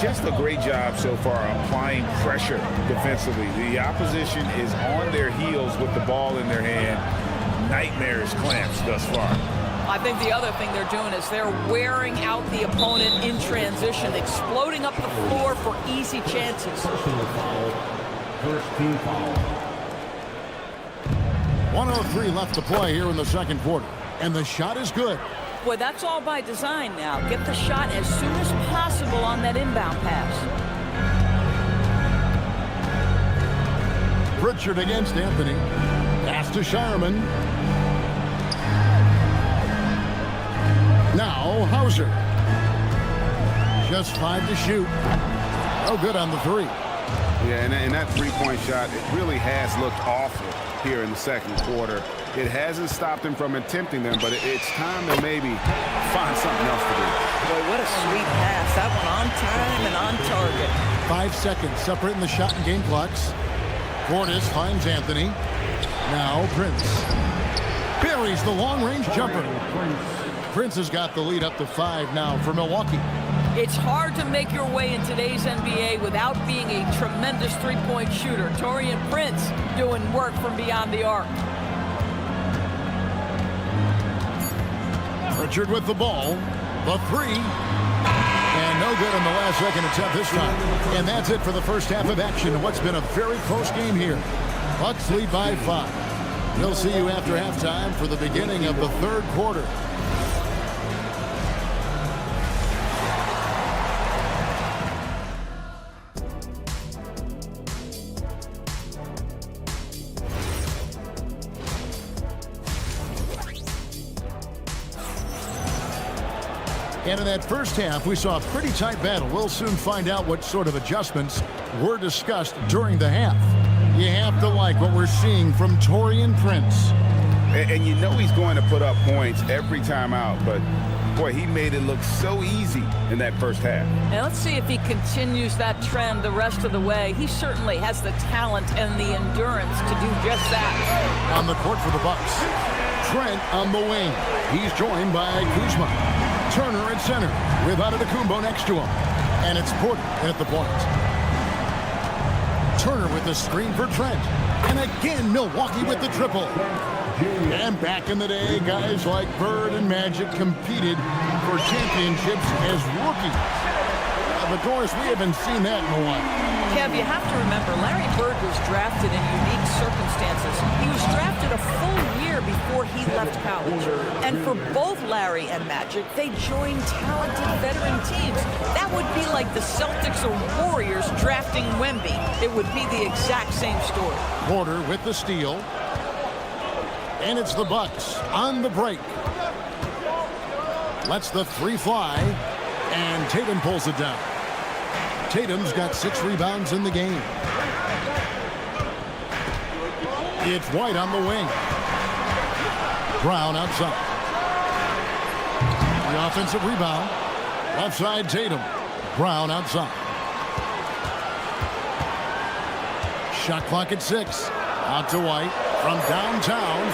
Just a great job so far applying pressure defensively. The opposition is on their heels with the ball in their hand. Nightmarish clamps thus far. I think the other thing they're doing is they're wearing out the opponent in transition, exploding up the floor for easy chances. First team foul. 1:03 left to play here in the second quarter. And the shot is good. Boy, that's all by design now. Get the shot as soon as possible on that inbound pass. Pritchard against Anthony. Pass to Shireman. Now Hauser. Just 5 to shoot. Oh, good on the 3. Yeah, and that 3-point shot, it really has looked awful here in the second quarter. It hasn't stopped him from attempting them, but it's time to maybe find something else to do. Boy, what a sweet pass. That one on time and on target. 5 seconds separating the shot and game clocks. Portis finds Anthony. Now Prince. Buries the long-range jumper. Prince has got the lead up to 5 now for Milwaukee. It's hard to make your way in today's NBA without being a tremendous 3-point shooter. Taurean Prince doing work from beyond the arc. Pritchard with the ball. The 3. And no good on the last second attempt this time. And that's it for the first half of action. What's been a very close game here. Bucks lead by 5. We'll see you after halftime for the beginning of the third quarter. And in that first half, we saw a pretty tight battle. We'll soon find out what sort of adjustments were discussed during the half. You have to like what we're seeing from Taurean Prince. And you know he's going to put up points every time out, but boy, he made it look so easy in that first half. And let's see if he continues that trend the rest of the way. He certainly has the talent and the endurance to do just that. On the court for the Bucks, Trent on the wing. He's joined by Kuzma. Turner at center with Antetokounmpo next to him. And it's Porter at the point. Turner with the screen for Trent. And again, Milwaukee with the triple. And back in the day, guys like Bird and Magic competed for championships as rookies. Of course, we haven't seen that in a while. Kev, you have to remember, Larry Bird was drafted in unique circumstances. He was drafted a full year before he left college. And for both Larry and Magic, they joined talented veteran teams. That would be like the Celtics or Warriors drafting Wemby. It would be the exact same story. Porter with the steal. And it's the Bucks on the break. Lets the three fly. And Tatum pulls it down. Tatum's got 6 rebounds in the game. It's White on the wing. Brown outside. The offensive rebound. Left side Tatum. Brown outside. Shot clock at 6. Out to White. From downtown,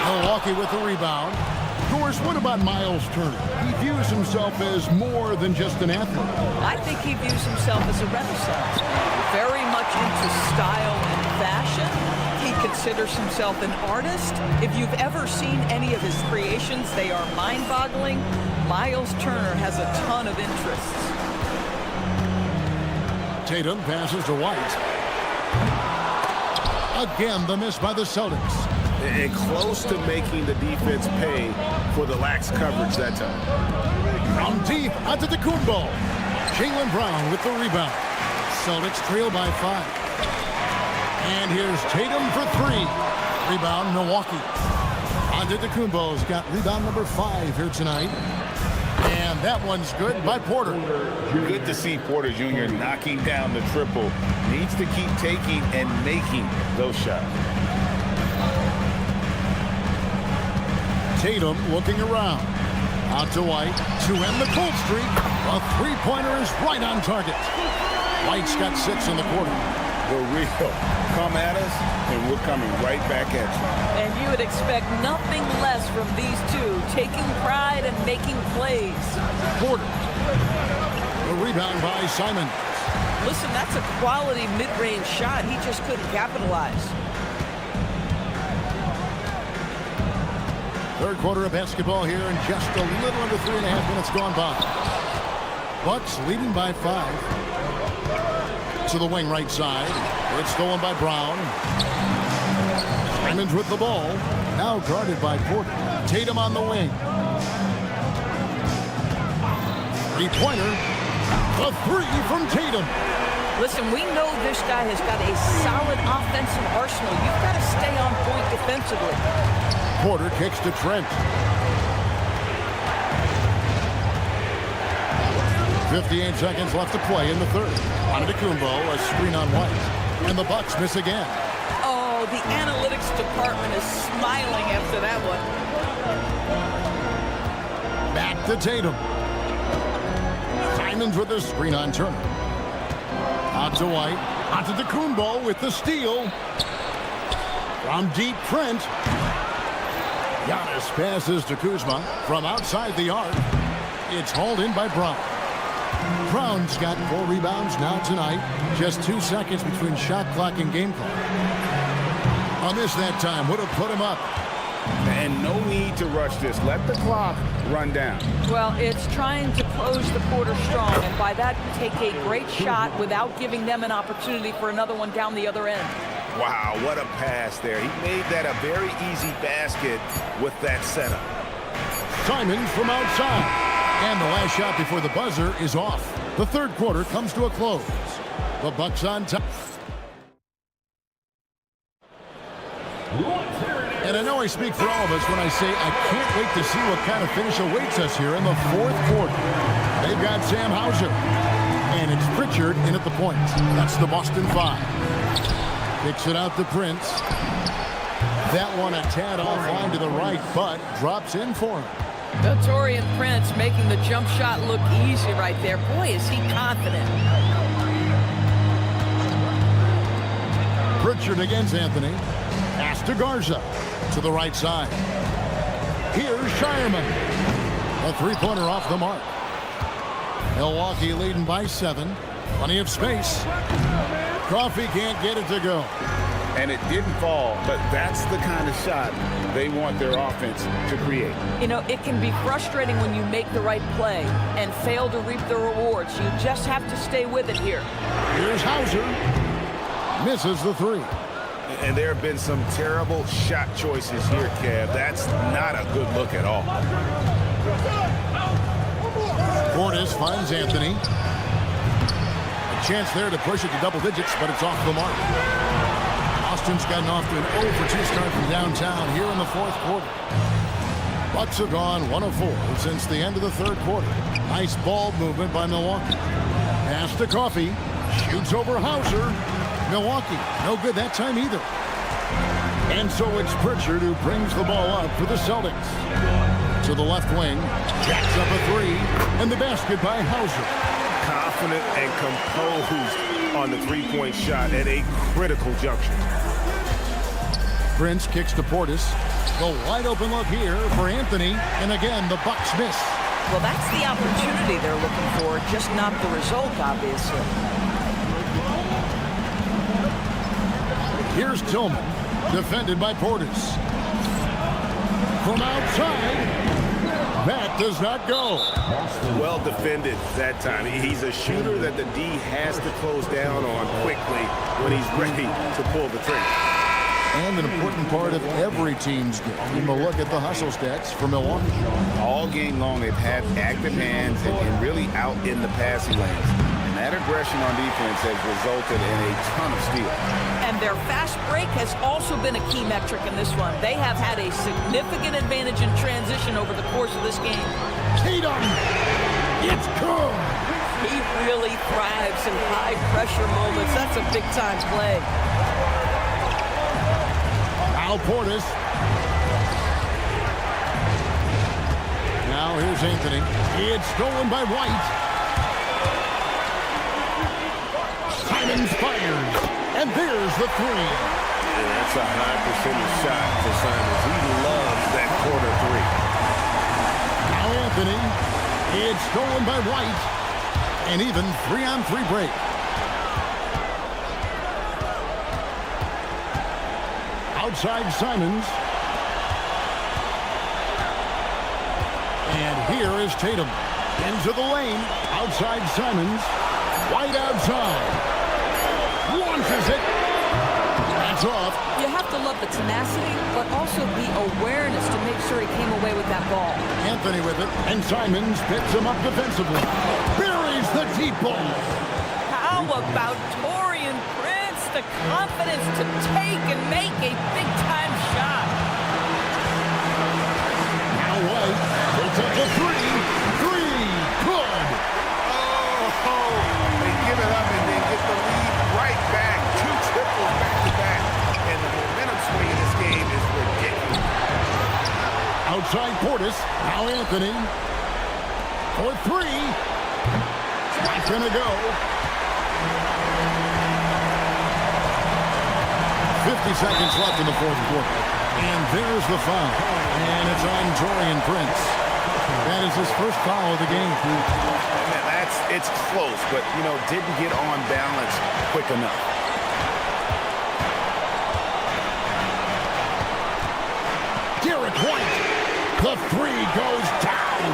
Milwaukee with the rebound. Of course, what about Miles Turner? He views himself as more than just an athlete. I think he views himself as a renaissance. Very much into style and fashion. He considers himself an artist. If you've ever seen any of his creations, they are mind-boggling. Miles Turner has a ton of interests. Tatum passes to White. Again, the miss by the Celtics. And close to making the defense pay for the lax coverage that time. From deep, Antetokounmpo. Jaylen Brown with the rebound. Celtics trail by 5. And here's Tatum for 3. Rebound, Milwaukee. Antetokounmpo's got rebound number 5 here tonight. And that one's good by Porter. Good to see Porter Jr. knocking down the triple. Needs to keep taking and making those shots. Tatum looking around. Out to White to end the cold streak. A three-pointer is right on target. White's got 6 in the quarter. For real. Come at us, and we're coming right back at you. And you would expect nothing less from these two, taking pride and making plays. Porter. The rebound by Simon. Listen, that's a quality mid-range shot. He just couldn't capitalize. Third quarter of basketball here, and just a little under 3.5 minutes gone by. Bucks leading by 5. To the wing right side. It's stolen by Brown. Simon's with the ball. Now guarded by Porter. Tatum on the wing. Three-pointer. The 3 from Tatum. Listen, we know this guy has got a solid offensive arsenal. You've got to stay on point defensively. Porter kicks to Trent. 58 seconds left to play in the third. Antetokounmpo, a screen on White. And the Bucks miss again. Oh, the analytics department is smiling after that one. Back to Tatum. Simon's with the screen on Turner. Out to White. Antetokounmpo with the steal. From deep, Trent. Giannis passes to Kuzma from outside the arc. It's hauled in by Brown. Brown's got 4 rebounds now tonight. Just 2 seconds between shot clock and game clock. On this that time would have put him up. And no need to rush this. Let the clock run down. Well, it's trying to close the quarter strong, and by that, take a great shot without giving them an opportunity for another one down the other end. Wow, what a pass there. He made that a very easy basket with that setup. Simon from outside. And the last shot before the buzzer is off. The third quarter comes to a close. The Bucks on top. And I know I speak for all of us when I say I can't wait to see what kind of finish awaits us here in the fourth quarter. They've got Sam Hauser. And it's Pritchard in at the point. That's the Boston 5. Kicks it out to Prince. That one a tad offline to the right, but drops in for him. The Taurean Prince making the jump shot look easy right there. Boy, is he confident. Pritchard against Anthony. Pass to Garza. To the right side. Here's Shireman. A three-pointer off the mark. Milwaukee leading by 7. Plenty of space. Coffee can't get it to go. And it didn't fall, but that's the kind of shot they want their offense to create. You know, it can be frustrating when you make the right play and fail to reap the rewards. You just have to stay with it here. Here's Hauser. Misses the 3. And there have been some terrible shot choices here, Kev. That's not a good look at all. Portis finds Anthony. A chance there to push it to double digits, but it's off the mark. Austin's gotten off to an 0-for-2 start from downtown here in the fourth quarter. Bucks have gone 1 of 4 since the end of the third quarter. Nice ball movement by Milwaukee. Pass to Coffee. Shoots over Hauser. Milwaukee, no good that time either. And so it's Pritchard who brings the ball up for the Celtics. To the left wing, jacks up a 3, and the basket by Hauser. Confident and composed on the three-point shot at a critical juncture. Prince kicks to Portis. The wide open look here for Anthony, and again the Bucks miss. Well, that's the opportunity they're looking for, just not the result, obviously. Here's Tillman, defended by Portis. From outside, that does not go. Well defended that time. He's a shooter that the D has to close down on quickly when he's ready to pull the trigger. And an important part of every team's game. A look at the hustle stats for Milwaukee. All game long, they've had active hands and really out in the passing lanes. And that aggression on defense has resulted in a ton of steals. And their fast break has also been a key metric in this one. They have had a significant advantage in transition over the course of this game. Tatum! It's good! He really thrives in high-pressure moments. That's a big-time play. Al Portis. Now here's Anthony. It's stolen by White. Simons fires. And there's the 3. And that's a high percentage shot for Simons. He loves that corner 3. Now Anthony. It's stolen by White. And even 3-on-3 break. Outside Simons. And here is Tatum. Into the lane. Outside Simons. White outside. Launches it. That's off. You have to love the tenacity, but also the awareness to make sure he came away with that ball. Anthony with it. And Simons picks him up defensively. Buries the deep ball. How about Taurean Prince? The confidence to take and make a big-time shot. Now White puts up the 3. 3. Good. Oh, they give it up and they get the lead right back. 2 triples back-to-back. And the momentum swing in this game is ridiculous. Outside Portis. Now Anthony. For 3. Not gonna go. 50 seconds left in the fourth quarter. And there's the foul. And it's on Taurean Prince. That is his first foul of the game. It's close, but, didn't get on balance quick enough. Derek White. The 3 goes down.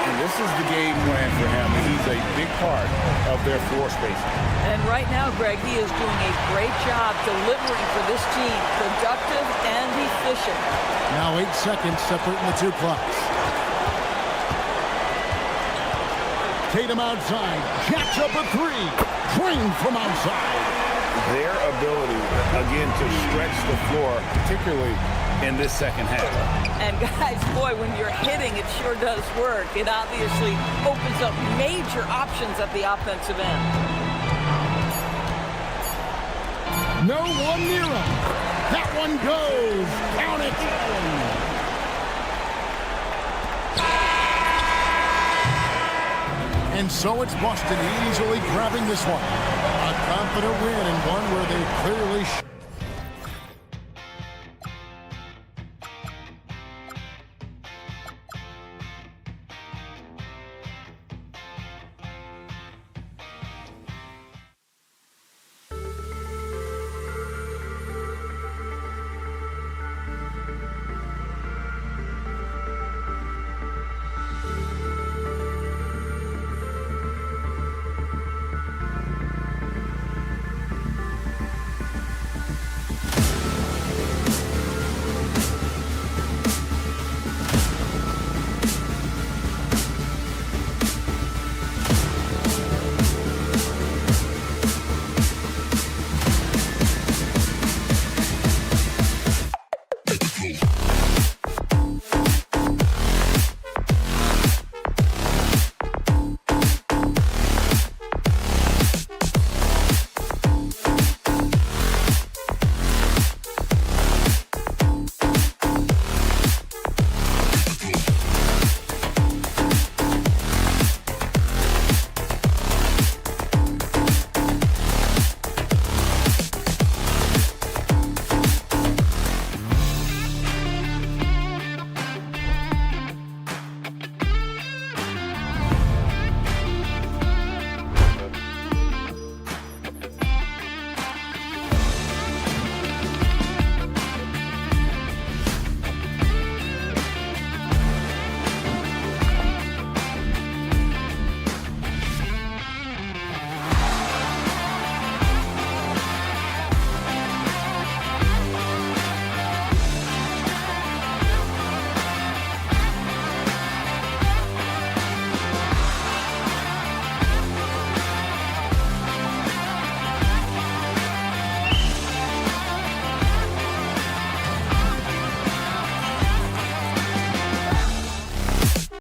And this is the game plan for him. He's a big part of their floor spacing. And right now, Greg, he is doing a great job delivering for this team. Productive and efficient. Now 8 seconds separating the 2 clocks. Tatum outside. Jacks up a 3. Drained from outside. Their ability again, to stretch the floor, particularly in this second half. And guys, boy, when you're hitting, it sure does work. It obviously opens up major options at the offensive end. No one near him. That one goes. Count it. And so it's Boston easily grabbing this one. A confident win and one where they clearly